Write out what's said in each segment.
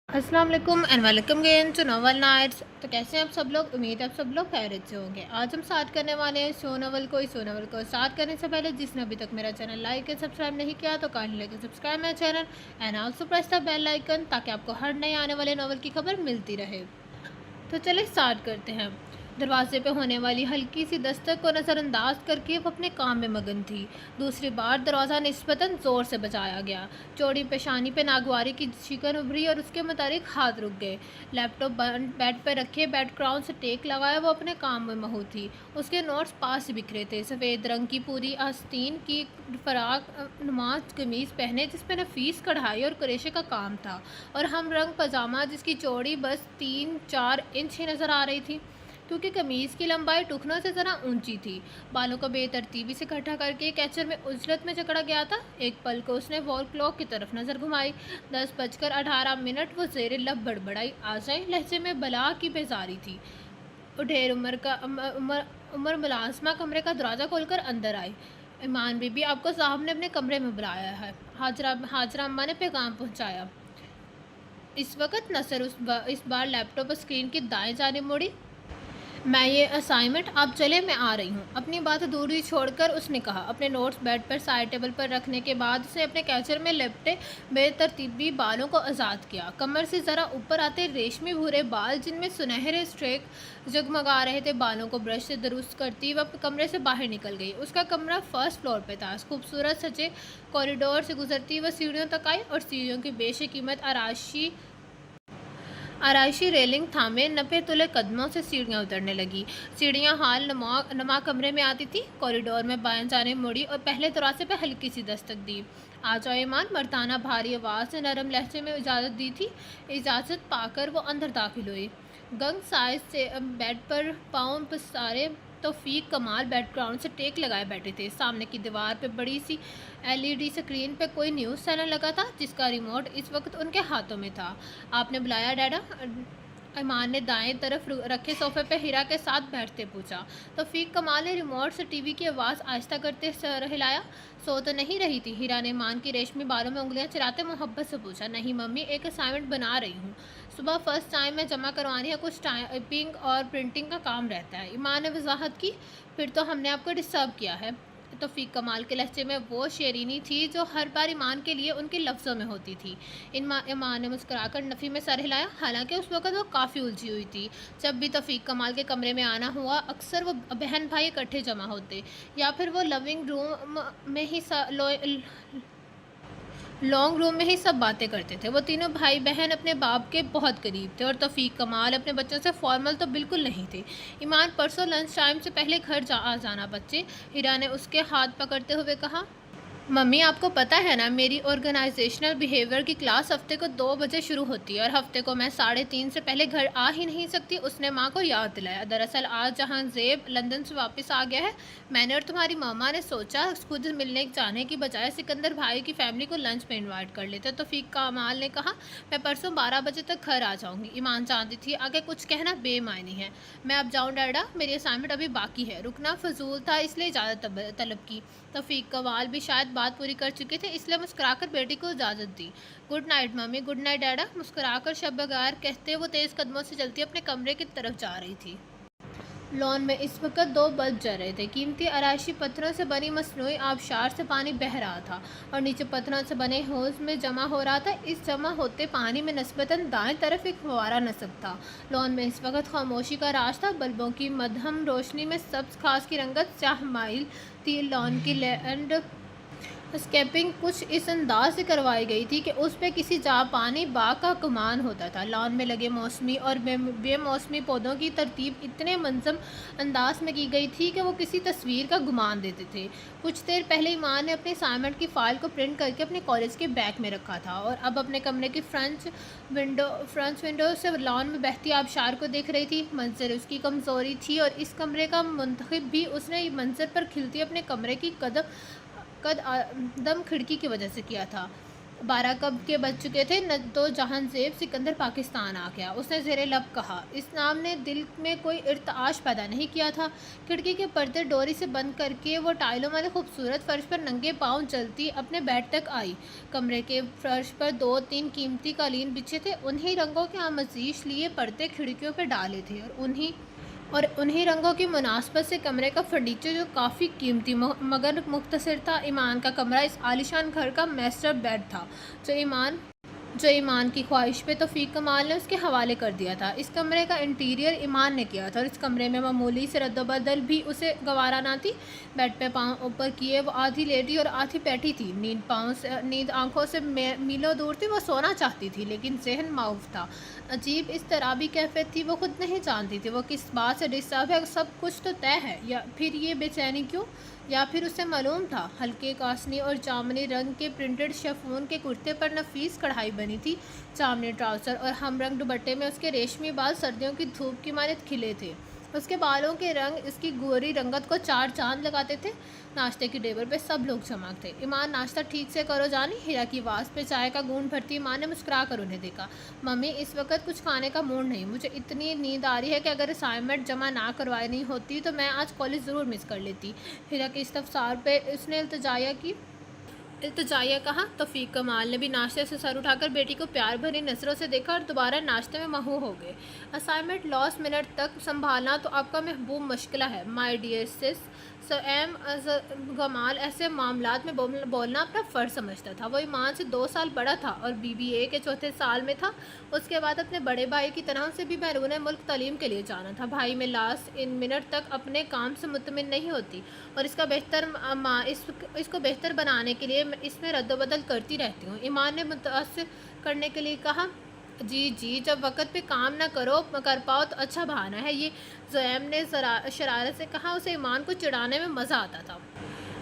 अस्सलाम वालेकुम and welcome again to Novel Nights. तो कैसे हैं आप सब लोग? उम्मीद है आप सब लोग खैरियत से होंगे। आज हम स्टार्ट करने वाले हैं शो नोवेल को। इस शो नोवेल को स्टार्ट करने से पहले जिसने अभी तक मेरा चैनल लाइक एंड सब्सक्राइब नहीं किया तो kindly like and subscribe my channel and also press the bell icon ताकि आपको हर नए आने वाले नोवेल की खबर मिलती रहे। तो चलिए स्टार्ट करते हैं। दरवाजे पे होने वाली हल्की सी दस्तक को नज़रअंदाज करके वो अपने काम में मगन थी। दूसरी बार दरवाज़ा निस्बतन ज़ोर से बजाया गया। चौड़ी पेशानी पे नागवारी की शिकन उभरी और उसके मुताबिक हाथ रुक गए। लैपटॉप बेड पर रखे बैकग्राउंड से टेक लगाया वो अपने काम में महू थी। उसके नोट्स पास बिखरे थे। सफ़ेद रंग की पूरी आस्तीन की फराक नुमाज कमीज़ पहने जिसपे नफीस कढ़ाई और क्रेशे का काम था और हम रंग पजामा जिसकी चौड़ी बस 3-4 इंच ही नज़र आ रही थी क्योंकि कमीज़ की लंबाई टुकनों से ज़रा ऊंची थी। बालों को बेतरतीबी से इकट्ठा करके कैचर में उजलत में जकड़ा गया था। एक पल को उसने वॉल क्लॉक की तरफ नज़र घुमाई। 10:18 वो ज़ेरे लब बड़बड़ाई आ जाए लहजे में बला की बेजारी थी। वो ढेर उम्र मुलाजमा कमरे का दरवाज़ा खोलकर अंदर आई। ईमान बीबी, आपको साहब ने अपने कमरे में बुलाया है। हाजरा अम्मा ने पैगाम पहुँचाया। इस वक्त नसर इस बार लैपटॉप स्क्रीन की दाएं जानिब मुड़ी। मैं ये असाइनमेंट आप चले, मैं आ रही हूँ। अपनी बात दूरी छोड़कर उसने कहा। अपने नोट्स बेड पर साइड टेबल पर रखने के बाद उसने अपने कैचर में लिपटे बेतरतीबी बालों को आज़ाद किया। कमर से ज़रा ऊपर आते रेशमी भूरे बाल जिनमें सुनहरे स्ट्रेक जगमगा रहे थे। बालों को ब्रश से दुरुस्त करती वह कमरे से बाहर निकल गई। उसका कमरा फर्स्ट फ्लोर पर था। खूबसूरत सजे कॉरिडोर से गुजरती वह सीढ़ियों तक आई और सीढ़ियों की बेशकीमत आराइशी रेलिंग थामे नपे तुले कदमों से सीढ़ियाँ उतरने लगी। सीढ़ियाँ हाल नमा कमरे में आती थी। कॉरिडोर में बाएं जाने मुड़ी और पहले दरवाजे पर हल्की सी दस्तक दी। आ जाओ ईमान, मर्दाना भारी आवाज़ से नरम लहजे में इजाज़त दी थी। इजाज़त पाकर वो अंदर दाखिल हुई। गंग साइज से बेड पर पाँव पसारे तौफीक कमाल बैकग्राउंड से टेक लगाए बैठे थे। सामने की दीवार पे बड़ी सी एलईडी स्क्रीन पे कोई न्यूज़ चैनल लगा था जिसका रिमोट इस वक्त उनके हाथों में था। आपने बुलाया डैडा? ईमान ने दाएं तरफ रखे सोफे पे हीरा के साथ बैठते पूछा। तौफीक कमाल ने रिमोट से टीवी की आवाज़ आहिस्ता करते सर हिलाया। सो तो नहीं रही थी? हीरा ने ईमान की रेशमी बालों में उंगलियां चलाते मोहब्बत से पूछा। नहीं मम्मी, एक असाइनमेंट बना रही हूँ। सुबह फर्स्ट टाइम में जमा करवानी है, कुछ टाइपिंग और प्रिंटिंग का काम रहता है। ईमान ने वजाहत की। फिर तो हमने आपको डिस्टर्ब किया है। तौफीक कमाल के लहजे में वो शेरीनी थी जो हर बार ईमान के लिए उनके लफ्ज़ों में होती थी। ईमान ने मुस्कुराकर नफ़ी में सर हिलाया। हालांकि उस वक़्त वो काफ़ी उलझी हुई थी। जब भी तौफीक कमाल के कमरे में आना हुआ अक्सर वो बहन भाई इकट्ठे जमा होते या फिर वो लविंग रूम में ही लॉन्ग रूम में ही सब बातें करते थे। वो तीनों भाई बहन अपने बाप के बहुत करीब थे और तौफीक कमाल अपने बच्चों से फॉर्मल तो बिल्कुल नहीं थे। ईमान, परसों लंच टाइम से पहले घर आ जाना बच्चे, हीरा ने उसके हाथ पकड़ते हुए कहा। मम्मी, आपको पता है ना मेरी ऑर्गेनाइजेशनल बिहेवियर की क्लास हफ्ते को 2 बजे शुरू होती है और हफ्ते को मैं 3:30 से पहले घर आ ही नहीं सकती। उसने माँ को याद दिलाया। दरअसल आज जहाँ ज़ेब लंदन से वापस आ गया है, मैंने और तुम्हारी मामा ने सोचा खुद मिलने जाने की बजाय सिकंदर भाई की फैमिली को लंच में इन्वाइट कर लेते। तो फ़ीक कमाल ने कहा, मैं परसों 12 बजे तक घर आ जाऊँगी। ईमान जानती थी आगे कुछ कहना बेमायनी है। मैं अब जाऊँ डैडा? मेरी असाइनमेंट अभी बाकी है। रुकना फजूल था इसलिए इजाज़त तलब की। तौफीक कमाल भी शायद बात पूरी कर चुके थे इसलिए मुस्कुराकर बेटी को इजाज़त दी। Good night mummy. Good night dada. मुस्कुराकर शब बगैर कहते वो तेज़ कदमों से चलती अपने कमरे की तरफ जा रही थी। लॉन में इस वक्त 2 बल्ब जल रहे थे। कीमती आराइशी पत्थरों से बनी मसनूई आबशार से पानी बह रहा था और नीचे पत्थरों से बने हौज में जमा हो रहा था। इस जमा होते पानी में नस्बतन दाएं तरफ एक फवारा नस्ब था। लॉन में इस वक्त खामोशी का राज था। बल्बों की मध्यम रोशनी में सब्ज़ घास की रंगत चाह माइल थी। लॉन की लैंड स्केपिंग कुछ इस अंदाज से करवाई गई थी कि उस पर किसी जापानी बाग का गुमान होता था। लॉन में लगे मौसमी और बेमौसमी पौधों की तरतीब इतने मंजम अंदाज में की गई थी कि वो किसी तस्वीर का गुमान देते थे। कुछ देर पहले ईमान ने अपने असाइनमेंट की फ़ाइल को प्रिंट करके अपने कॉलेज के बैग में रखा था और अब अपने कमरे की फ्रंट विंडो से लॉन में बहती आबशार को देख रही थी। मंजर उसकी कमज़ोरी थी और इस कमरे का मुंतखब भी उसने मंजर पर खिलती अपने कमरे की कदम खिड़की की वजह से किया था। 12 कब के बज चुके थे न तो जहांज़ेब सिकंदर पाकिस्तान आ गया। उसने ज़ेरे लब कहा। इस नाम ने दिल में कोई इर्ताश पैदा नहीं किया था। खिड़की के पर्दे डोरी से बंद करके वो टाइलों वाले खूबसूरत फर्श पर नंगे पाँव चलती अपने बेड तक आई। कमरे के फर्श पर 2-3 कीमती कालीन बिछे थे। उन्हीं रंगों के आमजीश लिए पर्दे खिड़कियों पर डाले थे और उन्हीं रंगों की मुनासबत से कमरे का फर्नीचर जो काफ़ी कीमती मगर मुख्तसर था। ईमान का कमरा इस आलीशान घर का मास्टर बेड था जो ईमान की ख्वाहिश पे तौफीक कमाल ने उसके हवाले कर दिया था। इस कमरे का इंटीरियर ईमान ने किया था और इस कमरे में मामूली से रद्दोबदल भी उसे गवारा ना थी। बेड पे पाँव ऊपर किए वो आधी लेटी और आधी बैठी थी। नींद आंखों से मीलों दूर थी। वो सोना चाहती थी लेकिन जहन माऊफ था। अजीब इस तरह कैफियत थी। वो खुद नहीं जानती थी वो किस बात से डिस्टर्ब है। सब कुछ तो तय है, या फिर ये बेचैनी क्यों? या फिर उसे मालूम था। हल्के कासनी और जामनी रंग के प्रिंटेड शिफॉन के कुर्ते पर नफीस कढ़ाई बनी थी। जामनी ट्राउज़र और हम रंग दुपट्टे में उसके रेशमी बाल सर्दियों की धूप की मानत खिले थे। उसके बालों के रंग इसकी गोरी रंगत को 4 चांद लगाते थे। नाश्ते की टेबल पे सब लोग जमा थे। ईमान, नाश्ता ठीक से करो जानी। हीरा की आवाज़ पे चाय का घूंट भरती ईमान ने मुस्कुरा कर उन्हें देखा। मम्मी, इस वक्त कुछ खाने का मूड नहीं। मुझे इतनी नींद आ रही है कि अगर असाइनमेंट जमा ना करवानी होती तो मैं आज कॉलेज ज़रूर मिस कर लेती। हीरा के इस्तफसार पे उसने इल्तिजाया कहा। तौफीक कमाल ने भी नाश्ते से सर उठाकर बेटी को प्यार भरी नज़रों से देखा और दोबारा नाश्ते में महू हो गए। असाइनमेंट लास्ट मिनट तक संभालना तो आपका महबूब मुश्किल है माय डियर सिस। सैम कमाल ऐसे मामलात में बोलना अपना फ़र्ज समझता था। वो ईमान से 2 साल बड़ा था और BBA के चौथे साल में था। उसके बाद अपने बड़े भाई की तरह से भी बैरून मुल्क तालीम के लिए जाना था। भाई में लास्ट इन मिनट तक अपने काम से मुतमिन नहीं होती और इसको बेहतर बनाने के लिए इसमें रद्दबदल करती रहती हूँ। ईमान ने मुतासर करने के लिए कहा। जी, जब वक़्त पे काम ना कर पाओ तो अच्छा बहाना है ये। ज़ोएम ने शरारत से कहा। उसे ईमान को चिढ़ाने में मज़ा आता था।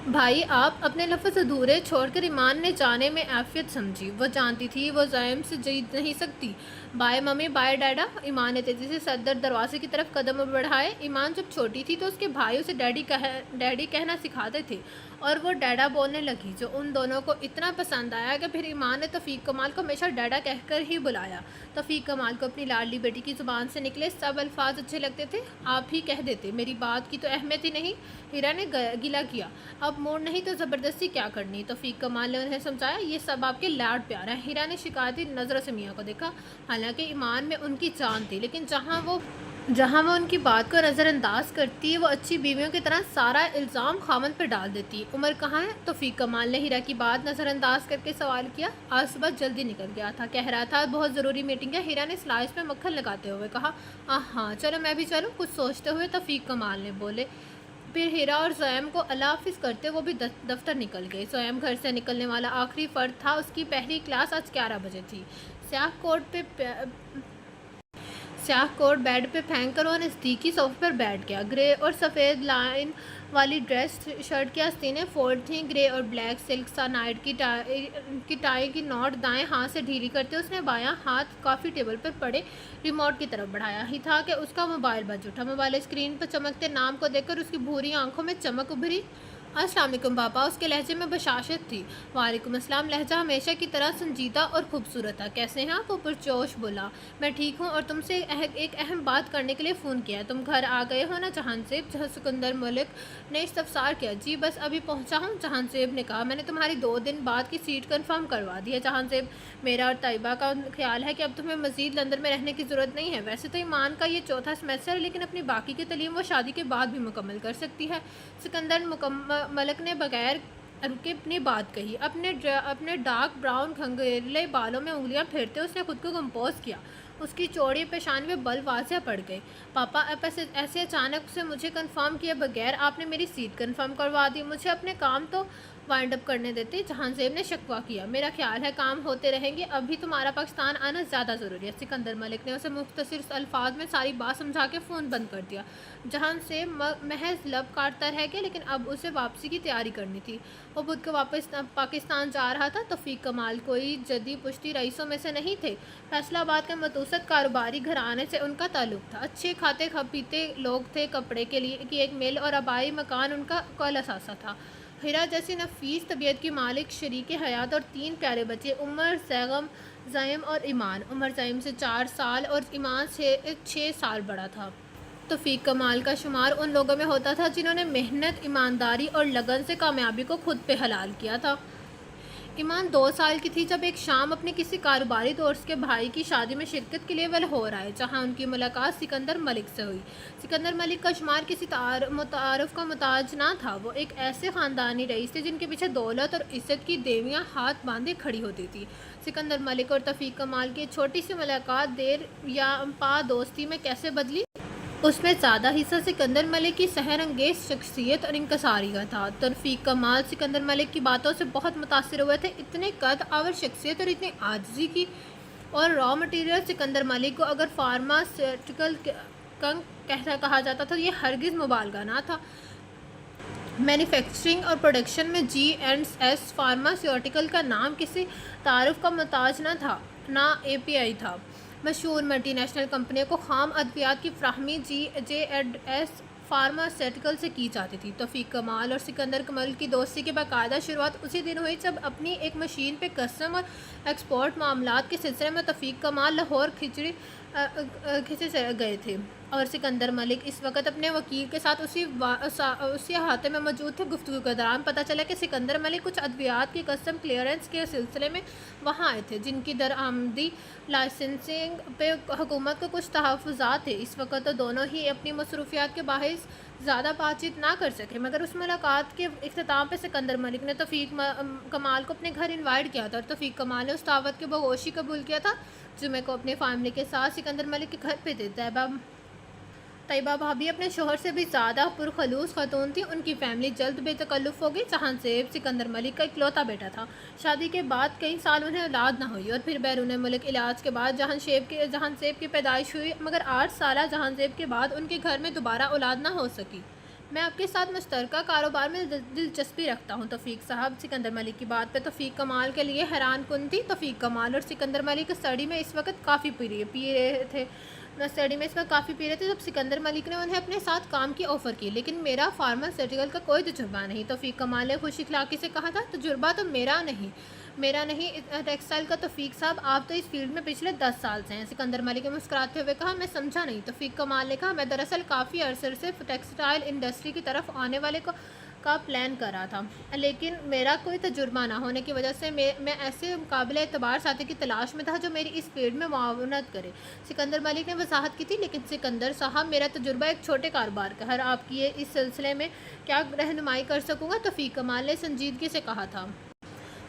भाई, आप अपने लफ्ज़ अधूरे छोड़कर ईमान ने जाने में आफियत समझी। वो जानती थी वो ज़ोएम से जीत नहीं सकती। Bye mummy, bye dada. ईमान ने तेज़ी से सदर दरवाजे की तरफ कदम बढ़ाए। ईमान जब छोटी थी तो उसके भाई उसे डैडी कहना सिखाते थे और वो डैडा बोलने लगी, जो उन दोनों को इतना पसंद आया कि फिर ईमान ने तौफीक कमाल को हमेशा डैडा कहकर ही बुलाया। तौफीक कमाल को अपनी लाडली बेटी की ज़ुबान से निकले सब अल्फाज अच्छे लगते थे। आप ही कह देते, मेरी बात की तो अहमियत ही नहीं। हीरा ने गिला किया। अब मूड नहीं तो ज़बरदस्ती क्या करनी। तौफीक कमाल ने उन्हें समझाया, ये सब आपके लाड प्यार है। हीरा ने शिकायती नज़रों से मियाँ को देखा। हालांकि ईमान में उनकी जान थी लेकिन जहाँ वो उनकी बात को नज़रअंदाज करती वो अच्छी बीवियों की तरह सारा इल्ज़ाम खामन पर डाल देती। उमर कहाँ है? तौफीक कमाल ने हीरा की बात नज़रअंदाज करके सवाल किया। आज सुबह जल्दी निकल गया था, कह रहा था बहुत ज़रूरी मीटिंग है। हीरा ने स्लाइस में मक्खन लगाते हुए कहा। हाँ, चलो मैं भी चलूँ, कुछ सोचते हुए तौफीक कमाल ने बोले। फिर हीरा और ज़ोएम को अल्लाह हाफिज़ करते वो भी दफ्तर निकल गए। ज़ोएम घर से निकलने वाला आखिरी फ़र्द था। उसकी पहली क्लास आज 11 बजे थी। स्याह कोट बेड पे फेंक कर वो नज़दीकी सोफे पर बैठ गया। ग्रे और सफ़ेद लाइन वाली ड्रेस शर्ट की आस्तीनें फोल्ड थीं। ग्रे और ब्लैक सिल्क सा नाइट की टाई की नॉट दाएं हाथ से ढीली करते उसने बायां हाथ काफ़ी टेबल पर पड़े रिमोट की तरफ बढ़ाया ही था कि उसका मोबाइल बज उठा। मोबाइल स्क्रीन पर चमकते नाम को देखकर उसकी भूरी आंखों में चमक उभरी। अस्सलाम वालेकुम पापा। उसके लहजे में बशाशत थी। वालेकुम अस्सलाम। लहजा हमेशा की तरह संजीदा और खूबसूरत था। कैसे हैं आप? वो पुरजोश बोला। मैं ठीक हूँ और तुमसे एक अहम बात करने के लिए फ़ोन किया है। तुम घर आ गए हो ना? जहांज़ेब सिकंदर मलिक ने इस्तफसार किया। जी बस अभी पहुँचा हूँ, जहांज़ेब ने कहा। मैंने तुम्हारी 2 दिन बाद की सीट कन्फर्म करवा दी है जहांज़ेब। मेरा और तैयबा का ख्याल है कि अब तुम्हें मज़ीद लंदन में रहने की ज़रूरत नहीं है। वैसे तो ईमान का ये चौथा सेमेस्टर है लेकिन अपनी बाकी की तलीम वो शादी के बाद भी मुकम्मल कर सकती है। सिकंदर मलिक ने बगैर रुके अपनी बात कही। अपने डार्क ब्राउन खंगेले बालों में उंगलियां फेरते उसने खुद को कंपोज किया। उसकी चौड़ी पेशानी में बल वाज़ेह पड़ गए। पापा, अब ऐसे अचानक से मुझे कंफर्म किए बगैर आपने मेरी सीट कंफर्म करवा दी। मुझे अपने काम तो वाइंड अप करने देते। जहांज़ेब ने शिकवा किया। मेरा ख्याल है काम होते रहेंगे, अभी तुम्हारा पाकिस्तान आना ज़्यादा ज़रूरी है। सिकंदर मलिक ने उसे मुख्तसर अल्फाज में सारी बात समझा के फ़ोन बंद कर दिया। जहांज़ेब महज लब काटता रह गया लेकिन अब उसे वापसी की तैयारी करनी थी। वो बुध को वापस पाकिस्तान जा रहा था। तौफीक कमाल कोई जदी पुश्ती रईसों में से नहीं थे। फैसलाबाद के मतूसत कारोबारी घराने से उनका ताल्लुक था। अच्छे खाते पीते लोग थे। कपड़े के लिए की एक मिल और आबाई मकान उनका कौल असासा था। ہیرا جیسی نفیس طبیعت کی مالک شریک حیات اور 3 پیارے بچے عمر، زیم اور ایمان۔ عمر زیم سے 4 سال اور ایمان سے 6 سال بڑا تھا۔ توفیق کمال کا شمار ان لوگوں میں ہوتا تھا جنہوں نے محنت، ایمانداری اور لگن سے کامیابی کو خود پہ حلال کیا تھا۔ ایمان 2 سال کی تھی جب ایک شام اپنے کسی کاروباری دوست کے بھائی کی شادی میں شرکت کے لیے وہ لاہور آئے، جہاں ان کی ملاقات سکندر ملک سے ہوئی۔ سکندر ملک کا شمار کسی متعارف کا محتاج نہ تھا، وہ ایک ایسے خاندانی رئیس تھے جن کے پیچھے دولت اور عزت کی دیویاں ہاتھ باندھے کھڑی ہوتی تھی۔ سکندر ملک اور توفیق کمال کی چھوٹی سی ملاقات دیر یا پا دوستی میں کیسے بدلی؟ اس میں زیادہ حصہ سکندر ملک کی سحر انگیز شخصیت اور انکساری کا تھا۔ توفیق کمال سکندر ملک کی باتوں سے بہت متاثر ہوئے تھے۔ اتنے قد آور شخصیت اور اتنی عاجزی کی اور را مٹیریل سکندر ملک کو اگر فارماسیوٹیکل کنگ کہا جاتا تھا، یہ ہرگز مبالغہ نہ تھا۔ مینوفیکچرنگ اور پروڈکشن میں جی اینڈ ایس فارماسیوٹیکل کا نام کسی تعارف کا محتاج نہ تھا، نہ اے پی آئی تھا۔ مشہور ملٹی نیشنل کمپنیوں کو خام ادویات کی فراہمی جے اینڈ ایس فارماسیوٹیکل سے کی جاتی تھی۔ توفیق کمال اور سکندر کمال کی دوستی کی باقاعدہ شروعات اسی دن ہوئی جب اپنی ایک مشین پہ کسٹم اور ایکسپورٹ معاملات کے سلسلے میں توفیق کمال لاہور کھنچے گئے تھے اور سکندر ملک اس وقت اپنے وکیل کے ساتھ اسی احاطے میں موجود تھے۔ گفتگو کے دوران پتہ چلا کہ سکندر ملک کچھ ادویات کی کسٹم کلیئرنس کے سلسلے میں وہاں آئے تھے، جن کی درآمدی لائسنسنگ پہ حکومت کو کچھ تحفظات تھے۔ اس وقت تو دونوں ہی اپنی مصروفیات کے باعث زیادہ بات چیت نہ کر سکے، مگر اس ملاقات کے اختتام پہ سکندر ملک نے توفیق کمال کو اپنے گھر انوائٹ کیا تھا اور توفیق کمال نے اس دعوت کے بغوشی قبول کیا تھا۔ جمعے کو اپنے فیملی کے ساتھ سکندر ملک کے گھر پہ تھے۔ طیبہ بھابھی اپنے شوہر سے بھی زیادہ پرخلوص خاتون تھی۔ ان کی فیملی جلد بے تکلف ہو گئی۔ جہاں زیب سکندر ملک کا اکلوتا بیٹا تھا۔ شادی کے بعد کئی سال انہیں اولاد نہ ہوئی اور پھر بیرون ملک علاج کے بعد جہاں زیب کی پیدائش ہوئی، مگر 8 سالہ جہاں زیب کے بعد ان کے گھر میں دوبارہ اولاد نہ ہو سکی۔ میں آپ کے ساتھ مشترکہ کاروبار میں دلچسپی رکھتا ہوں، توفیق صاحب۔ سکندر ملک کی بات پہ توفیق کمال کے لیے حیران کن تھی۔ توفیق کمال اور سکندر ملک اسٹڈی میں اس وقت کافی پی رہے تھے جب سکندر ملک نے انہیں اپنے ساتھ کام کی آفر کی، لیکن میرا فارماسیوٹیکل کا کوئی تجربہ نہیں۔ توفیق کمال نے خوش اخلاقی سے کہا تھا، تجربہ تو میرا نہیں ٹیکسٹائل کا۔ توفیق صاحب، آپ تو اس فیلڈ میں پچھلے 10 سال سے ہیں۔ سکندر ملک نے مسکراتے ہوئے کہا، میں سمجھا نہیں۔ توفیق کمال نے کہا، میں دراصل کافی عرصے سے ٹیکسٹائل انڈسٹری کی طرف آنے والے کا پلان کر رہا تھا، لیکن میرا کوئی تجربہ نہ ہونے کی وجہ سے میں ایسے قابل اعتبار ساتھی کی تلاش میں تھا جو میری اس فیلڈ میں معاونت کرے۔ سکندر ملک نے وضاحت کی تھی، لیکن سکندر صاحب، میرا تجربہ ایک چھوٹے کاروبار کا ہے، آپ کی اس سلسلے میں کیا رہنمائی کر سکوں گا؟ توفیق کمال نے سنجیدگی سے کہا تھا۔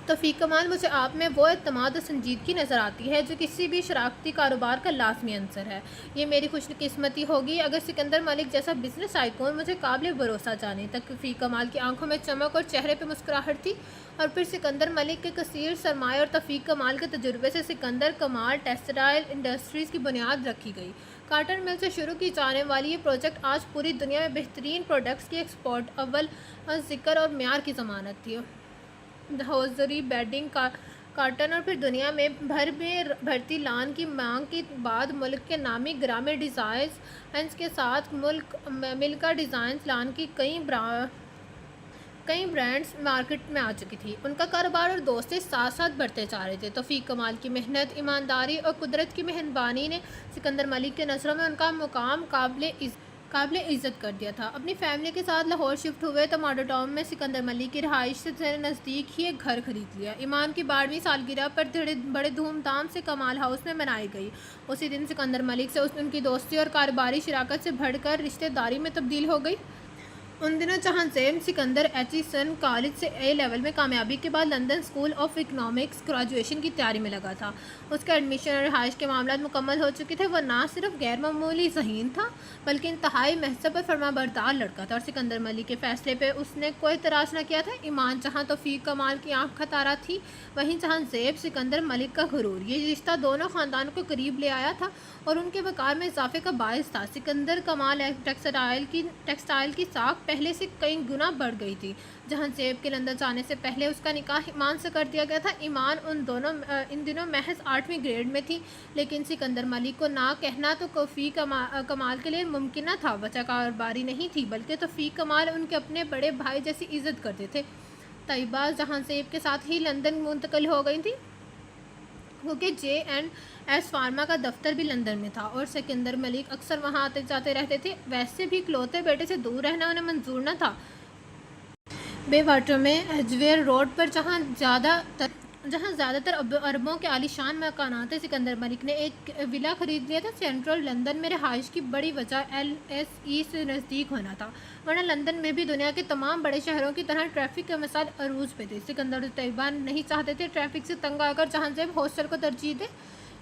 توفیق کمال، مجھے آپ میں وہ اعتماد و سنجیدگی نظر آتی ہے جو کسی بھی شراکتی کاروبار کا لازمی عنصر ہے۔ یہ میری خوش قسمتی ہوگی اگر سکندر ملک جیسا بزنس آئیکن مجھے قابل بھروسہ جانے۔ توفیق کمال کی آنکھوں میں چمک اور چہرے پہ مسکراہٹ تھی۔ اور پھر سکندر ملک کے کثیر سرمایہ اور توفیق کمال کے تجربے سے سکندر کمال ٹیکسٹائل انڈسٹریز کی بنیاد رکھی گئی۔ کاٹن مل سے شروع کی جانے والی یہ پروجیکٹ آج پوری دنیا میں بہترین پروڈکٹس کی ایکسپورٹ اول ذکر اور معیار کی ضمانت تھی۔ ہوزری بیڈنگ کاٹن اور پھر دنیا میں بھرتی لان کی مانگ کے بعد ملک کے نامی گرامی ڈیزائنرز کے ساتھ مل کر ڈیزائنز لان کی کئی برانڈز مارکیٹ میں آ چکی تھی۔ ان کا کاروبار اور دوستی ساتھ ساتھ بڑھتے جا رہے تھے۔ توفیق کمال کی محنت، ایمانداری اور قدرت کی مہربانی نے سکندر ملک کے نظروں میں ان کا مقام قابل عزت کر دیا تھا۔ اپنی فیملی کے ساتھ لاہور شفٹ ہوئے تو ماڈل ٹاؤن میں سکندر ملک کی رہائش سے نزدیک ہی ایک گھر خرید لیا۔ ایمان کی 12ویں سالگرہ پر بڑے دھوم دھام سے کمال ہاؤس میں منائی گئی۔ اسی دن سکندر ملک سے ان کی دوستی اور کاروباری شراکت سے بڑھ کر رشتہ داری میں تبدیل ہو گئی۔ ان دنوں جہاں زین سکندر ایچیسن کالج سے اے لیول میں کامیابی کے بعد London school of economics graduation کی تیاری میں لگا تھا۔ اس کا ایڈمیشن اور رہائش کے معاملات مکمل ہو چکے تھے۔ وہ نہ صرف غیر معمولی ذہین تھا بلکہ انتہائی مہذب اور فرمانبردار لڑکا تھا، اور سکندر ملک کے فیصلے پہ اس نے کوئی اعتراض نہ کیا تھا۔ ایمان جہاں توفیق کمال کی آنکھ کا تارا تھی، وہیں جہاں زیب سکندر ملک کا غرور۔ یہ رشتہ دونوں خاندانوں کو قریب لے آیا تھا اور ان کے وقار میں اضافے کا باعث تھا۔ سکندر کمال ٹیکسٹائل کی ساکھ पहले से कई गुना बढ़ गई थी। जहां ज़ेब के लंदन जाने से पहले उसका निकाह ईमान से कर दिया गया था। ईमान इन दिनों महज 8वीं ग्रेड में थी, लेकिन सिकंदर मलिक को ना कहना तो तौफीक कमाल के लिए मुमकिन न था। वजह कारोबारी नहीं थी, बल्कि तौफीक कमाल उनके अपने बड़े भाई जैसी इज़्ज़त करते थे। तैयबा जहां ज़ेब के साथ ही लंदन मुंतकिल हो गई थी, क्योंकि J&S फार्मा का दफ्तर भी लंदन में था और सिकंदर मलिक अक्सर वहां आते जाते रहते थे। वैसे भी इकलौते बेटे से दूर रहना उन्हें मंजूर न था। बेवाटर में एजवेयर रोड पर जहाँ ज़्यादातर अरबों के आलीशान मकानात थे, सिकंदर मलिक ने एक विला ख़रीद लिया था। सेंट्रल लंदन में रहाइश की बड़ी वजह LSE से नज़दीक होना था, वरना लंदन में भी दुनिया के तमाम बड़े शहरों की तरह ट्रैफिक के मसाइल अरूज पे थे। सिकंदर और तैयबा नहीं चाहते थे ट्रैफिक से तंग आकर जहांज़ेब हॉस्टल को तरजीह दे।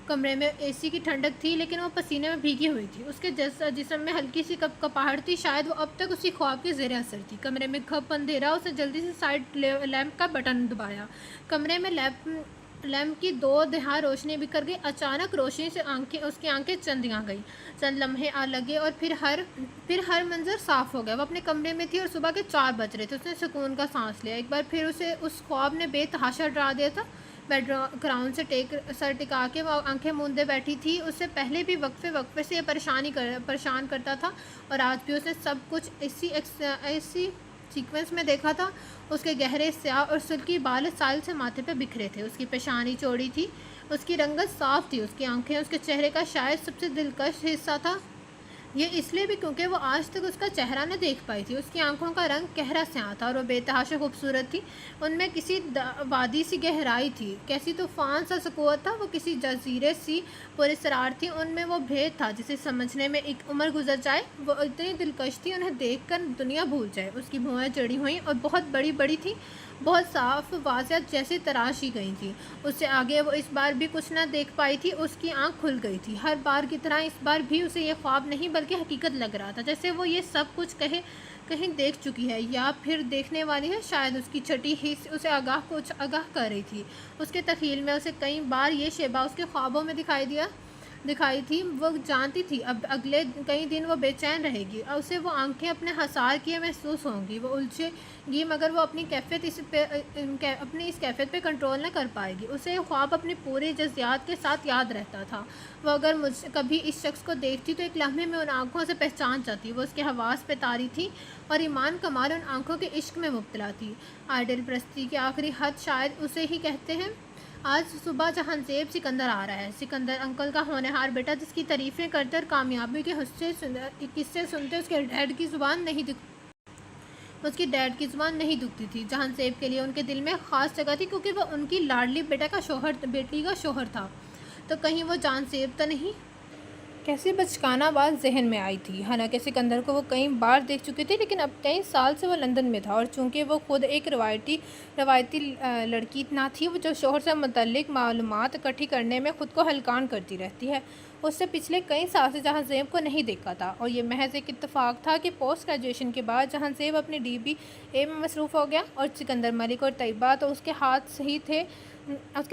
कमरे में AC की ठंडक थी, लेकिन वो पसीने में भीगी हुई थी। उसके जिस्म में हल्की सी कपाहट थी, शायद वो अब तक उसी ख्वाब के ज़ेर असर थी। कमरे में खप अंधेरा। उसने जल्दी से साइड लैंप का बटन दबाया। कमरे में लैंप की दो दहा रोशनी बिखर गई। अचानक रोशनी से उसकी आंखें चंदियाँ गई। चंद लम्हे आ लगे और फिर हर मंजर साफ़ हो गया। वो अपने कमरे में थी और सुबह के 4 बज रहे थे। उसने सुकून का सांस लिया। एक बार फिर उसे उस ख्वाब ने बेतहाशा डरा दिया था। बैकग्राउंड से सर टिका के वो आंखें मूंदे बैठी थी। उससे पहले भी वक्फे से ये परेशान करता था, और आज भी उसने सब कुछ इसी सीक्वेंस में देखा था। उसके गहरे स्याह और सुल्की बाल साल से माथे पे बिखरे थे। उसकी पेशानी चौड़ी थी, उसकी रंगत साफ थी। उसकी आंखें उसके चेहरे का शायद सबसे दिलकश हिस्सा था। ये इसलिए भी क्योंकि वो आज तक उसका चेहरा न देख पाई थी। उसकी आंखों का रंग गहरा स्याह था और वो बेतहाशा खूबसूरत थी। उनमें किसी वादी सी गहराई थी, कैसी तूफ़ान सा सुकूत था। वो किसी जजीरे सी पुरस्रार थी। उनमें वो भेद था जिसे समझने में एक उम्र गुजर जाए। वो इतनी दिलकश थी, उन्हें देख कर दुनिया भूल जाए। उसकी भुआएँ जड़ी हुई और बहुत बड़ी बड़ी थी, बहुत साफ वाज़ह जैसे तराशी गई थी। उससे आगे वो इस बार भी कुछ न देख पाई थी। उसकी आंख खुल गई थी। हर बार की तरह इस बार भी उसे ये ख्वाब नहीं बल्कि हकीकत लग रहा था, जैसे वो ये सब कुछ कहीं देख चुकी है या फिर देखने वाली है। शायद उसकी छठी हिस्स उसे आगाह कर रही थी। उसके तख़ील में उसे कई बार ये शेबा उसके ख्वाबों में दिखाई थी। वो जानती थी अब अगले कई दिन वो बेचैन रहेगी और उसे वो आंखें अपने हसार किए महसूस होंगी। वो उलझेगी, मगर वो अपनी इस कैफियत पे कंट्रोल न कर पाएगी। उसे ख्वाब अपनी पूरी जज्बात के साथ याद रहता था। वो अगर कभी इस शख्स को देखती तो एक लम्हे में उन आँखों से पहचान जाती। वो उसके हवास पे तारी थी और ईमान कमाल उन आँखों के इश्क में मुब्तला थी। आइडल परस्ती की आखिरी हद शायद उसे ही कहते हैं। आज सुबह जहांज़ेब सिकंदर आ रहा है। सिकंदर अंकल का होनहार बेटा, जिसकी तारीफ़ें करते और कामयाबी के किस्से सुनते उसके डैड की ज़ुबान नहीं दुखती थी। जहांज़ेब के लिए उनके दिल में ख़ास जगह थी, क्योंकि वह उनकी लाडली बेटी का शोहर था। तो कहीं वो जहांज़ेब तो नहीं। कैसी बचकाना बात जहन में आई थी। हालांकि सिकंदर को वो कई बार देख चुके थे, लेकिन अब कई साल से वो लंदन में था, और चूंकि वो खुद एक रवायती लड़की ना थी, वो जो शोहर से मुतल्लिक मालूमात इकट्ठी करने में ख़ुद को हलकान करती रहती है, उससे पिछले कई साल से जहांज़ेब को नहीं देखा था। और ये महज एक इत्तेफाक था कि पोस्ट ग्रेजुएशन के बाद जहांज़ेब अपने DBA में मसरूफ़ हो गया और सिकंदर मलिक और तैयबा तो उसके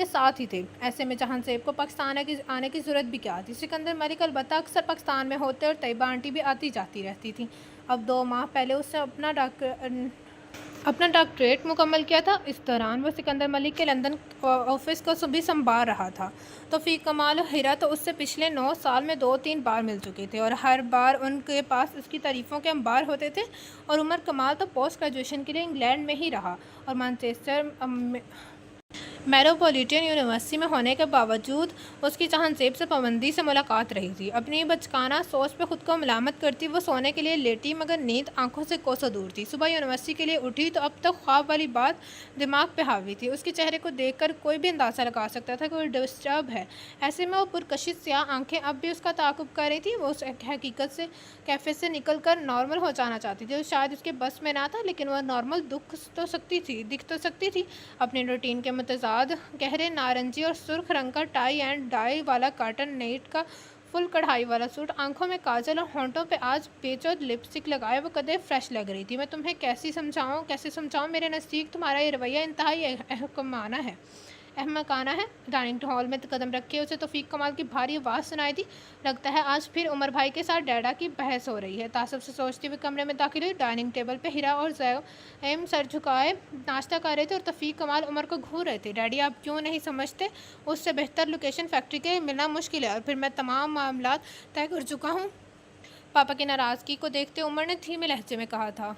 साथ ही थे। ऐसे में जहांज़ेब को पाकिस्तान आने की ज़रूरत भी क्या थी। सिकंदर मलिक अलबत्ता अक्सर पाकिस्तान में होते और तैयबा आंटी भी आती जाती रहती थी। अब 2 माह पहले उसने अपना डॉक्टरेट मुकम्मल किया था। इस दौरान वो सिकंदर मलिक के लंदन ऑफिस को भी संभाल रहा था। तौफीक कमाल और हिरा तो उससे पिछले 9 साल में 2-3 बार मिल चुके थे, और हर बार उनके पास उसकी तारीफ़ों के अंबार होते थे। और उमर कमाल तो पोस्ट ग्रेजुएशन के लिए इंग्लैंड में ही रहा, और मैनचेस्टर मेट्रोपॉलिटन यूनिवर्सिटी में होने के बावजूद उसकी जहांज़ेब से पाबंदी से मुलाकात रही थी। अपनी बचकाना सोच पे ख़ुद को मलामत करती वो सोने के लिए लेटी, मगर नींद आंखों से कोसों दूर थी। सुबह यूनिवर्सिटी के लिए उठी तो अब तक ख्वाब वाली बात दिमाग पे हावी थी। उसके चेहरे को देखकर कोई भी अंदाज़ा लगा सकता था कि वो डिस्टर्ब है। ऐसे में वो पुरकशिश स्याह आंखें अब भी उसका ताक़ुब कर रही थी। वो उस हकीकत से कैफ़े से निकल कर नॉर्मल हो जाना चाहती थी, जो शायद उसके बस में ना था, लेकिन वह नॉर्मल दिख तो सकती थी। अपने रूटीन के मुतज़ाद गहरे नारंगी और सुर्ख रंग का टाई एंड डाई वाला कॉटन नेट का फुल कढ़ाई वाला सूट, आंखों में काजल और होंठों पे आज बेचौध लिपस्टिक लगाए वो कदे फ्रेश लग रही थी। मैं तुम्हें कैसे समझाऊं, मेरे नज़दीक तुम्हारा ये रवैया इंतहाई अहकमाना है। अहमकाना है। डाइनिंग हॉल में कदम रखे उसे तौफीक कमाल की भारी आवाज़ सुनाई दी। लगता है आज फिर उमर भाई के साथ डैडा की बहस हो रही है। तासुब से सोचती हुई कमरे में दाखिल हुई। डाइनिंग टेबल पे हीरा और ज़ैम सर झुकाए नाश्ता कर रहे थे और तौफीक कमाल उमर को घूर रहे थे। डैडी आप क्यों नहीं समझते, उससे बेहतर लोकेशन फैक्ट्री के मिलना मुश्किल है और फिर मैं तमाम मामलात तय कर चुका हूँ। पापा की नाराज़गी को देखते उमर ने धीमे लहजे में कहा था,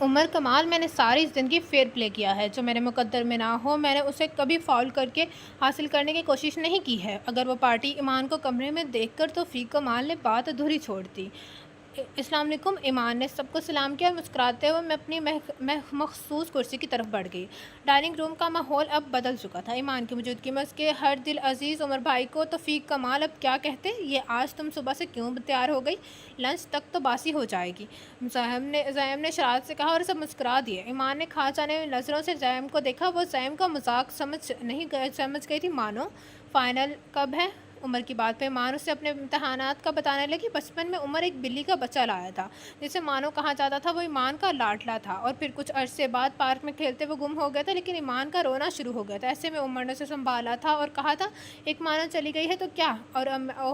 उमर कमाल मैंने सारी ज़िंदगी फेयर प्ले किया है। जो मेरे मुकद्दर में ना हो मैंने उसे कभी फाउल करके हासिल करने की कोशिश नहीं की है। अगर वो पार्टी ईमान को कमरे में देखकर तौफीक कमाल ने बात अधूरी छोड़ दी। अस्सलाम वालेकुम। ईमान ने सबको सलाम किया और मुस्कुराते हुए मैं अपनी मखसूस कुर्सी की तरफ बढ़ गई। डाइनिंग रूम का माहौल अब बदल चुका था। ईमान की मौजूदगी में उसके हर दिल अजीज़ उमर भाई को तौफीक कमाल अब क्या कहते, ये आज तुम सुबह से क्यों तैयार हो गई, लंच तक तो बासी हो जाएगी। ज़ैम ने शरारत से कहा और सब मुस्कुरा दिए। ईमान ने खा जाने वाली नज़रों से ज़ैम को देखा। वो ज़ैम का मजाक समझ गई थी। मानो फाइनल कब है। उमर की बात पे ईमान उससे अपने इम्तहानात का बताने लगी। बचपन में उमर एक बिल्ली का बच्चा लाया था जिसे मानो कहा जाता था। वो ईमान का लाडला था और फिर कुछ अरसे बाद पार्क में खेलते हुए गुम हो गया था, लेकिन ईमान का रोना शुरू हो गया था। ऐसे में उमर ने उसे संभाला था और कहा था, एक मानो चली गई है तो क्या, और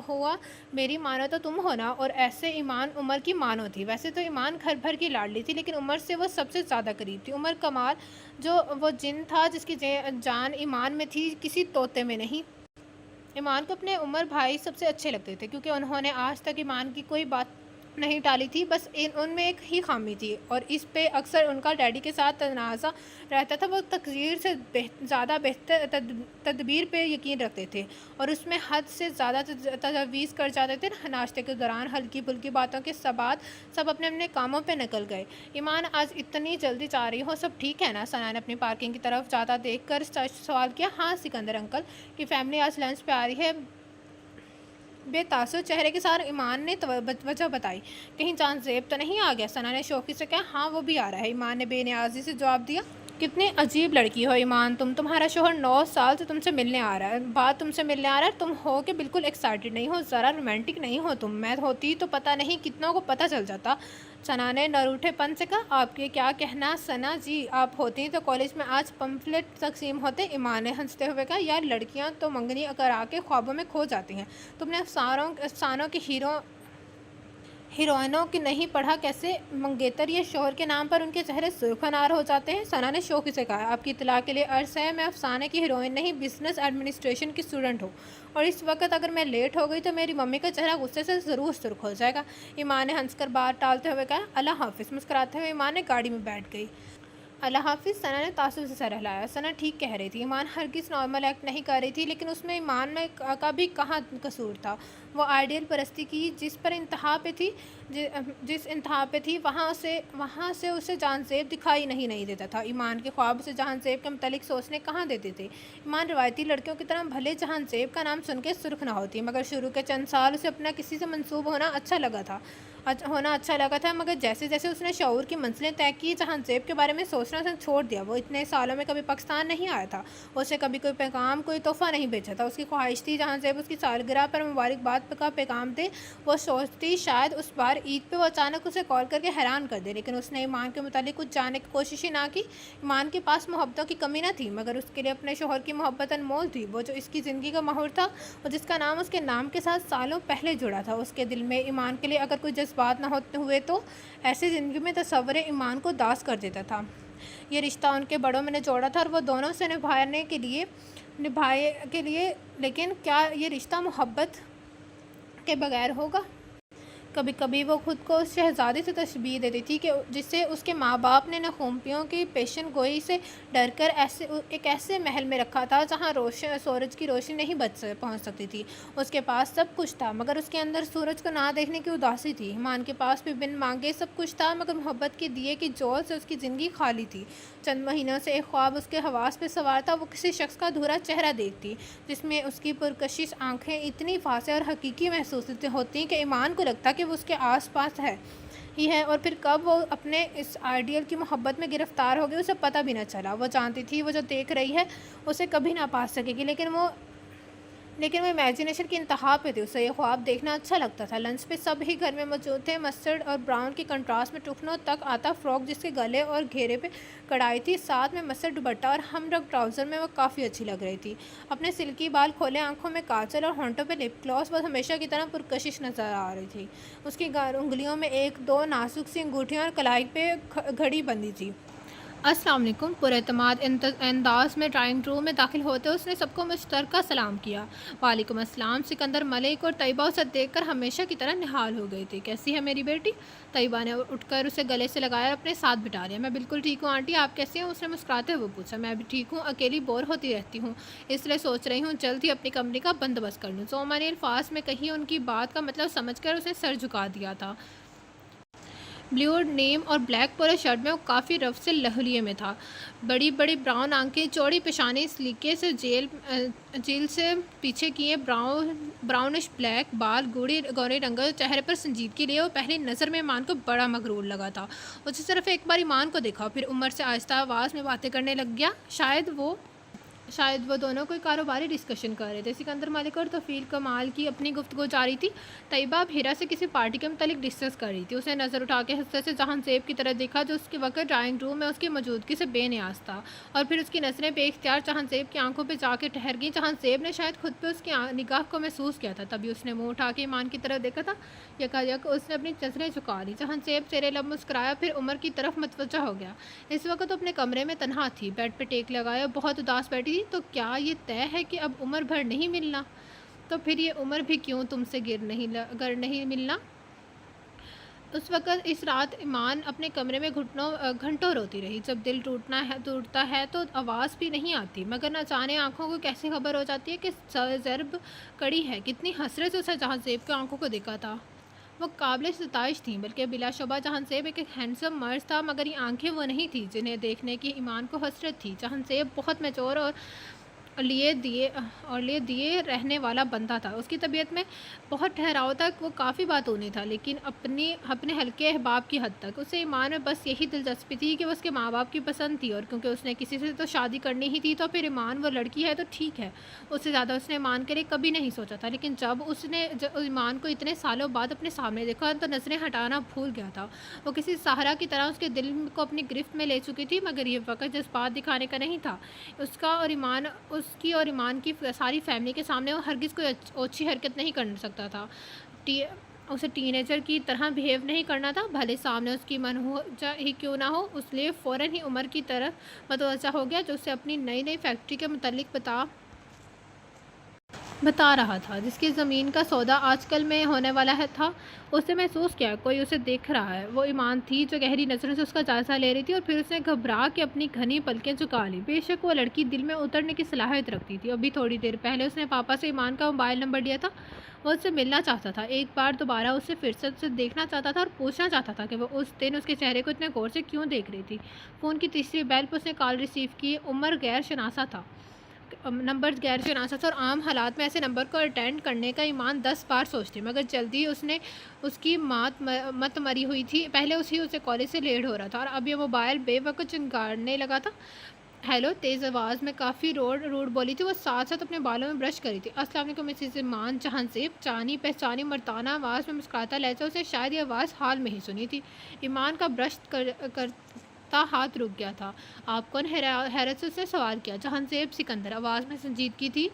हुआ मेरी मानो तो तुम हो ना। और ऐसे ईमान उमर की मानो थी। वैसे तो ईमान घर भर की लाडली थी, लेकिन उमर से वो सबसे ज़्यादा करीब थी। उमर कमाल जो वो जिन था जिसकी जान ईमान में थी, किसी तोते में नहीं। ईमान को अपने उमर भाई सबसे अच्छे लगते थे क्योंकि उन्होंने आज तक ईमान की कोई बात नहीं टाली थी। बस उनमें एक ही खामी थी और इस पे अक्सर उनका डैडी के साथ तनाज़ा रहता था। वो तकदीर से ज़्यादा बेहतर तदबीर पे यकीन रखते थे और उसमें हद से ज़्यादा तजवीज़ कर जाते थे। नाश्ते के दौरान हल्की फुल्की बातों के बाद सब अपने अपने कामों पे निकल गए। ईमान आज इतनी जल्दी जा रही हो, सब ठीक है ना। सना ने अपनी पार्किंग की तरफ ज़्यादा देख कर सवाल किया। हाँ सिकंदर अंकल की फैमिली आज लंच पे आ रही है, बेतासुर चेहरे के साथ ईमान ने वजह बताई। कहीं जान ज़ेब तो नहीं आ गया। सना ने शौकी से कहा, हाँ वो भी आ रहा है। ईमान ने बेनियाजी से जवाब दिया। कितनी अजीब लड़की हो ईमान तुम, तुम्हारा शोहर 9 साल से तुमसे मिलने आ रहा है, तुमसे मिलने आ रहा है, तुम हो कि बिल्कुल एक्साइटेड नहीं हो, ज़रा रोमांटिक नहीं हो तुम। मैं होती तो पता नहीं कितनों को पता चल जाता। सना ने नरूठेपन से कहा, आपके क्या कहना सना जी, आप होती तो कॉलेज में आज पम्फलेट तकसीम होते। ईमान ने हंसते हुए कहा, यार लड़कियां तो मंगनी अगर आके ख्वाबों में खो जाती हैं। तुमने अफसानों के हीरोइनों की नहीं पढ़ा कैसे मंगेतर ये शोहर के नाम पर उनके चेहरे सुर्खनार हो जाते हैं। सना ने शौकी से कहा, आपकी इतला के लिए अर्ज़ है, मैं अफसाने की हीरोइन नहीं, बिजनेस एडमिनिस्ट्रेशन की स्टूडेंट हूँ और इस वक्त अगर मैं लेट हो गई तो मेरी मम्मी का चेहरा गुस्से से ज़रूर सुर्ख हो जाएगा। ईमान ने हंसकर बात टालते हुए कहा, अल्लाह हाफिज़। मुस्कुराते हुए ईमान ने गाड़ी में बैठ गई। अल्लाह हाफिज़। सना ने तासुब से सर हिलाया। सना ठीक कह रही थी। ईमान हरगिज़ नॉर्मल एक्ट नहीं कर रही थी, लेकिन उसमें ईमान में का भी कहाँ कसूर था। वो आइडियल परस्ती की जिस पर इंतहा पे थी, जिस इंतहा पे थी वहाँ से उसे जानज़ेब दिखाई नहीं देता था। ईमान के ख्वाब से जहानज़ेब के मतलब सोचने कहाँ देते थे। ईमान रवायती लड़कियों की तरह भले जहानज़ेब का नाम सुन के सुर्ख ना होती, मगर शुरू के चंद साल उसे अपना किसी से मंसूब होना अच्छा लगा था। मगर जैसे जैसे उसने शऊर की मंजिलें तय की, जहानज़ेब के बारे में सोचना उसने छोड़ दिया। वो इतने सालों में कभी पाकिस्तान नहीं आया था, उसे कभी कोई पैगाम कोई तोहफ़ा नहीं भेजा था। उसकी ख्वाहिश थी जहानज़ेब उसकी सालगिरह पर मुबारकबाद का पैगाम दे। वो सोचती शायद उस बार ईद पे वो अचानक उसे कॉल करके हैरान कर दे, लेकिन उसने ईमान के मुतालिक कुछ जानने की कोशिश ही ना की। ईमान के पास मोहब्बतों की कमी ना थी, मगर उसके लिए अपने शोहर की मोहब्बत अनमोल थी। वो जो इसकी ज़िंदगी का महूर था और जिसका नाम उसके नाम के साथ सालों पहले जुड़ा था। उसके दिल में ईमान के लिए अगर कोई जज्बात ना होते हुए तो ऐसी ज़िंदगी में तस्वर ईमान को दास कर देता था। ये रिश्ता उनके बड़ों में ने जोड़ा था और वो दोनों से निभाए के लिए, लेकिन क्या ये रिश्ता मोहब्बत के बगैर होगा? कभी कभी वो खुद को उस शहज़ादी से तशबीह देती थी कि जिसे उसके माँ बाप ने नखूम्पियों की पेशन गोई से डर कर एक ऐसे महल में रखा था जहाँ सूरज की रोशनी नहीं पहुँच सकती थी। उसके पास सब कुछ था, मगर उसके अंदर सूरज को ना देखने की उदासी थी। ईमान के पास भी बिन मांगे सब कुछ था, मगर मोहब्बत के दिए की जोल से उसकी ज़िंदगी खाली थी। चंद महीनों से एक ख्वाब उसके हवास पे सवार था। वो किसी शख्स का अधूरा चेहरा देखती जिसमें उसकी पुरकशिश आंखें इतनी फासे और हकीकी महसूस होती कि ईमान को लगता कि वो उसके आसपास है और फिर कब वो अपने इस आइडियल की मोहब्बत में गिरफ्तार हो गई उसे पता भी ना चला। वो जानती थी वो जो देख रही है उसे कभी ना पा सकेगी, लेकिन वो इमेजिनेशन की इंतहा पे थी, उसे ये ख्वाब देखना अच्छा लगता था। लंच पे सब ही घर में मौजूद थे। मस्टर्ड और ब्राउन की कंट्रास्ट में टुकनों तक आता फ्रॉक जिसके गले और घेरे पे कढ़ाई थी, साथ में मस्टर्ड दुपट्टा और हम रंग ट्राउज़र में वो काफ़ी अच्छी लग रही थी। अपने सिल्की बाल खोले, आंखों में काजल और होंठों पे लिप ग्लॉस, बस हमेशा की तरह पुरकशिश नज़र आ रही थी। उसकी उंगलियों में एक दो नाजुक सी अंगूठियाँ और कलाई पे घड़ी बंधी थी। अस्सलाम वालेकुम। पुरएतमाद अंदाज में ड्राइंग रूम में दाखिल होते उसने सबको मुश्तरका सलाम किया। वालेकुम अस्सलाम। सिकंदर, मलिक और तैयबा उसे देखकर हमेशा की तरह निहाल हो गई थी। कैसी है मेरी बेटी? तैयबा ने उठकर उसे गले से लगाया और अपने साथ बिठा लिया। मैं बिल्कुल ठीक हूँ आंटी, आप कैसे हैं? उसने मुस्कुराते हुए पूछा। मैं भी ठीक हूँ, अकेली बोर होती रहती हूँ, इसलिए सोच रही हूँ जल्द ही अपनी कमरे का बंदोबस्त कर लूँ। जोमा ने अल्फाज में कही उनकी बात का मतलब समझकर उसने सर झुका दिया था। ब्लू नेम और ब्लैक पोलो शर्ट में वो काफ़ी रफ से लहलिए में था। बड़ी बड़ी ब्राउन आंखें, चौड़ी पेशानी, सलीके से जेल से पीछे किए ब्राउनिश ब्लैक बाल, गौरे रंग, चेहरे पर संजीदगी लिए वो पहली नज़र में ईमान को बड़ा मगरूर लगा था। उसने सिर्फ एक बार ईमान को देखा, फिर उमर से आहिस्ता आवाज़ में बातें करने लग गया। शायद वो दोनों कोई कारोबारी डिस्कशन कर रहे थे। सिकंदर मलिक और तौफील कमाल की अपनी गुफ्तगू जारी थी। तैयबा अब हीरा से किसी पार्टी के मुतालिक डिस्कस कर रही थी। उसने नज़र उठा के हंसते से जहां ज़ेब की तरफ देखा, जो उसके वक्त ड्राइंग रूम में उसकी मौजूदगी से बेनियाज था, और फिर उसकी नज़रें बेख्तियार जहां ज़ेब की आंखों पर जाके ठहर गई। जहां ज़ेब ने शायद खुद पर उसकी निगाह को महसूस किया था, तभी उसने मुँह उठा के ईमान की तरफ देखा था। यकायक उसने अपनी नज़रें झुका ली। जहां ज़ेब तेरे लब मुस्कुराया, फिर उमर की तरफ मतवज्जा हो गया। इस वक्त अपने कमरे में तनहा थी, बेड पर टेक लगाया, बहुत उदास बैठी थी। तो क्या ये तय है कि अब उम्र भर नहीं मिलना? तो फिर ये उम्र भी क्यों तुमसे गर नहीं मिलना? उस वक़्त इस रात ईमान अपने कमरे में घंटों रोती रही। जब दिल टूटता है तो आवाज़ भी नहीं आती, मगर न जाने आँखों को कैसे खबर हो जाती है कि ज़र्ब कड़ी है। कितनी हसरत से उसे जहांज़ेब की आंखों को देखा था। वो काबिल सताइश थी, बल्कि बिलाशुबा जहांज़ेब एक हैंडसम मर्द था, मगर ये आंखें वो नहीं थी जिन्हें देखने की ईमान को हसरत थी। जहांज़ेब बहुत मैच्योर और लिए दिए रहने वाला बंदा था। उसकी तबीयत में बहुत ठहराव तक वो काफ़ी बातूनी था, लेकिन अपने हल्के अहबाब की हद तक। उसे ईमान में बस यही दिलचस्पी थी कि वो उसके माँ बाप की पसंद थी, और क्योंकि उसने किसी से तो शादी करनी ही थी, तो फिर ईमान वो लड़की है तो ठीक है। उससे ज़्यादा उसने ईमान के लिए कभी नहीं सोचा था। लेकिन जब ईमान को इतने सालों बाद अपने सामने देखा तो नज़रें हटाना भूल गया था। वो किसी सहारा की तरह उसके दिल को अपनी गिरफ्त में ले चुकी थी, मगर ये वक्त जज्बात दिखाने का नहीं था। उसकी और ईमान की सारी फैमिली के सामने वो हरगिज़ कोई ओछी हरकत नहीं कर सकता था। उसे टीनेजर की तरह बिहेव नहीं करना था, भले सामने उसकी मनहूजा ही क्यों ना हो। उसलिए फ़ौरन ही उमर की तरफ मतवज्जा हो गया, जो उसे अपनी नई नई फैक्ट्री के मुतालिक बता रहा था, जिसकी ज़मीन का सौदा आजकल में होने वाला था। उसने महसूस किया कोई उसे देख रहा है। वो ईमान थी जो गहरी नज़रों से उसका जायज़ा ले रही थी, और फिर उसने घबरा के अपनी घनी पलकें झुका ली। बेशक वो लड़की दिल में उतरने की सलाहियत रखती थी। अभी थोड़ी देर पहले उसने पापा से ईमान का मोबाइल नंबर लिया था। वो उससे मिलना चाहता था, एक बार दोबारा उससे फिर से देखना चाहता था, और पूछना चाहता था कि वो उस दिन उसके चेहरे को इतने गौर से क्यों देख रही थी। फ़ोन की तीसरी बेल पर उसने कॉल रिसीव की। उमर गैर शनासा था, नंबर गैर शनासा था, और आम हालात में ऐसे नंबर को अटेंड करने का ईमान 10 बार सोचती, मगर जल्दी उसकी मत मरी हुई थी। पहले उसे कॉलेज से लेट हो रहा था, और अब ये मोबाइल बेवकूफ़ चिंगारने लगा था। हेलो, तेज़ आवाज़ में काफ़ी रूड बोली थी। वो साथ साथ अपने बालों में ब्रश करी थी। अस्सलाम वालेकुम मिसेस ईमान। जहांज़ेब जानी पहचानी मर्दाना आवाज़ में मुस्कुराता लहजा, उसे शायद ये आवाज़ हाल में ही सुनी थी। ईमान का ब्रश करता हाथ रुक गया था। आप कौन? हैरत से उसने सवाल किया। जहांज़ेब सिकंदर। आवाज़ में संजीदगी थी।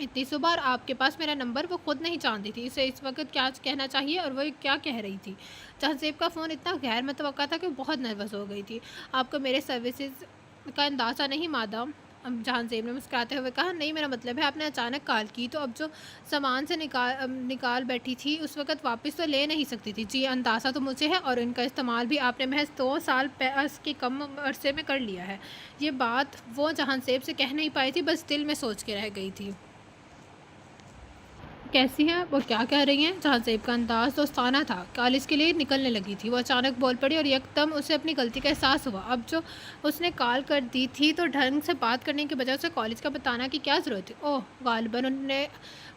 इतनी सुबह आपके पास मेरा नंबर? वो खुद नहीं जानती थी इसे इस वक्त क्या कहना चाहिए और वो क्या कह रही थी। जहांज़ेब का फ़ोन इतना गैर मुतवक्का था कि बहुत नर्वस हो गई थी। आपको मेरे सर्विसेज का अंदाज़ा नहीं मादाम? जहांज़ेब ने मुस्कुराते हुए कहा। नहीं, मेरा मतलब है आपने अचानक कॉल की तो अब जो सामान से निकाल बैठी थी उस वक़्त वापस तो ले नहीं सकती थी। जी, अंदाज़ा तो मुझे है, और इनका इस्तेमाल भी आपने महज 2 साल के कम अरसे में कर लिया है। ये बात वो जहांज़ेब से कह नहीं पाई थी, बस दिल में सोच के रह गई थी। कैसी हैं? वो क्या कह रही हैं? जहांज़ेब का अंदाज़ दोस्ताना था। कॉलेज के लिए निकलने लगी थी। वो अचानक बोल पड़ी, और यकदम उसे अपनी गलती का एहसास हुआ। अब जो उसने कॉल कर दी थी तो ढंग से बात करने के बजाय उसे कॉलेज का बताना की क्या ज़रूरत थी? ओह, गालिबन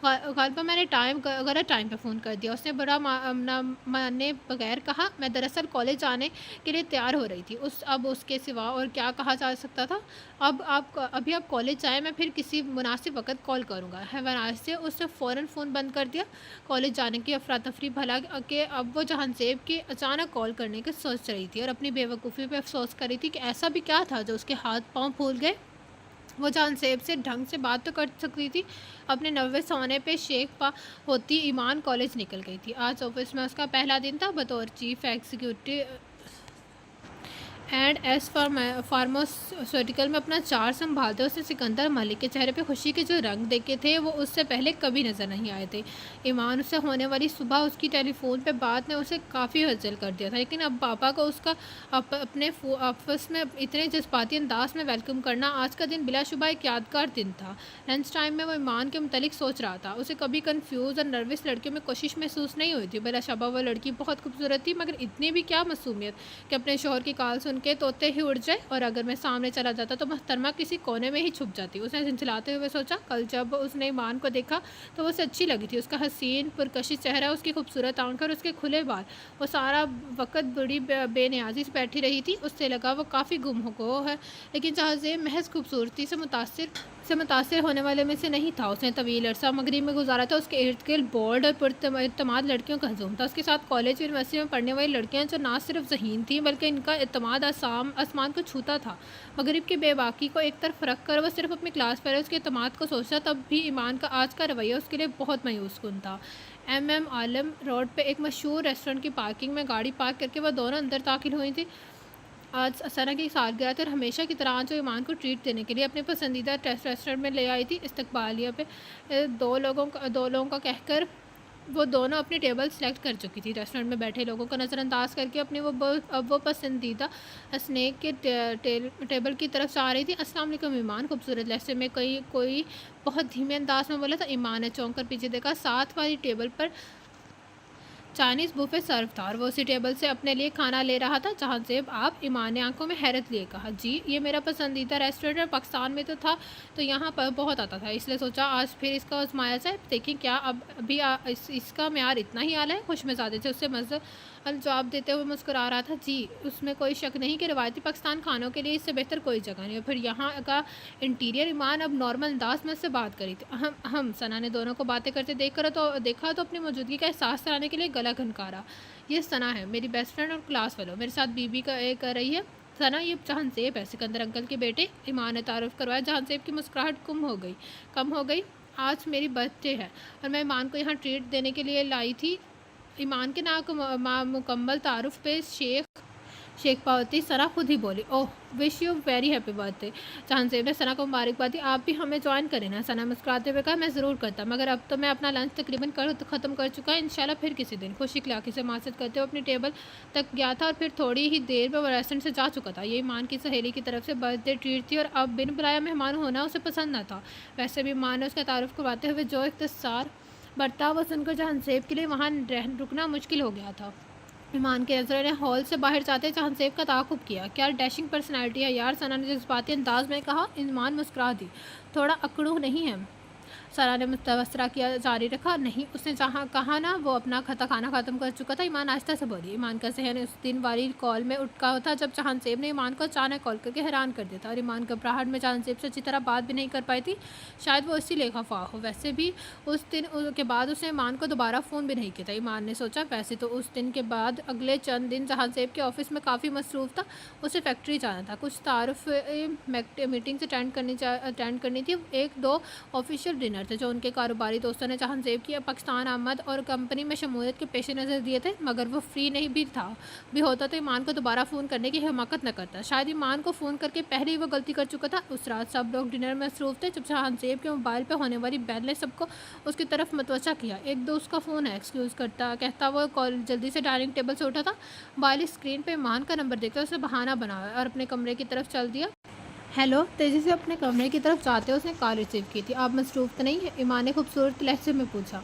गालिबा मैंने गलत टाइम पे फ़ोन कर दिया। उसने बुरा ना माने बगैर कहा, मैं दरअसल कॉलेज आने के लिए तैयार हो रही थी। अब उसके सिवा और क्या कहा जा सकता था? अभी आप कॉलेज आएँ, मैं फिर किसी मुनासिब वक़्त कॉल करूँगा। Have a nice day. उसने फ़ौरन फ़ोन बंद कर दिया। कॉलेज जाने की अफ़रा-तफ़री भला कि अब वो जहांज़ेब की अचानक कॉल करने की सोच रही थी और अपनी बेवकूफ़ी पे अफ़सोस कर रही थी कि ऐसा भी क्या था जो उसके हाथ-पाँव फूल गए। वो जहांज़ेब से ढंग से बात तो कर सकती थी। अपने 90 सोने पे शेख पा होती ईमान कॉलेज निकल गई थी। आज ऑफ़िस में उसका पहला दिन था बतौर chief executive and S pharmaceutical में अपना चार्ज संभालते उसने सिकंदर मलिक के चेहरे पे खुशी के जो रंग देखे थे वो उससे पहले कभी नज़र नहीं आए थे। ईमान उससे होने वाली सुबह उसकी टेलीफोन पे बात ने उसे काफ़ी हलचल कर दिया था, लेकिन अब पापा को उसका अपने ऑफिस में इतने जज्बाती अंदाज में वेलकम करना आज का दिन बिलाशुबा एक यादगार दिन था। लंच टाइम में वो ईमान के मुतलिक सोच रहा था। उसे कभी कन्फ्यूज़ और नर्वस लड़कियों में कोशिश महसूस नहीं हुई थी। बिलाशुबा वो लड़की बहुत खूबसूरत थी, मगर इतनी भी क्या मासूमियत कि अपने शोहर की कॉल सुन के तोते ही उड़ जाए, और अगर मैं सामने चला जाता तो मोहतरमा किसी कोने में ही छुप जाती। उसने झिंझलाते हुए सोचा। कल जब उसने ईमान को देखा तो वो उसे अच्छी लगी थी। उसका हसीन पुरकशिश चेहरा, उसकी खूबसूरत आंखें और उसके खुले बाल। वो सारा वक्त बड़ी बेनियाजी से बैठी रही थी। उससे लगा वो काफ़ी गुमगो है, लेकिन जहाज़ेब महज खूबसूरती से मुतासिर होने वाले में से नहीं था। उसने तवील अरसा मगरिब में गुजारा था। उसके इर्द गिर्द बोर्ड और पुरतमाद लड़कियों का हजूम था। उसके साथ कॉलेज यूनिवर्सिटी में पढ़ने वाली लड़कियां जो ना सिर्फ ज़हीन थीं बल्कि इनका एतमाद आसमान को छूता था। मगरिब की बेबाकी को एक तरफ रख कर वह सिर्फ अपने क्लास फेलोज़ के एतमाद को सोचता। तब भी ईमान का आज का रवैया उसके लिए बहुत मायूस कुन था। एम आलम रोड पे एक मशहूर रेस्टोरेंट की पार्किंग में गाड़ी पार्क करके वह दोनों अंदर दाखिल हुई थी। आज सना की सालगिरह थी और हमेशा की तरह जो ईमान को ट्रीट देने के लिए अपने पसंदीदा रेस्टोरेंट में ले आई थी। इस्तकबालिया पे दो लोगों का कहकर वो दोनों अपनी टेबल सेलेक्ट कर चुकी थी। रेस्टोरेंट में बैठे लोगों को नज़रअंदाज करके अपनी वो पसंदीदा स्नैक के टेबल की तरफ जा रही थी। अस्सलाम वालेकुम ईमान, खूबसूरत लहजे में कोई बहुत धीमे अंदाज में बोला था। ईमान ने चौंक कर पीछे देखा। साथ वाली टेबल पर चाइनीज़ बुफे सर्व था और वो उसी टेबल से अपने लिए खाना ले रहा था। जहांज़ेब आप? ईमान ने आंखों में हैरत लिए कहा। जी, ये मेरा पसंदीदा रेस्टोरेंट है। पाकिस्तान में तो था तो यहाँ पर बहुत आता था, इसलिए सोचा आज फिर इसका आजमाया जाए। देखिए क्या अब अभी इसका म्यार इतना ही आला है? खुश मिजाज से उससे मज़े जवाब देते हुए मुस्कुरा रहा था। जी, उसमें कोई शक नहीं कि रिवायती पाकिस्तान खानों के लिए इससे बेहतर कोई जगह नहीं है। फिर यहाँ का इंटीरियर? ईमान अब नॉर्मल अंदाज में उससे बात करी थी। हम सना ने दोनों को बातें करते देखा तो अपनी मौजूदगी का एहसास कराने के लिए गला खनकारा। ये सना है, मेरी बेस्ट फ्रेंड और क्लास फेलो, मेरे साथ बीबी कर रही है। सना, ये जहांज़ेब है, सिकंदर अंकल के बेटे। ईमान ने तारुफ करवाया। जहांज़ेब की मुस्कुराहट कम हो गई। आज मेरी बर्थडे है और मैं ईमान को यहाँ ट्रीट देने के लिए लाई थी। ईमान के मुकम्मल तारुफ पे शेख पावती सना खुद ही बोली। Oh, wish you very happy birthday. Jahanzeb ने सना को मुबारकबाद दी। आप भी हमें ज्वाइन करें ना? सना मुस्कुराते हुए कहा। मैं ज़रूर करता, मगर अब तो मैं अपना लंच तकरीबन ख़त्म कर चुका है। इंशाल्लाह फिर किसी दिन। खुशी खिलाखी से मासत करते हुए अपनी टेबल तक गया था और फिर थोड़ी ही देर में वो रेस्टोरेंट से जा चुका था। ये ईमान की सहेली की तरफ से बर्थडे ट्रीट थी और अब बिन बुलाया मेहमान होना उसे पसंद न था। वैसे भी ईमान ने उसका तारुफ करवाते हुए जो इख्तिसार बर्ताव सुनकर जहांज़ेब के लिए वहाँ रुकना मुश्किल हो गया था। ईमान के नजर ने हॉल से बाहर जाते जहांज़ेब का ताक़ुब किया। क्या डैशिंग पर्सनैलिटी है यार, सना ने जज्बाती अंदाज में कहा। ईमान मुस्कुरा दी। थोड़ा अकड़ू नहीं है? सना ने तबसरा किया जारी रखा। नहीं, उसने जहाँ कहा ना वो अपना खाना ख़त्म कर चुका था। ईमान आहिस्ता से बोली। ईमान का जहन उस दिन वाली कॉल में उठका था जब जहांज़ेब ने ईमान को अचानक कॉल करके हैरान कर दिया था और ईमान घबराहट में जहांज़ेब से अच्छी तरह बात भी नहीं कर पाई थी। शायद वो इसी लेखा हो। वैसे भी उस दिन के बाद उसने ईमान को दोबारा फ़ोन भी नहीं किया था। ईमान ने सोचा। वैसे तो उस दिन के बाद अगले चंद दिन जहांज़ेब के ऑफिस में काफ़ी मसरूफ़ था। उसे फैक्ट्री जाना था, कुछ तारुफ मीटिंग्स अटेंड करनी थी, एक दो ऑफिशियल डिनर थे जो उनके कारोबारी दोस्तों ने जहांज़ेब की पाकिस्तान आमद और कंपनी में शमूलियत के पेश नज़र दिए थे। मगर वो फ्री नहीं भी होता तो ईमान को दोबारा फ़ोन करने की हिमाकत न करता। शायद ईमान को फ़ोन करके पहले ही वो गलती कर चुका था। उस रात सब लोग डिनर में मसरूफ़ थे जब जहांज़ेब के मोबाइल पर होने वाली बैल ने सबको उसकी तरफ मतवजा किया। एक दोस्त का फ़ोन है, एक्सक्यूज़ कहता वो कॉल जल्दी से डाइनिंग टेबल से उठा था। मोबाइल स्क्रीन पर ईमान का नंबर देखकर उसे बहाना बनाया और अपने कमरे की तरफ चल दिया। हेलो, तेज़ी से अपने कमरे की तरफ जाते उसने कॉल रिसीव की थी। आप मसरूफ़ तो नहीं है? ईमान ने खूबसूरत लहजे में पूछा।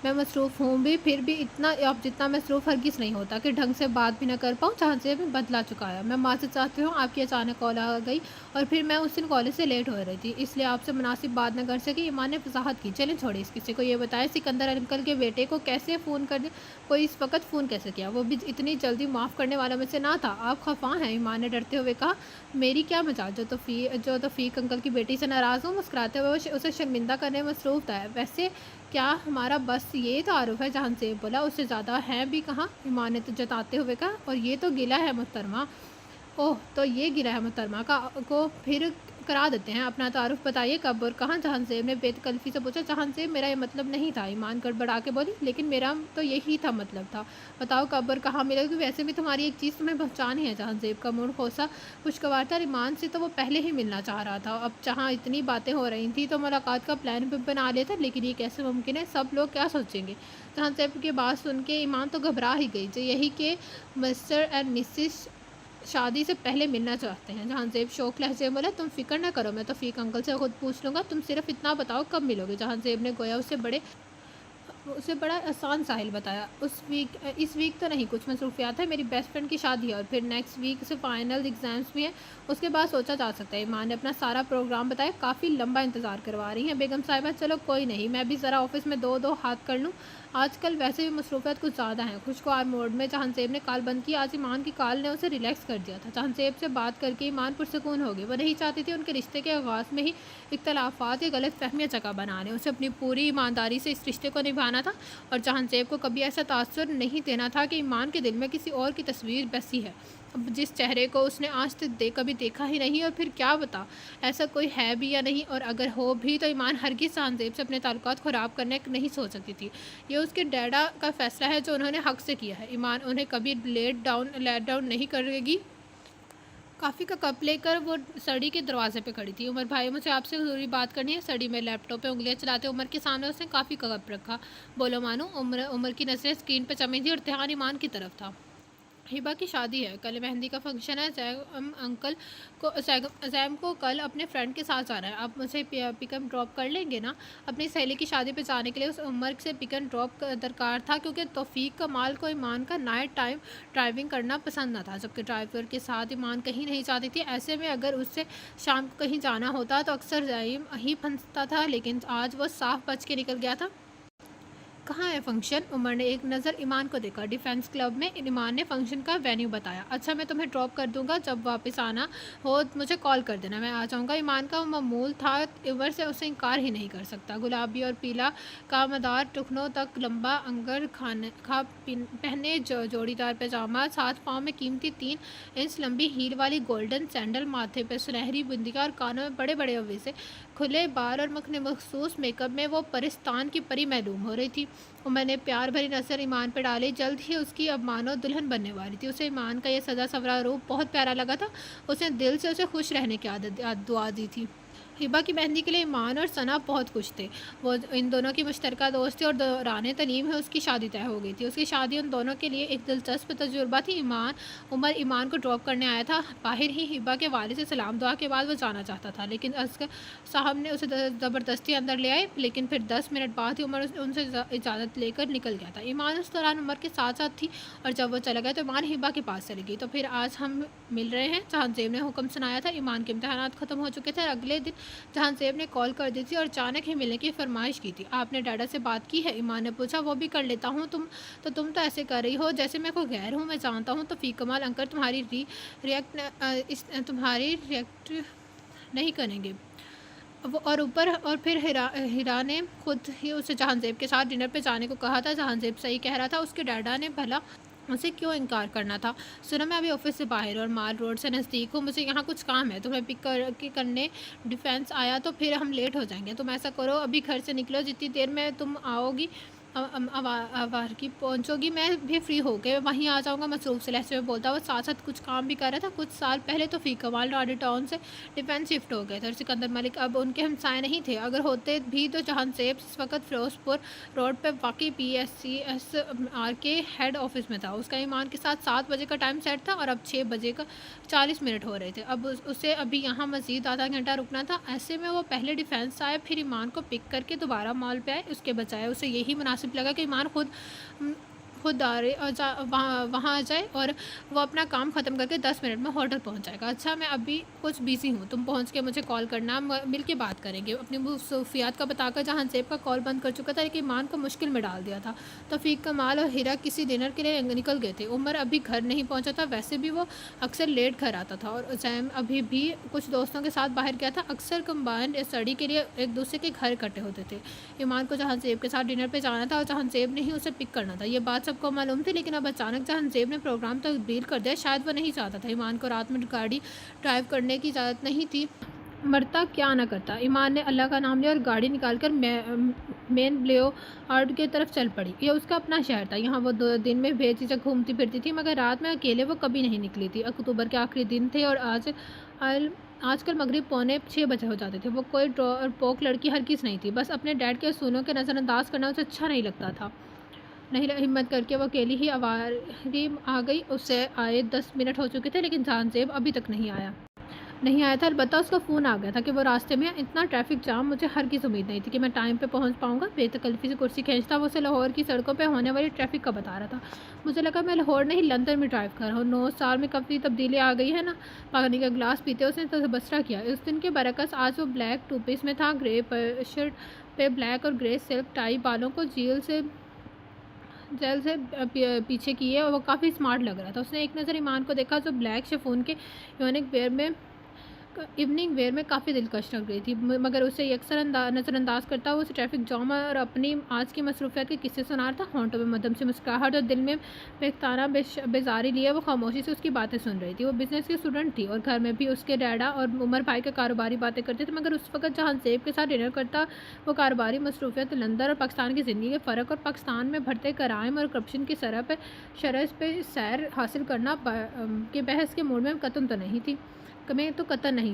मैं मसरूफ़ हूँ भी, फिर भी इतना अब जितना मसरूफ़ हरगिज़ नहीं होता कि ढंग से बात भी ना कर पाऊँ, जहाँ से मैं बदला चुकाया। मैं माफ़ी चाहती हूँ, आपकी अचानक कॉल आ गई और फिर मैं उस दिन कॉलेज से लेट हो रही थी, इसलिए आपसे मुनासिब बात ना कर सकी। ईमान ने वज़ाहत की। चलें छोड़िए इस किस्से को, ये बताएं सिकंदर अंकल के बेटे को कैसे फ़ोन कर दिया, कोई इस वक़्त फ़ोन कैसे किया? वो भी इतनी जल्दी माफ़ करने वाला में से ना था। आप ख़फ़ा हैं? ईमान ने डरते हुए कहा। मेरी क्या मजाल, जो तौफ़ीक अंकल की बेटी से नाराज़ हूँ। मुस्कुराते हुए वो उसे शर्मिंदा करने में मसरूफ़ था। वैसे क्या हमारा बस ये तारुफ़ है? जहांज़ेब बोला। उससे ज़्यादा है भी कहाँ? ईमान ने तो जताते हुए कहा। और ये तो गिला है मुहतरमा। ओह! तो ये गिरा है मुहतरमा का को फिर करा देते हैं। अपना तारुफ़ बताइए, कब और कहाँ? जहांज़ेब ने बेतकल्फ़ी से पूछा। जहांज़ेब, मेरा ये मतलब नहीं था। ईमान गड़बड़ा के बोली। लेकिन मेरा तो यही था मतलब था। बताओ कब और कहाँ मिलोगी? वैसे भी तुम्हारी एक चीज़ तुम्हें पहचानी है। जहांज़ेब का मूड खोसा खुशगवार था। ईमान से तो वो पहले ही मिलना चाह रहा था। अब जहाँ इतनी बातें हो रही थी तो मुलाकात का प्लान भी बना लिया था। लेकिन ये कैसे मुमकिन है? सब लोग क्या सोचेंगे? जहांज़ेब की बात सुन के ईमान तो घबरा ही गई। जो यही कि मिस्टर एंड मिसेस शादी से पहले मिलना चाहते हैं। जहांज़ेब शौक लहजे में बोला। तुम फ़िक्र ना करो, मैं तौफ़ीक अंकल से खुद पूछ लूँगा। तुम सिर्फ़ इतना बताओ कब मिलोगे? जहांज़ेब ने गोया उसे बड़ा आसान साहिल बताया। इस वीक तो नहीं, कुछ मसरूफियात है। मेरी बेस्ट फ्रेंड की शादी है और फिर नेक्स्ट वीक से फाइनल एग्ज़ाम्स भी हैं। उसके बाद सोचा जा सकता है। ईमान ने अपना सारा प्रोग्राम बताया। काफ़ी लंबा इंतज़ार करवा रही हैं बेगम साहिबा। चलो कोई नहीं, मैं भी ज़रा ऑफिस में दो हाथ कर लूँ। आजकल वैसे भी मसरूफियात कुछ ज़्यादा हैं। खुशगवार मोड में जहांज़ेब ने कॉल बंद की। आज ईमान की कॉल ने उसे रिलैक्स कर दिया था। जहांज़ेब से बात करके ईमान पुरसकून हो गई। वो नहीं चाहती थी उनके रिश्ते के आगाज़ में ही इख्तलाफात या गलत फहमियाँ जगह बनाने। उसे अपनी पूरी ईमानदारी से इस रिश्ते को निभाना था और जहांज़ेब को कभी ऐसा तासुर नहीं देना था कि ईमान के दिल में किसी और की तस्वीर बसी है, अब जिस चेहरे को उसने आज तक कभी देखा ही नहीं। और फिर क्या बता ऐसा कोई है भी या नहीं, और अगर हो भी तो ईमान हरगिज़ जहांज़ेब से अपने ताल्लुकात ख़राब करने नहीं सोच सकती थी। ये उसके डैडा का फ़ैसला है जो उन्होंने हक़ से किया है। ईमान उन्हें कभी लेट डाउन नहीं करेगी। कॉफ़ी का कप लेकर वो सड़ी के दरवाजे पे खड़ी थी। उमर भाई, मुझे आपसे ज़रूरी बात करनी है। सड़ी में लैपटॉप पे उंगलियां चलाते उमर के सामने उसने कॉफ़ी का कप रखा। बोलो मानो। उमर की नज़रें स्क्रीन पे जमी थी और ध्यान ईमान की तरफ था। हिबा की शादी है, कल मेहंदी का फंक्शन है। जैम को कल अपने फ्रेंड के साथ जाना है। आप मुझे पिक एंड ड्रॉप कर लेंगे ना? अपनी सहेली की शादी पे जाने के लिए उस उम्र से पिक एंड ड्रॉप दरकार था, क्योंकि तौफीक कमाल को ईमान का नाइट टाइम ड्राइविंग करना पसंद न था, जबकि ड्राइवर के साथ ईमान कहीं नहीं जाती थी। ऐसे में अगर उससे शाम को कहीं जाना होता तो अक्सर जैम ही फंसता था, लेकिन आज वो साफ बच के निकल गया था। कहाँ है फंक्शन? उमर ने एक नज़र ईमान को देखा। डिफेंस क्लब में। ईमान ने फंक्शन का वेन्यू बताया। अच्छा, मैं तुम्हें ड्रॉप कर दूंगा, जब वापस आना हो मुझे कॉल कर देना, मैं आ जाऊंगा। ईमान का मामूल था, उमर से उसे इनकार ही नहीं कर सकता। गुलाबी और पीला का मदार टुकनों तक लंबा अंगर पहने जोड़ीदार पैजामा, साथ पाँव में कीमती 3 इंच लंबी हील वाली गोल्डन सैंडल, माथे पर सुनहरी बिंदिया और कानों में बड़े बड़े अवे से खुले बाल और मखने मखसूस मेकअप में वो परिस्तान की परी मालूम हो रही थी। और मैंने प्यार भरी नज़र ईमान पर डाली। जल्द ही उसकी अब मानो दुल्हन बनने वाली थी। उसे ईमान का यह सजा सवरा रूप बहुत प्यारा लगा था। उसने दिल से उसे खुश रहने की दुआ दी थी। हिबा की मेहंदी के लिए ईमान और सना बहुत खुश थे। वो इन दोनों की मुश्तरका दोस्त थी और दौरान तलीम है उसकी शादी तय हो गई थी। उसकी शादी उन दोनों के लिए एक दिलचस्प तजुर्बा थी। उमर ईमान को ड्रॉप करने आया था। बाहर ही हिबा के वालिद से सलाम दुआ के बाद वो जाना चाहता था, लेकिन असगर साहब ने उसे ज़बरदस्ती अंदर ले आए। लेकिन फिर 10 मिनट बाद ही उमर उनसे इजाज़त लेकर निकल गया था। ईमान उस दौरान उमर के साथ साथ थी और जब वो चला गया तो ईमान हिबा के पास चली गई। तो फिर आज हम मिल रहे हैं, जहांज़ेब ने हुक्म सुनाया था। ईमान के इम्तहानात ख़त्म हो चुके थे। अगले दिन जहांज़ेब ने कॉल कर दी थी और अचानक ही मिलने की फरमाइश की थी। आपने डैडा से बात की है? ईमान ने पूछा। वो भी कर लेता हूँ। तुम तो ऐसे कर रही हो जैसे मैं कोई गैर हूँ। मैं जानता हूँ तौफीक कमाल अंकल तुम्हारी रिएक्ट नहीं करेंगे। वो और फिर हिरा ने खुद ही उसे जहांज़ेब के साथ डिनर पे जाने को कहा था। जहांज़ेब सही कह रहा था। उसके डैडा ने भला उसे क्यों इनकार करना था? सुनो, मैं अभी ऑफिस से बाहर और माल रोड से नज़दीक हूँ। मुझे यहाँ कुछ काम है। तुम्हें करने डिफेंस आया तो फिर हम लेट हो जाएंगे। तुम ऐसा करो, अभी घर से निकलो। जितनी देर में तुम आओगी आवार की पहुँचोगी, मैं भी फ्री हो गए वहीं आ जाऊँगा। मसरूफ़ से लहजे में बोलता हुआ साथ साथ कुछ काम भी कर रहा था। कुछ साल पहले तो फ़ी कमाल राडी टाउन से डिफेंस शिफ्ट हो गए थे और सिकंदर मलिक अब उनके हमसाए नहीं थे। अगर होते भी तो जहांज़ेब इस वक्त फ़िरोज़पुर रोड पर वाकई PSCSR के हेड ऑफिस में था। उसका ईमान के साथ 7 बजे का टाइम सेट था और अब 6 बजे का 40 मिनट हो रहे थे। अब उसे अभी यहाँ मज़ीद आधा घंटा रुकना था। ऐसे में वो पहले डिफेंस आए, फिर ईमान को पिक करके दोबारा मॉल पे आए। उसके बजाय उसे यही मुनासिब मुनासिब लगा कि ईमान खुद आ रहे और वहाँ आ जाए और वो अपना काम ख़त्म करके 10 मिनट में होटल पहुँच जाएगा। अच्छा मैं अभी कुछ बिज़ी हूँ, तुम पहुँच के मुझे कॉल करना, मिल के बात करेंगे। अपनी मसरूफियात का बताकर जहां ज़ेब का कॉल बंद कर चुका था, लेकिन ईमान को मुश्किल में डाल दिया था। तौफीक, कमाल और हीरा किसी डिनर के लिए निकल गए थे। उमर अभी घर नहीं पहुँचा था, वैसे भी वो अक्सर लेट घर आता था, और जैम अभी भी कुछ दोस्तों के साथ बाहर गया था। अक्सर कंबाइंड स्टडी के लिए एक दूसरे के घर इकट्ठे होते थे। ईमान को जहां ज़ेब के साथ डिनर पे जाना था और जहां ज़ेब ने ही उसे पिक करना था। ये बात सबको मालूम थी, लेकिन अब अचानक जहां ज़ेब ने प्रोग्राम तब्दील कर दिया। शायद वो नहीं चाहता था। ईमान को रात में गाड़ी ड्राइव करने की इजाज़त नहीं थी, मरता क्या ना करता। ईमान ने अल्लाह का नाम लिया और गाड़ी निकालकर मेन ब्लेओ आर्ट की तरफ चल पड़ी। ये उसका अपना शहर था, यहाँ वो 2 दिन में बेझिझक घूमती फिरती थी, मगर रात में अकेले वो कभी नहीं निकली थी। अक्टूबर के आखिरी दिन थे और आजकल मगरिब 5:45 बजे हो जाते थे। वो कोई पोक लड़की हरगिज़ नहीं थी, बस अपने डैड के असूलों के नज़रअंदाज करना उसे अच्छा नहीं लगता था। नहीं, हिम्मत करके वो अकेली ही आवारी आ गई। उससे आए 10 मिनट हो चुके थे, लेकिन जहांज़ेब अभी तक नहीं आया था। अलबत्ता उसका फ़ोन आ गया था कि वो रास्ते में। इतना ट्रैफिक जाम, मुझे हरगिज़ उम्मीद नहीं थी कि मैं टाइम पे पहुंच पाऊंगा। बेतकल्फ़ी से कुर्सी खींचता वो उसे लाहौर की सड़कों पे होने वाली ट्रैफिक का बता रहा था। मुझे लगा मैं लाहौर नहीं, लंदन में ड्राइव कर रहा हूँ। 9 साल में काफ़ी तब्दीली आ गई है ना। पानी का गिलास पीते उसने तबसरा किया। इस दिन के बरकस आज वो ब्लैक टू पीस में था, ग्रे शर्ट पे ब्लैक और ग्रे सिल्क टाई, बालों को जेल से पीछे किए, और वो काफ़ी स्मार्ट लग रहा था। उसने एक नज़र ईमान को देखा जो ब्लैक शिफॉन के इवनिंग वेयर में काफ़ी दिलकश लग रही थी, मगर उसे अक्सर नज़रअंदाज करता हुआ उसे ट्रैफिक जाम और अपनी आज की मसरूफियत के किस्से सुना रहा था। होंठों में मध्यम से मुस्कुराहट और दिल में बेख्ताना बेजारी लिए वो खामोशी से उसकी बातें सुन रही थी। वो बिज़नेस की स्टूडेंट थी और घर में भी उसके डैडा और उमर भाई के कारोबारी बातें करते थे, मगर उस वक्त जहाँ ज़ेब के साथ डिनर करता, वो कारोबारी मसरूफियत, लंदन और पाकिस्तान की ज़िंदगी के फ़र्क और पाकिस्तान में बढ़ते कराइम और करप्शन की शरह पे सैर हासिल करना के बहस के मूड में कतन नहीं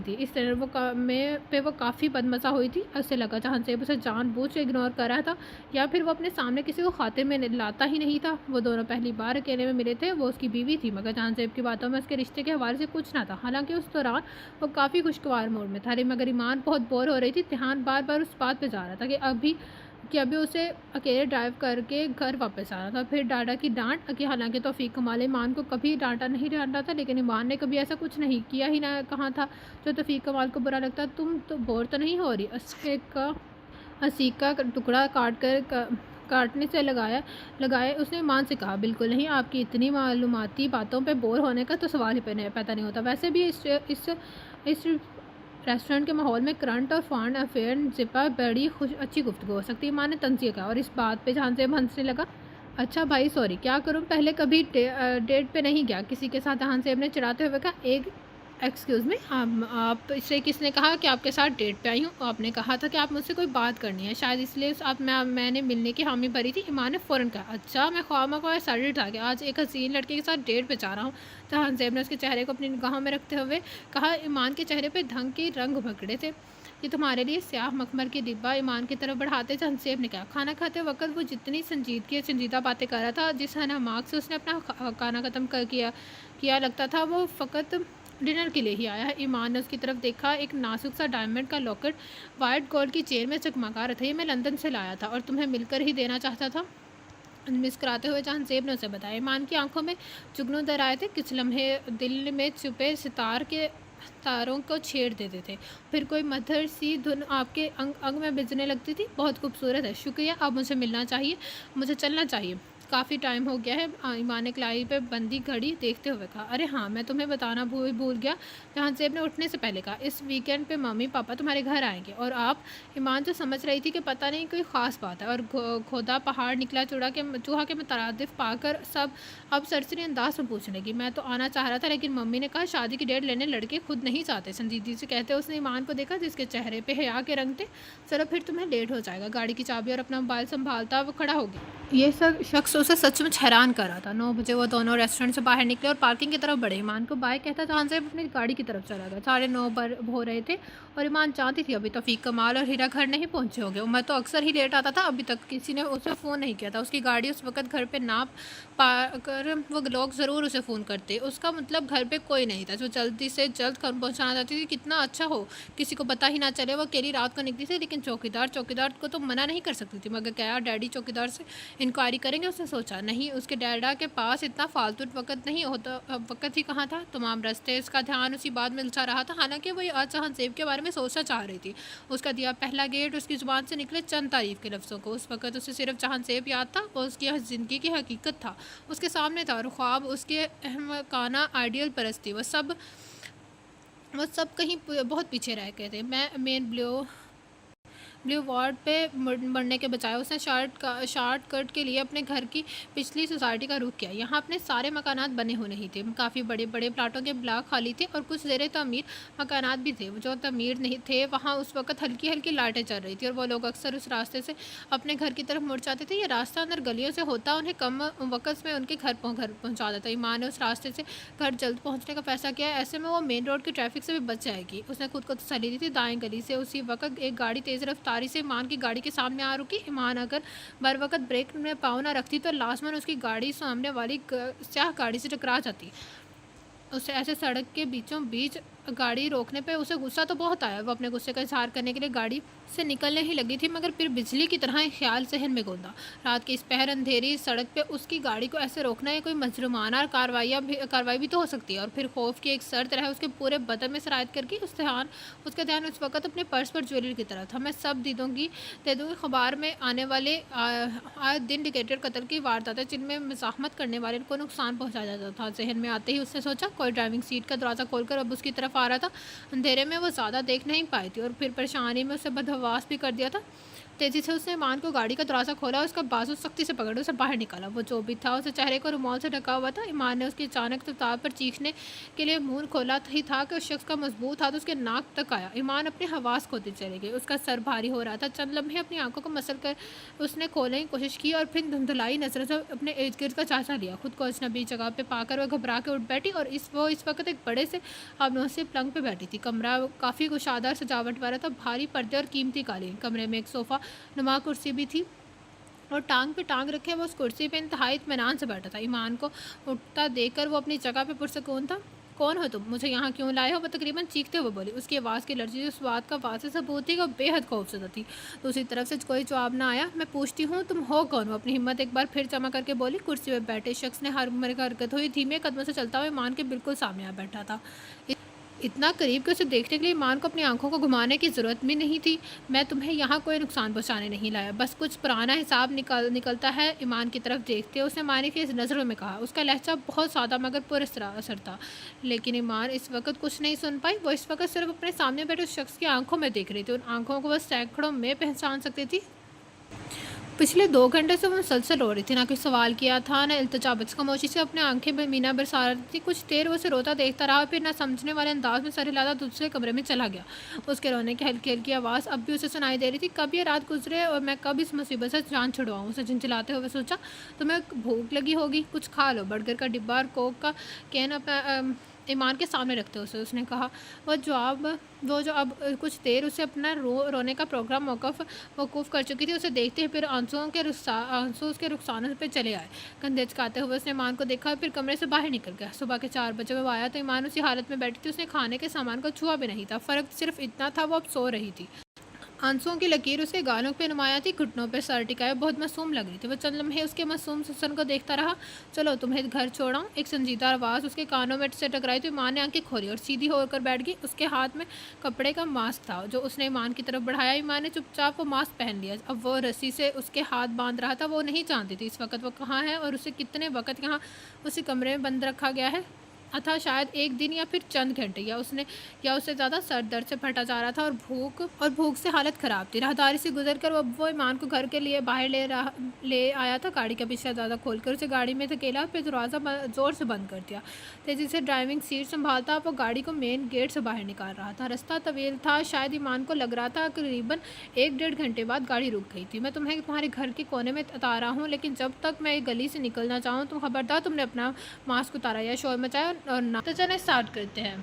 थी। इस तरह वो काफ़ी बदमज़ा हुई थी। उससे लगा जहाँ ज़ेब उसे जानबूझ के इग्नोर कर रहा था, या फिर वो अपने सामने किसी को खातिर में लाता ही नहीं था। वो दोनों पहली बार अकेले में मिले थे। वो उसकी बीवी थी, मगर जहाँ ज़ेब की बातों में उसके रिश्ते के हवाले से कुछ ना था। हालांकि उस दौरान वो काफ़ी खुशगवार मूड में था, मगर ईमान बहुत बोर हो रही थी। ध्यान बार बार उस बात पर जा रहा था कि अभी उसे अकेले ड्राइव करके घर वापस आना था। फिर डाडा की डांट कि हालांकि तौफीक कमाल ईमान को कभी डांटा था, लेकिन ईमान ने कभी ऐसा कुछ नहीं किया ही ना कहा था जो तौफीक कमाल को बुरा लगता। तुम तो बोर तो नहीं हो रही? असीक का टुकड़ा काटने से लगाए उसने ईमान से कहा। बिल्कुल नहीं, आपकी इतनी मालूमाती बातों पे बोर होने का तो सवाल ही पैदा नहीं होता। वैसे भी इस रेस्टोरेंट के माहौल में करंट और फॉरेन अफेयर जिपा बड़ी अच्छी गुफ्तगू हो सकती है। माँ ने तंज़िया कहा, और इस बात पे जहाँ से हंसने लगा। अच्छा भाई सॉरी, क्या करूँ? पहले कभी डेट पे नहीं गया किसी के साथ? जहाँ से ने चिढ़ाते हुए कहा। एक एक्सक्यूज़ मी, आप इससे किसने कहा कि आपके साथ डेट पे आई हूँ? आपने कहा था कि आप मुझसे कोई बात करनी है, शायद इसलिए मैंने मिलने की हामी भरी थी। ईमान ने फ़ौरन कहा। अच्छा, मैं ख्वामा एक्साइटेड था कि आज एक हसीन लड़के के साथ डेट पे जा रहा हूँ। जहाँ ज़ेब ने उसके चेहरे को अपनी निगाहों में रखते हुए कहा। ईमान के चेहरे पर ढंग के रंग भगड़े थे। ये तुम्हारे लिए स्याह मखमल की डिब्बा ईमान की तरफ बढ़ाते जहाँ ज़ेब ने कहा। खाना खाते वक्त वो जितनी संजीदा बातें कर रहा था, जिस हनामाक से उसने अपना खाना ख़त्म किया लगता था वो फ़कत डिनर के लिए ही आया है। ईमान ने उसकी तरफ देखा। एक नाजुक सा डायमंड का लॉकेट वाइट गोल्ड की चेन में चकमका रहा था। ये मैं लंदन से लाया था और तुम्हें मिलकर ही देना चाहता था, मुस्कुराते हुए जहाँ ज़ेब ने उसे बताया। ईमान की आंखों में जुगनू दर आए थे। कुछ लम्हे दिल में छुपे सितार के तारों को छेड़ देते थे। फिर कोई मधुर सी धुन आपके अंग में बजने लगती थी। बहुत खूबसूरत है, शुक्रिया। अब मुझे मिलना चाहिए, मुझे चलना चाहिए, काफ़ी टाइम हो गया है। ईमान ने कलाई पे बंदी घड़ी देखते हुए कहा। अरे हाँ, मैं तुम्हें बताना भूल गया। जहाँ ज़ेब ने उठने से पहले कहा, इस वीकेंड पे मम्मी पापा तुम्हारे घर आएंगे और आप। ईमान जो समझ रही थी कि पता नहीं कोई ख़ास बात है, और खोदा पहाड़ निकला चूहा के मुतरादिफ पाकर सब अब सरसरी अंदाज में पूछने लगी। मैं तो आना चाह रहा था, लेकिन मम्मी ने कहा शादी की डेट लेने लड़के खुद नहीं चाहते। संजीदगी से कहते उसने ईमान को देखा जिसके चेहरे पे हया के रंग थे। चलो फिर तुम्हें लेट हो जाएगा। गाड़ी की चाबी और अपना मोबाइल संभालता वो खड़ा हो गया। ये सब शख्स उसे सचमुच हैरान कर रहा था। 9 बजे वो दोनों रेस्टोरेंट से बाहर निकले और पार्किंग की तरफ बढ़े। ईमान को बाय कहता जहांज़ेब अपनी गाड़ी की तरफ चला गया। 9:30 बर हो रहे थे और ईमान जानती थी अभी तौफीक कमाल और हीरा घर नहीं पहुंचे होंगे। उमर तो अक्सर ही लेट आता था, अभी तक किसी ने उसे फ़ोन नहीं किया था। उसकी गाड़ी उस वक्त घर पे ना पा कर वो लोग ज़रूर उसे फ़ोन करते। उसका मतलब घर पे कोई नहीं था। जो जल्दी से जल्द घर पहुँचाना चाहती थी। कितना अच्छा हो किसी को पता ही ना चले। वो अकेली रात को निकली थी, लेकिन चौकीदार को तो मना नहीं कर सकती थी। मगर क्या डैडी चौकीदार से इंक्वायरी करेंगे? उसने सोचा। नहीं, उसके डैडा के पास इतना फालतू वक्त नहीं होता। वक्त ही कहाँ था। तमाम रास्ते इसका ध्यान उसी बात में उलझा रहा था। हालांकि वो आज जहांज़ेब के बारे में सोचना चाह रही थी। उसका दिया पहला गेट उसकी ज़ुबान से निकले चंद तारीफ़ के लफ्ज़ों को। उस वक्त उसे सिर्फ जहांज़ेब याद था। वो उसकी ज़िंदगी की हकीकत था उसके सामने था, और ख्वाब उसके अहमकाना आइडियल परस्ती वो सब कहीं बहुत पीछे रह गए थे। मैं मेन ब्लू वार्ड पे बढ़ने के बजाय उसने शार्ट कट के लिए अपने घर की पिछली सोसाइटी का रुख किया। यहाँ अपने सारे मकानात बने हुए नहीं थे। काफ़ी बड़े बड़े प्लाटों के ब्लॉक खाली थे और कुछ ज़ेरे तमीर मकानात भी थे। जो तमीर नहीं थे वहाँ उस वक्त हल्की हल्की लाइटें चल रही थी, और वो लोग अक्सर उस रास्ते से अपने घर की तरफ मुड़ जाते थे। ये रास्ता अंदर गलियों से होता उन्हें कम वक्त में उनके घर पहुँचा देता। ईमान ने उस रास्ते से घर जल्द पहुँचने का फैसला किया। ऐसे में वो मेन रोड की ट्रैफिक से भी बच जाएगी। उसने खुद को तसल्ली दी थी। दाएं गली से उसी वक्त एक गाड़ी तेज़ रफ्तारी से ईमान की गाड़ी के सामने आ रुकी। ईमान अगर बर वक्त ब्रेक में पाँव ना रखती तो लाजमन उसकी गाड़ी सामने वाली स्याह गाड़ी से टकरा जाती। उसे ऐसे सड़क के बीचों बीच गाड़ी रोकने पे उसे गुस्सा तो बहुत आया। वो अपने गुस्से का इजहार करने के लिए गाड़ी से निकलने ही लगी थी, मगर फिर बिजली की तरह एक ख्याल जहन में गूंजा। रात की इस पहर अंधेरी सड़क पे उसकी गाड़ी को ऐसे रोकना है कोई मजरूमाना कार्रवाई भी तो हो सकती है। और फिर खौफ की एक सर्द रहे उसके पूरे बदन में सरायत करके उसका ध्यान उस वक्त अपने पर्स पर ज्वेलरी की तरफ था। मैं सब दे दूँगी अखबार में आने वाले आए दिन डिकेटेड कत्ल की वारदातें जिनमें मज़ाहमत करने वाले को नुकसान पहुँचाया जाता था। जहन में आते ही उसने सोचा। कोई ड्राइविंग सीट का दरवाज़ा खोलकर अब उसकी तरफ आ रहा था। अंधेरे में वो ज़्यादा देख नहीं पाई थी, और फिर परेशानी में उसे बदहवास भी कर दिया था। तेज़ी से उसने ईमान को गाड़ी का दरवाज़ा खोला, उसका बाजू सख्ती से पकड़ उसे बाहर निकाला। वो जो भी था उसे चेहरे को रुमाल से ढका हुआ था। ईमान ने उसकी अचानक रफ्तार पर चीखने के लिए मुंह खोला ही था कि उस शख्स का मजबूत हाथ उसके नाक तक आया। ईमान अपने हवास खोते चले गए। उसका सर भारी हो रहा था। चंद लम्हे अपनी आंखों को मसल कर उसने खोलने की कोशिश की, और फिर धुंधलाई नजरों से अपने इर्द गिर्द का जायजा लिया। खुद को अजनबी जगह पे पाकर वह घबरा के उठ बैठी, और इस वक्त एक बड़े से आबनोसे पलंग पे बैठी थी। कमरा काफ़ी कुशादार सजावट वाला था। भारी पर्दे और कीमती कालीन। कमरे में एक सोफ़ा नुमा कुर्सी भी थी, और टांग पे टांग रखे वो उस कुर्सी पे इंतहाई इत्मीनान से बैठा था। ईमान को उठता देखकर वो अपनी जगह पे पुरसकून था। कौन हो तुम? मुझे यहाँ क्यों लाए हो? वो तकरीबन चीखते हुए बोली। उसकी आवाज़ की लर्जी उस बात का वाज़ेह सबूत थी कि वो बेहद खौफजदा थी। दूसरी तरफ से कोई जवाब ना आया। मैं पूछती हूँ तुम हो कौन? वो अपनी हिम्मत एक बार फिर जमा करके बोली। कुर्सी पर बैठे शख्स ने हरकत हुई धीमे कदमों से चलता हुआ ईमान के बिल्कुल सामने आ बैठा था। इतना करीब कि उसे देखने के लिए ईमान को अपनी आंखों को घुमाने की ज़रूरत भी नहीं थी। मैं तुम्हें यहाँ कोई नुकसान पहुँचाने नहीं लाया, बस कुछ पुराना हिसाब निकलता है। ईमान की तरफ देखते हुए उसने माने की नज़रों में कहा। उसका लहजा बहुत सादा मगर पुरअसर था, लेकिन ईमान इस वक्त कुछ नहीं सुन पाई। वो इस वक्त सिर्फ अपने सामने बैठे उस शख्स की आंखों में देख रही थी। उन आंखों को वह सैकड़ों में पहचान सकती थी। पिछले 2 घंटे से वो मुसलसल रो रही थी। ना कोई सवाल किया था, ना इल्तिजा। बस खामोशी से अपने आंखें में मीना बरसा रही थी। कुछ देर वो उसे रोता देखता रहा, फिर ना समझने वाले अंदाज में सर हिलाता दूसरे कमरे में चला गया। उसके रोने की हल्की हल्की आवाज़ अब भी उसे सुनाई दे रही थी। कब ये रात गुजरे और मैं कब इस मुसीबत से जान छुड़वाऊँ? उसे झिंझलाते हुए सोचा। तुम्हें भूख लगी होगी, कुछ खा लो। बर्गर का डिब्बा और कोक का कैन अपना ईमान के सामने रखते उसने कहा। वो जो अब कुछ देर उसे अपना रोने का प्रोग्राम मौकूफ़ कर चुकी थी, उसे देखते ही फिर आंसू उसके रुखसानों पे चले आए। कंधे चकाते हुए उसने ईमान को देखा, फिर कमरे से बाहर निकल गया। सुबह के 4 बजे वो आया तो ईमान उसी हालत में बैठी थी। उसने खाने के सामान को छुआ भी नहीं था। फ़र्क सिर्फ इतना था, वो अब सो रही थी। आंसुओं की लकीर उसके गालों पे नुमाया थी। घुटनों पे सर टिकाए बहुत मासूम लग रही थी। वो चंद लम्हे उसके मासूम हुस्न को देखता रहा। चलो तुम्हें घर छोड़ाऊँ? एक संजीदा आवाज़ उसके कानों में से टकराई तो ईमान ने आंखें खोली और सीधी होकर बैठ गई। उसके हाथ में कपड़े का मास्क था जो उसने ईमान की तरफ बढ़ाया। ईमान ने चुपचाप वो मास्क पहन लिया। अब वो रस्सी से उसके हाथ बांध रहा था। वो नहीं जानती थी इस वक्त वो कहाँ है और उसे कितने वक्त यहाँ उसी कमरे में बंद रखा गया है। تھا شاید ایک دن یا پھر چند گھنٹے یا اس سے زیادہ سر درد سے پھٹا جا رہا تھا اور بھوک سے حالت خراب تھی۔ راہداری سے گزر کر وہ ایمان کو گھر کے لیے باہر لے آیا تھا۔ گاڑی کا پچھلا دروازہ کھول کر اسے گاڑی میں دھکیلا، پھر دروازہ زور سے بند کر دیا۔ تیزی سے ڈرائیونگ سیٹ سنبھالتا وہ گاڑی کو مین گیٹ سے باہر نکال رہا تھا۔ رستہ طویل تھا، شاید ایمان کو لگ رہا تھا قریباً 1-1.5 گھنٹے بعد گاڑی رک گئی تھی۔ میں تمہیں تمہارے گھر کے کونے میں اتارا ہوں، لیکن جب تک میں گلی سے نکلنا چاہوں تم خبردار تم نے اپنا ماسک اتارا یا شور مچایا اور نہ۔ تو چلیں اسٹارٹ کرتے ہیں۔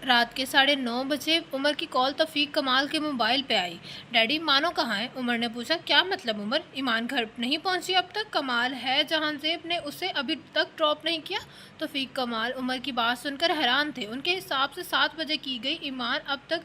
رات کے 9:30 بجے عمر کی کال توفیق کمال کے موبائل پہ آئی۔ ڈیڈی مانو کہاں ہے؟ عمر نے پوچھا۔ کیا مطلب عمر؟ ایمان گھر نہیں پہنچی اب تک؟ کمال ہے جہاں زیب نے اسے ابھی تک ڈراپ نہیں کیا؟ توفیق کمال عمر کی بات سن کر حیران تھے۔ ان کے حساب سے 7 بجے کی گئی ایمان اب تک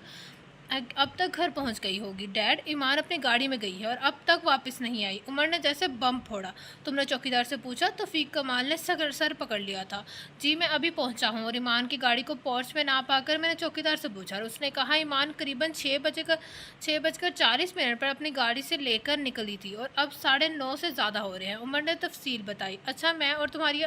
گھر پہنچ گئی ہوگی۔ ڈیڈ ایمان اپنی گاڑی میں گئی ہے اور اب تک واپس نہیں آئی، عمر نے جیسے بم پھوڑا۔ تم نے چوکیدار سے پوچھا؟ توفیق کمال نے سر پکڑ لیا تھا۔ جی میں ابھی پہنچا ہوں اور ایمان کی گاڑی کو پورچ میں نہ پا کر میں نے چوکیدار سے پوچھا اور اس نے کہا ایمان قریباً 6:40 پر اپنی گاڑی سے لے کر نکلی تھی اور اب 9:30 سے زیادہ ہو رہے ہیں۔ عمر نے تفصیل بتائی۔ اچھا میں اور تمہاری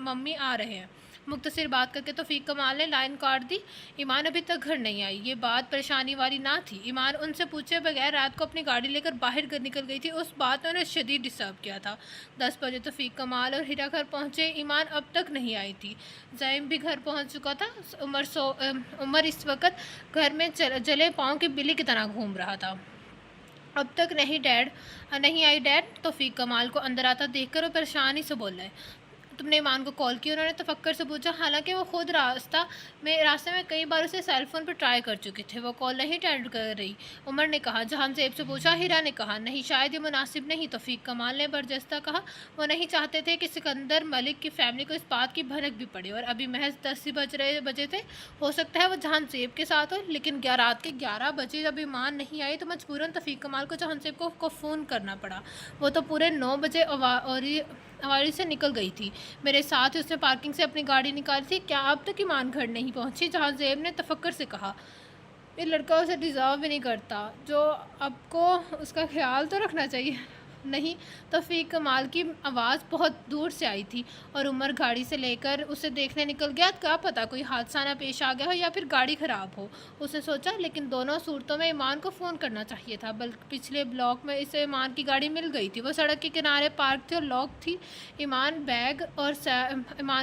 ممی آ رہے ہیں۔ مختصر بات کر کے توفیق کمال نے لائن کاٹ دی۔ ایمان ابھی تک گھر نہیں آئی۔ یہ بات پریشانی والی نہ تھی۔ ایمان ان سے پوچھے بغیر رات کو اپنی گاڑی لے کر باہر نکل گئی تھی، اس بات نے انہیں شدید ڈسٹرب کیا تھا۔ 10 بجے توفیق کمال اور ہیرا گھر پہنچے، ایمان اب تک نہیں آئی تھی۔ زیم بھی گھر پہنچ چکا تھا۔ عمر اس وقت گھر میں جلے پاؤں کی بلی کی طرح گھوم رہا تھا۔ اب تک نہیں آئی ڈیڈ؟ توفیق کمال کو اندر آتا دیکھ کر وہ پریشانی سے بول رہے۔ تم نے ایمان کو کال کی؟ انہوں نے تفکر سے پوچھا، حالانکہ وہ خود راستے میں کئی بار اسے سیل فون پر ٹرائی کر چکے تھے۔ وہ کال نہیں اٹینڈ کر رہی، عمر نے کہا۔ جہان زیب سے پوچھا؟ ہیرا نے کہا نہیں، شاید یہ مناسب نہیں۔ توفیق کمال نے برجستہ کہا۔ وہ نہیں چاہتے تھے کہ سکندر ملک کی فیملی کو اس بات کی بھنک بھی پڑے، اور ابھی محض 10 ہی بجے تھے۔ ہو سکتا ہے وہ جہان زیب کے ساتھ ہو، لیکن رات کے 11 بجے جب ایمان نہیں آئی تو مجبوراً توفیق کمال کو جہان زیب کو فون کرنا پڑا۔ وہ تو پورے 9 بجے اواری سے نکل گئی تھی میرے ساتھ، اس نے پارکنگ سے اپنی گاڑی نکالی تھی۔ کیا اب تک ایمان گھر نہیں پہنچی؟ جہاں زیب نے تفکر سے کہا۔ یہ لڑکا اسے ڈیزرو بھی نہیں کرتا، جو اب کو اس کا خیال تو رکھنا چاہیے۔ نہیں، توفیق کمال کی آواز بہت دور سے آئی تھی اور عمر گاڑی سے لے کر اسے دیکھنے نکل گیا۔ کیا پتا کوئی حادثہ نہ پیش آ گیا ہو یا پھر گاڑی خراب ہو، اس نے سوچا، لیکن دونوں صورتوں میں ایمان کو فون کرنا چاہیے تھا۔ بلکہ پچھلے بلاک میں اسے ایمان کی گاڑی مل گئی تھی، وہ سڑک کے کنارے پارک تھی اور لاک تھی۔ ایمان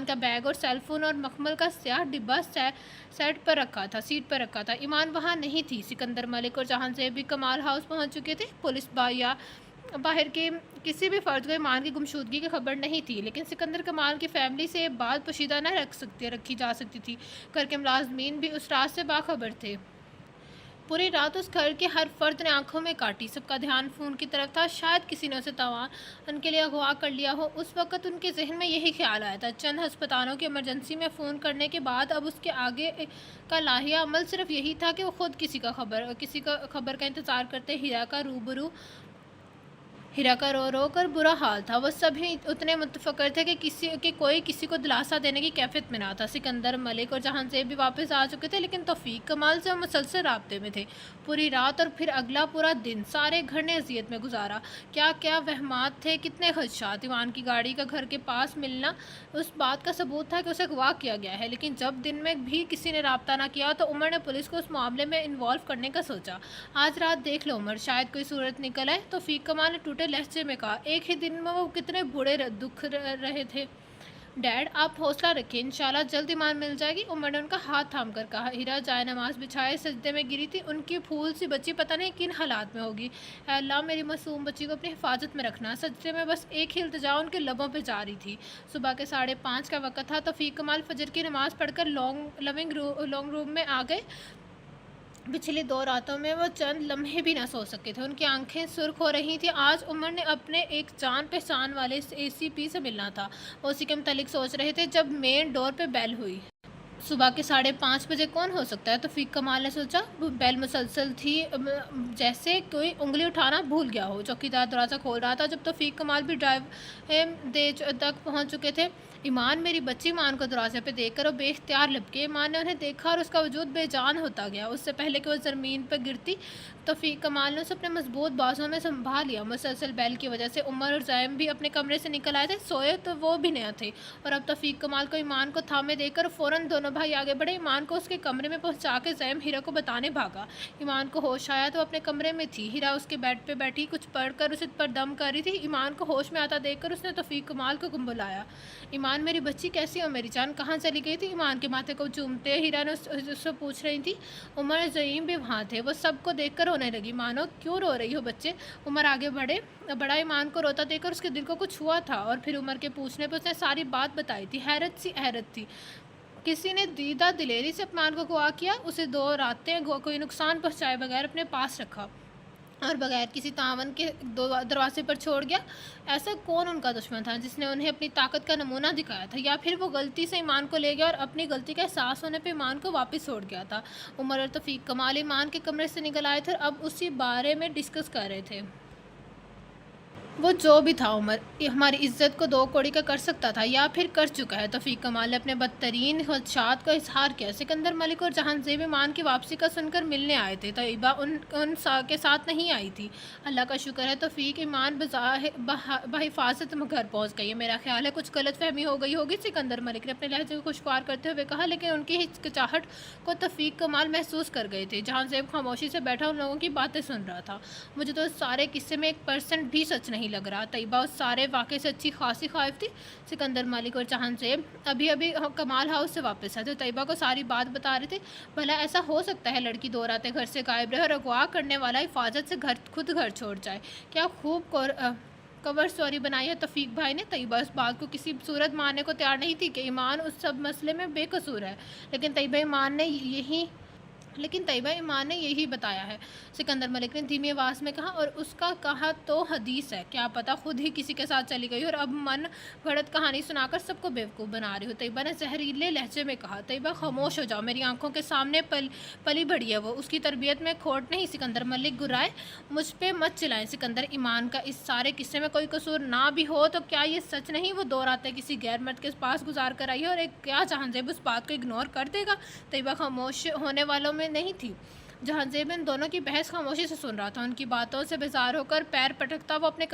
کا بیگ اور سیل فون اور مخمل کا سیاہ ڈبہ سیٹ پر رکھا تھا۔ ایمان وہاں نہیں تھی۔ سکندر ملک اور جہان زیب بھی کمال ہاؤس پہنچ چکے تھے۔ پولیس یا باہر کے کسی بھی فرد کو ایمان کی گمشدگی کی خبر نہیں تھی، لیکن سکندر کمال کی فیملی سے یہ بات پوشیدہ نہ رکھی جا سکتی تھی۔ گھر کے ملازمین بھی اس رات سے باخبر تھے۔ پوری رات اس گھر کے ہر فرد نے آنکھوں میں کاٹی، سب کا دھیان فون کی طرف تھا۔ شاید کسی نے اسے ان کے لیے اغوا کر لیا ہو۔ اس وقت ان کے ذہن میں یہی خیال آیا تھا۔ چند ہسپتالوں کی ایمرجنسی میں فون کرنے کے بعد اب اس کے آگے کا لاحیہ عمل صرف یہی تھا کہ وہ خود کسی کا خبر کا انتظار کرتے۔ ہیرا کا رو کر برا حال تھا۔ وہ سبھی اتنے متفکر تھے کہ کوئی کسی کو دلاسا دینے کی کیفیت میں نہ تھا۔ سکندر ملک اور جہان زیب بھی واپس آ چکے تھے، لیکن توفیق کمال سے وہ مسلسل رابطے میں تھے۔ پوری رات اور پھر اگلا پورا دن سارے گھر نے اذیت میں گزارا۔ کیا وہمات تھے، کتنے خدشات۔ ایمان کی گاڑی کا گھر کے پاس ملنا اس بات کا ثبوت تھا کہ اسے اغوا کیا گیا ہے، لیکن جب دن میں بھی کسی نے رابطہ نہ کیا تو عمر نے پولیس کو اس معاملے میں انوالو کرنے کا سوچا۔ آج رات دیکھ لو عمر، شاید کوئی صورت نکل آئے، توفیق کمال نے ٹوٹے لہجے میں کہا۔ ایک ہی دن میں وہ کتنے بڑے دکھ رہے تھے۔ ڈیڈ آپ حوصلہ رکھیں، انشاءاللہ جلد ایمان مل جائے گی، عمر نے ان کا ہاتھ تھام کر کہا۔ ہیرا جائے نماز بچھائے سجدے میں گری تھی۔ ان کی پھول سی بچی پتہ نہیں کن حالات میں ہوگی۔ اے اللہ میری معصوم بچی کو اپنی حفاظت میں رکھنا۔ سجدے میں بس ایک ہی التجا ان کے لبوں پہ جاری تھی۔ صبح کے 5:30 کا وقت تھا۔ توفیق کمال فجر کی نماز پڑھ کر لونگ روم میں آ گئے۔ پچھلی 2 راتوں میں وہ چند لمحے بھی نہ سو سکے تھے، ان کی آنکھیں سرخ ہو رہی تھیں۔ آج عمر نے اپنے ایک جان پہچان والے ACP سے ملنا تھا، وہ اسی کے متعلق سوچ رہے تھے جب مین ڈور پہ بیل ہوئی۔ صبح کے 5:30 بجے کون ہو سکتا ہے؟ توفیق کمال نے سوچا۔ بیل مسلسل تھی، جیسے کوئی انگلی اٹھانا بھول گیا ہو۔ چوکیدار دروازہ کھول رہا تھا جب توفیق کمال بھی ڈرائیو دے تک پہنچ چکے تھے۔ ایمان، میری بچی! ایمان کو دروازے پہ دیکھ کر وہ بے اختیار لپکے۔ ایمان نے انہیں دیکھا اور اس کا وجود بے جان ہوتا گیا۔ اس سے پہلے کہ وہ زمین پر گرتی، توفیق کمال نے اسے اپنے مضبوط بازوؤں میں سنبھال لیا۔ مسلسل بیل کی وجہ سے عمر اور زائم بھی اپنے کمرے سے نکل آئے تھے۔ سوئے تو وہ بھی نہ تھے، اور اب توفیق کمال کو ایمان کو تھامے دیکھ کر فوراً دونوں بھائی آگے بڑھے۔ ایمان کو اس کے کمرے میں پہنچا کے زائم ہیرا کو بتانے بھاگا۔ ایمان کو ہوش آیا تو اپنے کمرے میں تھی۔ ہیرا اس کے بیڈ پہ بیٹھی کچھ پڑھ کر اسے پر دم کر رہی تھی۔ ایمان کو ہوش میں آتا دیکھ کر اس نے توفیق کمال کو بلایا۔ ایمان، میری بچی کیسی ہو؟ میری جان کہاں چلی گئی تھی؟ ایمان کے ماتھے کو چومتے ہیرا نے اس سے پوچھ رہی تھی۔ عمر اور زعیم بھی وہاں تھے۔ وہ سب کو دیکھ کر رونے لگی۔ مانو، کیوں رو رہی ہو بچے؟ عمر آگے بڑا ایمان کو روتا دیکھ کر اس کے دل کو کچھ ہوا تھا، اور پھر عمر کے پوچھنے پہ اس نے ساری بات بتائی تھی۔ حیرت تھی، کسی نے دیدہ دلیری سے ایمان کو اغوا کیا، اسے 2 راتیں کوئی نقصان پہنچائے بغیر اپنے پاس رکھا اور بغیر کسی تعاون کے دروازے پر چھوڑ گیا۔ ایسا کون ان کا دشمن تھا جس نے انہیں اپنی طاقت کا نمونہ دکھایا تھا، یا پھر وہ غلطی سے ایمان کو لے گیا اور اپنی غلطی کا احساس ہونے پہ ایمان کو واپس چھوڑ گیا تھا؟ عمر اور توفیق کمال ایمان کے کمرے سے نکل آئے تھے اور اب اسی بارے میں ڈسکس کر رہے تھے۔ وہ جو بھی تھا عمر ہماری عزت کو 2 کوڑی کا کر سکتا تھا، یا پھر کر چکا ہے۔ توفیق کمال نے اپنے بدترین خدشات کا اظہار کیا۔ سکندر ملک اور جہان زیب ایمان کی واپسی کا سن کر ملنے آئے تھے۔ طیبہ ان کے ساتھ نہیں آئی تھی۔ اللہ کا شکر ہے توفیق ایمان بحفاظت گھر پہنچ گئی ہے۔ میرا خیال ہے کچھ غلط فہمی ہو گئی ہوگی، سکندر ملک نے اپنے لہجے کو خوشگوار کرتے ہوئے کہا، لیکن ان کی ہچکچاہٹ کو توفیق کمال محسوس کر گئے تھے۔ جہان زیب خاموشی سے بیٹھا ان لوگوں کی باتیں سن رہا تھا۔ مجھے تو اس سارے قصے میں 1% بھی سچ نہیں لگ رہا۔ طیبہ اس سارے واقعے سے اچھی خاصی خائف تھی۔ سکندر ملک اور جہان زیب ابھی کمال ہاؤس سے واپس آئے تھے، طیبہ کو ساری بات بتا رہے تھے۔ بھلا ایسا ہو سکتا ہے لڑکی 2 راتیں گھر سے غائب رہے اور اغوا کرنے والا حفاظت سے خود گھر چھوڑ جائے؟ کیا خوب کور سٹوری بنائی ہے توفیق بھائی نے۔ طیبہ اس بات کو کسی صورت ماننے کو تیار نہیں تھی کہ ایمان اس سب مسئلے میں بے قصور ہے، لیکن طیبہ ایمان نے یہی بتایا ہے، سکندر ملک نے دھیمی آواز میں کہا، اور اس کا کہا تو حدیث ہے، کیا پتہ خود ہی کسی کے ساتھ چلی گئی اور اب من گھڑت کہانی سنا کر سب کو بیوقوف بنا رہی ہو۔ طیبہ نے زہریلے لہجے میں کہا۔ طیبہ خاموش ہو جاؤ، میری آنکھوں کے سامنے پلی بڑھی ہے وہ، اس کی تربیت میں کھوٹ نہیں۔ سکندر ملک گرائے، مجھ پہ مت چلائیں سکندر، ایمان کا اس سارے قصے میں کوئی قصور نہ بھی ہو تو کیا یہ سچ نہیں وہ 2 راتیں کسی غیر مرد کے پاس گزار کر آئی ہے، اور کیا جہان زیب اس بات کو اگنور کر دے گا؟ طیبہ خاموش ہونے والوں میں نہیں تھی۔ جہان زیب ان دونوں کی بحث خاموشی سے سن رہا تھا۔ ان کی باتوں سے بیزار ہو کر پیر پٹکتا وہ اپنے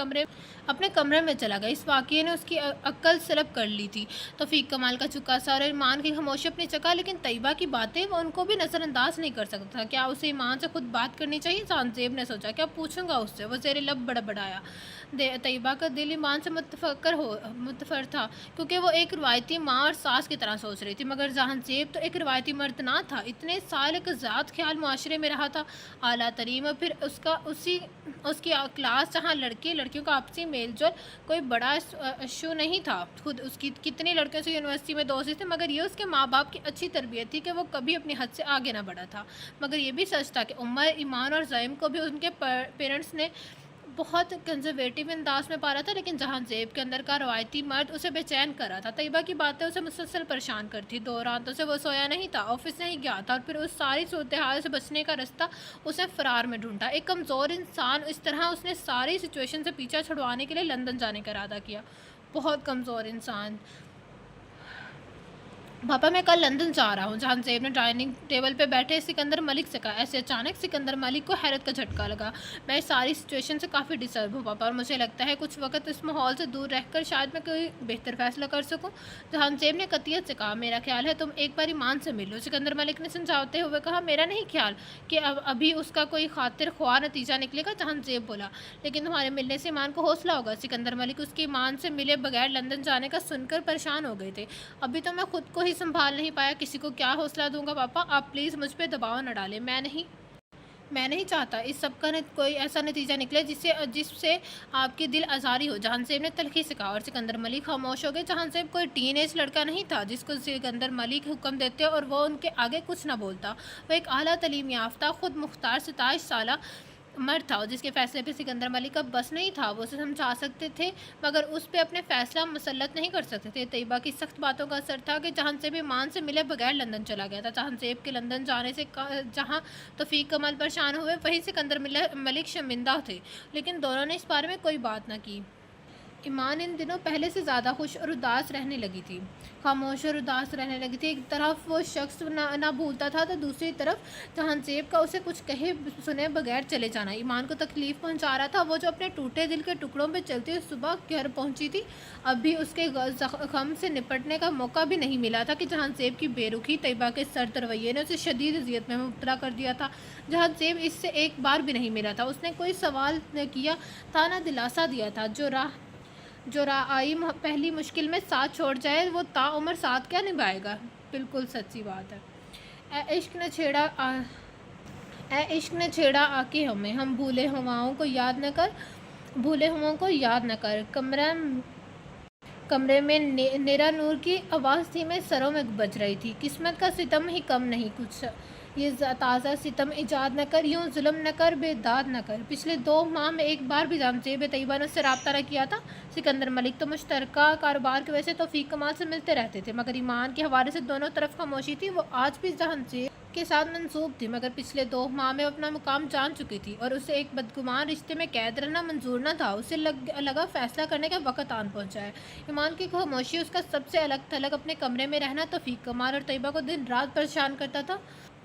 کمرے میں چلا گیا۔ اس واقعے نے اس کی عقل سلب کر لی تھی۔ توفیق کمال کا چکا سر اور ایمان کی خاموشی اپنی جگہ، لیکن طیبہ کی باتیں وہ ان کو بھی نظر انداز نہیں کر سکتا تھا۔ کیا اسے ایمان سے خود بات کرنی چاہیے؟ جہان زیب نے سوچا، کیا پوچھوں گا اس سے؟ وہ زیر لب بڑبڑایا۔ طیبہ کا دل ایمان سے متفر تھا، کیونکہ وہ ایک روایتی ماں اور ساس کی طرح سوچ رہی تھی، مگر جہان زیب تو ایک روایتی مرد نہ تھا۔ اتنے سال ایک ذات خیال معاشرے میں رہا تھا، اعلیٰ ترین، اور پھر اس کی کلاس جہاں لڑکیوں کا آپسی میل جول کوئی بڑا ایشو نہیں تھا۔ خود اس کی کتنی لڑکیوں سے یونیورسٹی میں دوستی تھی، مگر یہ اس کے ماں باپ کی اچھی تربیت تھی کہ وہ کبھی اپنی حد سے آگے نہ بڑھا تھا۔ مگر یہ بھی سچ تھا کہ عمر، ایمان اور زائم کو بھی ان کے پیرنٹس نے بہت کنزرویٹو انداز میں پالا تھا، لیکن جہان زیب کے اندر کا روایتی مرد اسے بے چین کر رہا تھا۔ طیبہ کی باتیں اسے مسلسل پریشان کرتی۔ 2 راتوں سے وہ سویا نہیں تھا، آفس نہیں گیا تھا، اور پھر اس ساری صورتحال سے بچنے کا رستہ اسے فرار میں ڈھونڈا۔ ایک کمزور انسان، اس طرح اس نے ساری سچویشن سے پیچھا چھڑوانے کے لیے لندن جانے کا ارادہ کیا۔ بہت کمزور انسان۔ پاپا، میں کل لندن جا رہا ہوں، جہان زیب نے ڈائننگ ٹیبل پہ بیٹھے سکندر ملک سے کہا۔ ایسے اچانک؟ سکندر ملک کو حیرت کا جھٹکا لگا۔ میں اس ساری سچویشن سے کافی ڈسٹرب ہوں پاپا، اور مجھے لگتا ہے کچھ وقت اس ماحول سے دور رہ کر شاید میں کوئی بہتر فیصلہ کر سکوں۔ جہان زیب نے قطعیت سے کہا، میرا خیال ہے تم ایک بار ایمان سے مل لو۔ سکندر ملک نے سمجھاتے ہوئے کہا، میرا نہیں خیال کہ ابھی اس کا کوئی خاطر خواہ نتیجہ نکلے گا۔ جہان زیب بولا، لیکن تمہارے ملنے سے ایمان کو حوصلہ ہوگا۔ سکندر ملک اس کی ایمان سے ملے بغیر لندن جانے کا سن کر پریشان ہو گئے تھے۔ ابھی تو میں خود کو ہی سنبھال نہیں پایا، کسی کو کیا حوصلہ دوں گا؟ پاپا آپ پلیز مجھ پہ دباؤ نہ ڈالیں، میں نہیں چاہتا اس سب کا کوئی ایسا نتیجہ نکلے جس سے آپ کی دل آزاری ہو، جہان زیب نے تلخی سے کہا، اور سکندر ملک خاموش ہو گئے۔ جہان زیب کوئی ٹین ایج لڑکا نہیں تھا جس کو سکندر ملک حکم دیتے اور وہ ان کے آگے کچھ نہ بولتا۔ وہ ایک اعلیٰ تعلیم یافتہ، خود مختار 27 سالہ مرد تھا جس کے فیصلے پہ سکندر ملک کا بس نہیں تھا، وہ اسے سمجھا سکتے تھے مگر اس پہ اپنے فیصلہ مسلط نہیں کر سکتے تھے۔ طیبہ کی سخت باتوں کا اثر تھا کہ جہان زیب ایمان سے ملے بغیر لندن چلا گیا تھا۔ جہان زیب کے لندن جانے سے جہاں توفیق کمال پریشان ہوئے وہیں سکندر ملک شرمندہ تھے، لیکن دونوں نے اس بارے میں کوئی بات نہ کی۔ ایمان ان دنوں پہلے سے زیادہ خوش اور اداس رہنے لگی تھی، خاموش اور اداس رہنے لگی تھی۔ ایک طرف وہ شخص نہ بھولتا تھا تو دوسری طرف جہان زیب کا اسے کچھ کہے سنے بغیر چلے جانا ایمان کو تکلیف پہنچا رہا تھا۔ وہ جو اپنے ٹوٹے دل کے ٹکڑوں پہ چلتی ہوئی صبح گھر پہنچی تھی، اب بھی اس کے غم سے نپٹنے کا موقع بھی نہیں ملا تھا کہ جہان زیب کی بے رخی، طیبہ کے سرد رویے نے اسے شدید اذیت میں مبتلا کر دیا تھا۔ جہان زیب اس سے ایک بار بھی نہیں ملا تھا، اس نے کوئی سوال نہ کیا تھا نہ دلاسا دیا تھا۔ جو راہ آئی پہلی مشکل میں ساتھ چھوڑ جائے وہ تا عمر ساتھ کیا نبھائے گا؟ بالکل سچی بات ہے۔ اے عشق نے چھیڑا آ کے ہمیں، ہم بھولے ہواؤں کو یاد نہ کر۔ کمرے میں نیرا نور کی آواز دھیمے سروں میں بج رہی تھی۔ قسمت کا ستم ہی کم نہیں کچھ، یہ تازہ ستم ایجاد نہ کر، یوں ظلم نہ کر، بے داد نہ کر۔ پچھلے 2 ماہ میں ایک بار بھی جہان زیب طیبہ نے اس سے رابطہ نہ کیا تھا۔ سکندر ملک تو مشترکہ کاروبار کی وجہ سے توفیق کمال سے ملتے رہتے تھے، مگر ایمان کے حوالے سے دونوں طرف خاموشی تھی۔ وہ آج بھی جہان زیب کے ساتھ منسوب تھی، مگر پچھلے 2 ماہ میں اپنا مقام جان چکی تھی اور اسے ایک بدگمان رشتے میں قید رہنا منظور نہ تھا۔ اسے لگا فیصلہ کرنے کا وقت آن پہنچا ہے۔ ایمان کی خاموشی، اس کا سب سے الگ تھلگ اپنے کمرے میں رہنا توفیق کمال اور طیبہ کو دن رات پریشان کرتا تھا۔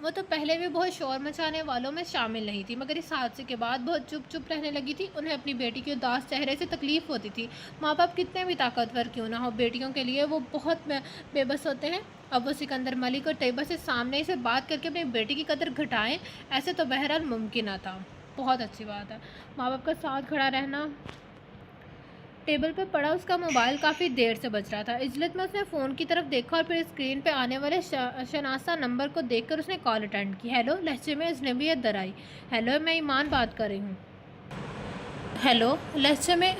وہ تو پہلے بھی بہت شور مچانے والوں میں شامل نہیں تھی، مگر اس حادثے کے بعد بہت چپ رہنے لگی تھی۔ انہیں اپنی بیٹی کے اداس چہرے سے تکلیف ہوتی تھی۔ ماں باپ کتنے بھی طاقتور کیوں نہ ہو، بیٹیوں کے لیے وہ بہت بے بس ہوتے ہیں۔ اب وہ سکندر ملک اور طیبہ سے سامنے سے بات کر کے اپنی بیٹی کی قدر گھٹائیں، ایسے تو بہرحال ممکن نہ تھا۔ بہت اچھی بات ہے، ماں باپ کا ساتھ کھڑا رہنا۔ ٹیبل پہ پڑا اس کا موبائل کافی دیر سے بج رہا تھا۔ عجلت میں اس نے فون کی طرف دیکھا اور پھر اسکرین پہ آنے والے شناسہ نمبر کو دیکھ کر اس نے کال اٹینڈ کی۔ ہیلو، لہجے میں اجنبیت در آئی۔ ہیلو، میں ایمان بات کر رہی ہوں۔ ہیلو، لہجے میں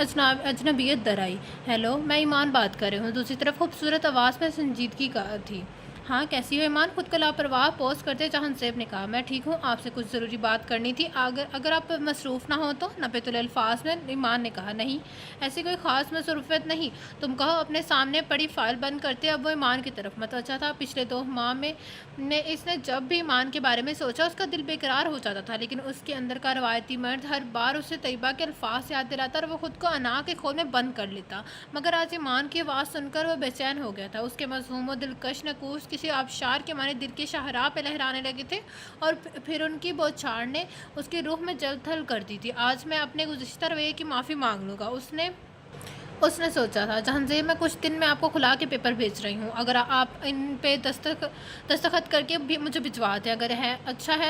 اجنبیت در آئی۔ ہیلو، میں ایمان بات کر رہی ہوں۔ دوسری طرف خوبصورت آواز میں سنجیدگی تھی۔ ہاں، کیسی ہو ایمان؟ خود کو لاپرواہ پوز کرتے جہان زیب نے کہا۔ میں ٹھیک ہوں، آپ سے کچھ ضروری بات کرنی تھی، اگر آپ مصروف نہ ہوں تو؟ نپے تلے الفاظ میں ایمان نے کہا۔ نہیں، ایسی کوئی خاص مصروفیت نہیں، تم کہو۔ اپنے سامنے پڑی فائل بند کرتے اب وہ ایمان کی طرف متوجہ تھا۔ پچھلے 2 ماہ میں اس نے جب بھی ایمان کے بارے میں سوچا اس کا دل بے قرار ہو جاتا تھا، لیکن اس کے اندر کا روایتی مرد ہر بار اسے طیبہ کے الفاظ یاد دلاتا اور وہ خود کو انا کے کھول میں بند کر لیتا۔ مگر آج ایمان کی آواز سن کر وہ بے چین ہو گیا تھا۔ اس کے مذموم و دلکش نقوش کسی آبشار کے معنی دل کی شاہراہ پہ لہرانے لگے تھے اور پھر ان کی بوچھاڑ نے اس کی روح میں جل تھل کر دی تھی۔ آج میں اپنے گزشتہ رویے کی معافی مانگ لوں گا، اس نے سوچا تھا۔ جہان زیب، میں کچھ دن میں آپ کو کھلا کے پیپر بھیج رہی ہوں، اگر آپ ان پہ دستخط کر کے بھی مجھے بھجوا دیں۔ اگر اچھا ہے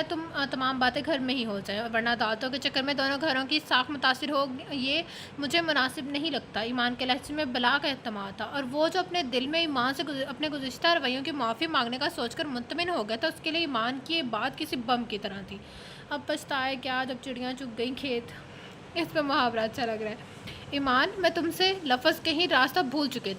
تمام باتیں گھر میں ہی ہو جائیں، ورنہ عدالتوں کے چکر میں دونوں گھروں کی ساکھ متاثر ہو، یہ مجھے مناسب نہیں لگتا۔ ایمان کے لہجے میں بلا کا اعتماد تھا اور وہ جو اپنے دل میں ایمان سے اپنے گزشتہ رویوں کی معافی مانگنے کا سوچ کر مطمئن ہو گیا تھا، اس کے لیے ایمان کی یہ بات کسی بم کی طرح تھی۔ اب پچھتائے کیا جب چڑیاں چگ گئیں کھیت۔ اس پہ محاورہ اچھا لگ رہا ہے۔ ایمان، میں تم سے لفظ کہیں راستہ بھول چکے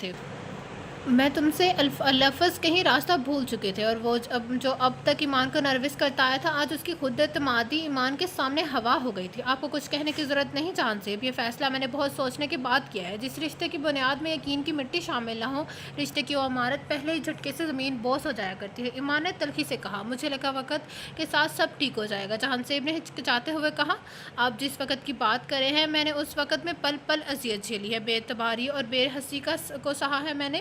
تھے اور وہ جو اب تک ایمان کو نروس کرتا آیا تھا، آج اس کی خود اعتمادی ایمان کے سامنے ہوا ہو گئی تھی۔ آپ کو کچھ کہنے کی ضرورت نہیں جہان زیب، یہ فیصلہ میں نے بہت سوچنے کے بعد کیا ہے۔ جس رشتے کی بنیاد میں یقین کی مٹی شامل نہ ہو، رشتے کی وہ عمارت پہلے ہی جھٹکے سے زمین بوس ہو جایا کرتی ہے۔ ایمان نے تلخی سے کہا۔ مجھے لگا وقت کے ساتھ سب ٹھیک ہو جائے گا، جہان زیب نے ہچکچاتے ہوئے کہا۔ آپ جس وقت کی بات کرے ہیں، میں نے اس وقت میں پل پل اذیت جھیلی ہے، بے اعتباری اور بے حسی کو سہا ہے میں نے۔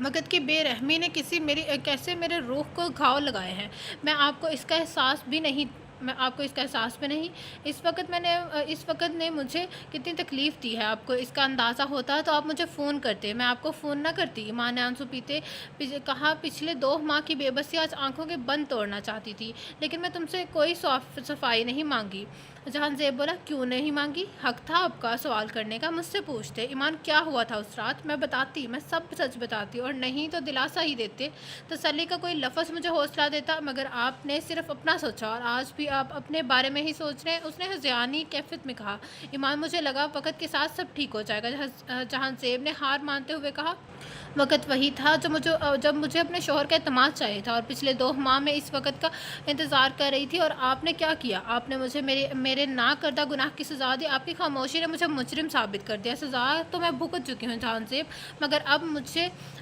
وقت کی بے رحمی نے کیسے میرے روح کو گھاؤ لگائے ہیں، میں آپ کو اس کا احساس بھی نہیں۔ اس وقت نے مجھے کتنی تکلیف دی ہے، آپ کو اس کا اندازہ ہوتا تو آپ مجھے فون کرتے، میں آپ کو فون نہ کرتی۔ ایمان نے آنسو پیتے کہا۔ پچھلے 2 ماہ کی بے بسی آج آنکھوں کے بند توڑنا چاہتی تھی، لیکن میں تم سے کوئی صفائی نہیں مانگی۔ جہان زیب بولا۔ کیوں نہیں مانگی؟ حق تھا آپ کا سوال کرنے کا، مجھ سے پوچھتے۔ ایمان، کیا ہوا تھا اس رات؟ میں سب سچ بتاتی، اور نہیں تو دلاسا ہی دیتے، تسلی کا کوئی لفظ مجھے حوصلہ دیتا، مگر آپ نے صرف اپنا سوچا اور آج بھی آپ اپنے بارے میں ہی سوچ رہے ہیں، اس نے ہذیانی کیفیت میں کہا۔ ایمان، مجھے لگا وقت کے ساتھ سب ٹھیک ہو جائے گا، جہان زیب نے ہار مانتے ہوئے کہا۔ वक़्त वही था जब मुझे अपने शौहर का एतमाद चाहिए था, और पिछले 2 माह में इस वक़्त का इंतज़ार कर रही थी, और आपने क्या किया? आपने मुझे मेरे ना करदा गुनाह की सज़ा दी। आपकी खामोशी ने मुझे मुजरिम साबित कर दिया। सज़ा तो मैं भुगत चुकी हूँ जहांज़ेब, मगर अब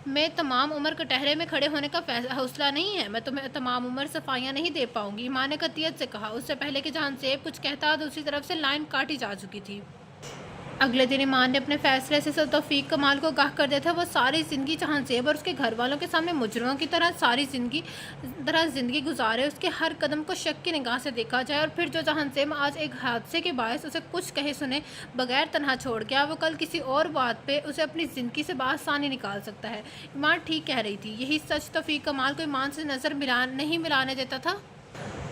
मैं तमाम उम्र कटहरे में खड़े होने का हौसला नहीं है। मैं तुम्हें तमाम उम्र सफाइयाँ नहीं दे पाऊँगी, ईमान ने कतियत से कहा। उससे पहले कि जहांज़ेब कुछ कहता, दूसरी तरफ से लाइन काटी जा चुकी थी। अगले दिन ईमान ने अपने फैसले से तौफीक कमाल को आगाह कर दिया था। वो सारी ज़िंदगी जहांज़ेब और उसके घर वालों के सामने मुजरिमों की तरह ज़िंदगी गुजारे। उसके हर कदम को शक की निगाह से देखा जाए, और फिर जो जहांज़ेब आज एक हादसे के बायस उसे कुछ कहे सुने बगैर तनहा छोड़ गया, वो कल किसी और बात पे उसे अपनी ज़िंदगी से बासानी निकाल सकता है। ईमान ठीक कह रही थी। यही सच तौफीक कमाल को ईमान से नज़र नहीं मिलाने देता था।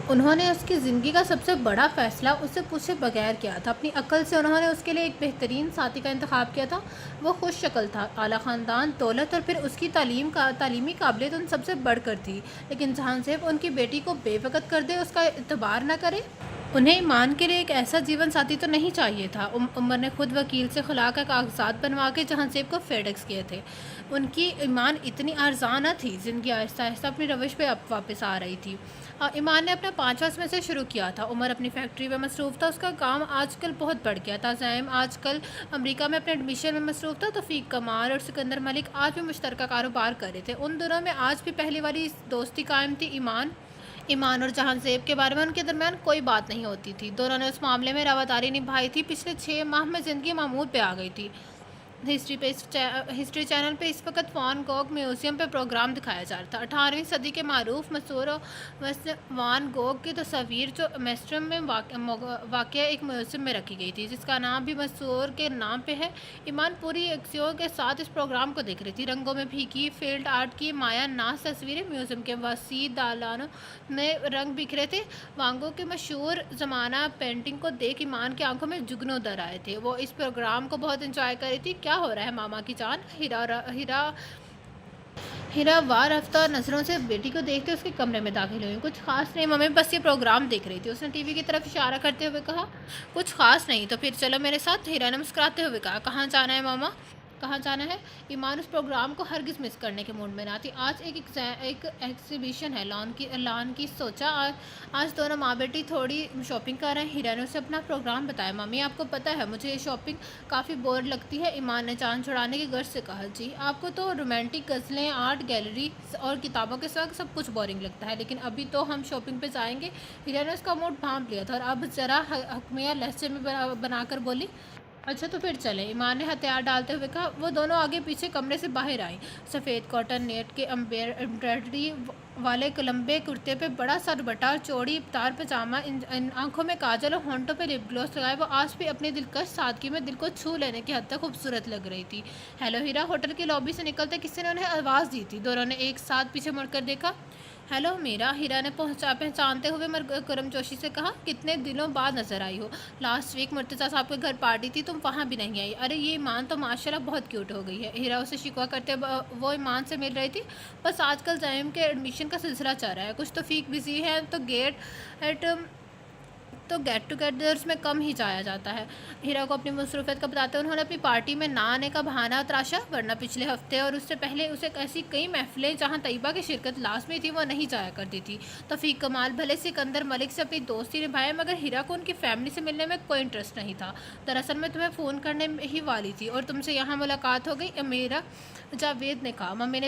उन्होंने उसकी ज़िंदगी का सबसे बड़ा फ़ैसला उससे पूछे बगैर किया था। अपनी अक्ल से उन्होंने उसके लिए एक बेहतरीन साथी का इंतखाब किया था। वो खुश शक्ल था, आला ख़ानदान, दौलत, और फिर उसकी तालीमी काबिलियत उन सबसे बढ़कर थी। लेकिन जहांज़ेब उनकी बेटी को बेवक़्त कर दे, उसका एतबार न करे। उन्हें ईमान के लिए एक ऐसा जीवन साथी तो नहीं चाहिए था। उमर ने खुद वकील से खुला का कागजात बनवा के जहांज़ेब को फेडेक्स किए थे। उनकी ईमान इतनी आर्ज़ान न थी। ज़िंदगी आहिस्ता आहिस्ता अपनी रविश पे अब वापस आ रही थी। ईमान ने अपना 5वां सेमेस्टर शुरू किया था। उमर अपनी फैक्ट्री में मसरूफ़ था। उसका काम आजकल बहुत बढ़ गया था। ज़ैम आजकल अमेरिका में अपने एडमिशन में मसरूफ़ था। तौफीक कमाल और सिकंदर मलिक आज भी मुश्तरका कारोबार कर रहे थे। उन दोनों में आज भी पहली वाली दोस्ती कायम थी। ईमान और जहांज़ेब के बारे में उनके दरमियान कोई बात नहीं होती थी। दोनों ने उस मामले में रवादारी निभाई थी। पिछले 6 माह में ज़िंदगी मामूल पे आ गई थी। हिस्ट्री चैनल पे इस वक्त वान गोग म्यूज़ियम पे प्रोग्राम दिखाया जा रहा था। 18वीं सदी के मारूफ मशहूर वान गोग की तस्वीर जो एम्स्टर्डम में वाक़या एक म्यूज़ियम में रखी गई थी, जिसका नाम भी मशहूर के नाम पे है। ईमान पूरी एक्सियों के साथ इस प्रोग्राम को देख रही थी। रंगों में भीगी फील्ड आर्ट की माया नाज तस्वीरें म्यूज़ियम के वसी दालानों में रंग बिखरे थे। वांगो की मशहूर ज़माना पेंटिंग को देख ईमान की आंखों में जुगनू दर आए थे। वो इस प्रोग्राम को बहुत इंजॉय कर रही थी। क्या हो रहा है मामा की जान? हीरा वार रफ्ता नज़रों से बेटी को देखते उसके कमरे में दाखिल हुई। कुछ खास नहीं मम्मी, बस ये प्रोग्राम देख रही थी। उसने टीवी की तरफ इशारा करते हुए कहा। कुछ खास नहीं तो फिर चलो मेरे साथ, हीरा ने मुस्कुराते हुए कहा। कहाँ जाना है मामा? कहाँ जाना है? ईमान उस प्रोग्राम को हरगिज़ मिस करने के मूड में ना थी। आज एक एग्जीबिशन है लॉन की सोचा। आज दोनों माँ बेटी थोड़ी शॉपिंग कर रहे हैं। हीरा ने उसे अपना प्रोग्राम बताया। मम्मी आपको पता है मुझे ये शॉपिंग काफ़ी बोर लगती है। ईमान ने जान छुड़ाने की गर्ज से कहा। जी आपको तो रोमांटिक गज़लें, आर्ट गैलरी और किताबों के साथ सब कुछ बोरिंग लगता है, लेकिन अभी तो हम शॉपिंग पे जाएंगे। हीरा ने उसका मूड भांप लिया था और अब ज़रा हकमिया लहजे में बनाकर बोली। अच्छा तो फिर चले, ईमान ने हथियार डालते हुए कहा। वो दोनों आगे पीछे कमरे से बाहर आई। सफ़ेद कॉटन नेट के एम्ब्रॉयडरी वाले लंबे कुर्ते पे बड़ा सा दुपट्टा और चौड़ी तार पजामा, इन आंखों में काजल और होंठों पे लिप ग्लॉस लगाए वो आज भी अपनी दिलकश सादगी में दिल को छू लेने की हद तक खूबसूरत लग रही थी। हेलो हीरा, होटल की लॉबी से निकलते किसी ने उन्हें आवाज़ दी थी। दोनों ने एक साथ पीछे मुड़कर देखा। हेलो मीरा, हीरा ने पहचानते हुए गर्मजोशी से कहा। कितने दिनों बाद नज़र आई हो। लास्ट वीक मुर्तज़ा साहब के घर पार्टी थी, तुम वहाँ भी नहीं आई। अरे ये ईमान तो माशाल्लाह बहुत क्यूट हो गई है। हीरा उसे शिकवा करते वो ईमान से मिल रही थी। बस आजकल जैम के एडमिशन का सिलसिला चल रहा है, कुछ तो फीक बिजी है तो गेट टुगेदर्स में कम ही जाया जाता है। हीरा को अपनी मसरूफियत का बताते हुए उन्होंने अपनी पार्टी में ना आने का बहाना तराशा, वरना पिछले हफ्ते और उससे पहले उसे ऐसी कई महफिलें जहां तैयबा की शिरकत लाजमी थी वो नहीं जाया करती थी। तौफीक कमाल भले सिकंदर मलिक से अपनी दोस्ती निभाए, मगर हीरा को उनकी फैमिली से मिलने में कोई इंटरेस्ट नहीं था। दरअसल मैं तुम्हें फ़ोन करने ही वाली थी और तुमसे यहाँ मुलाकात हो गई। मेरा जावेद ने कहा। मम्मी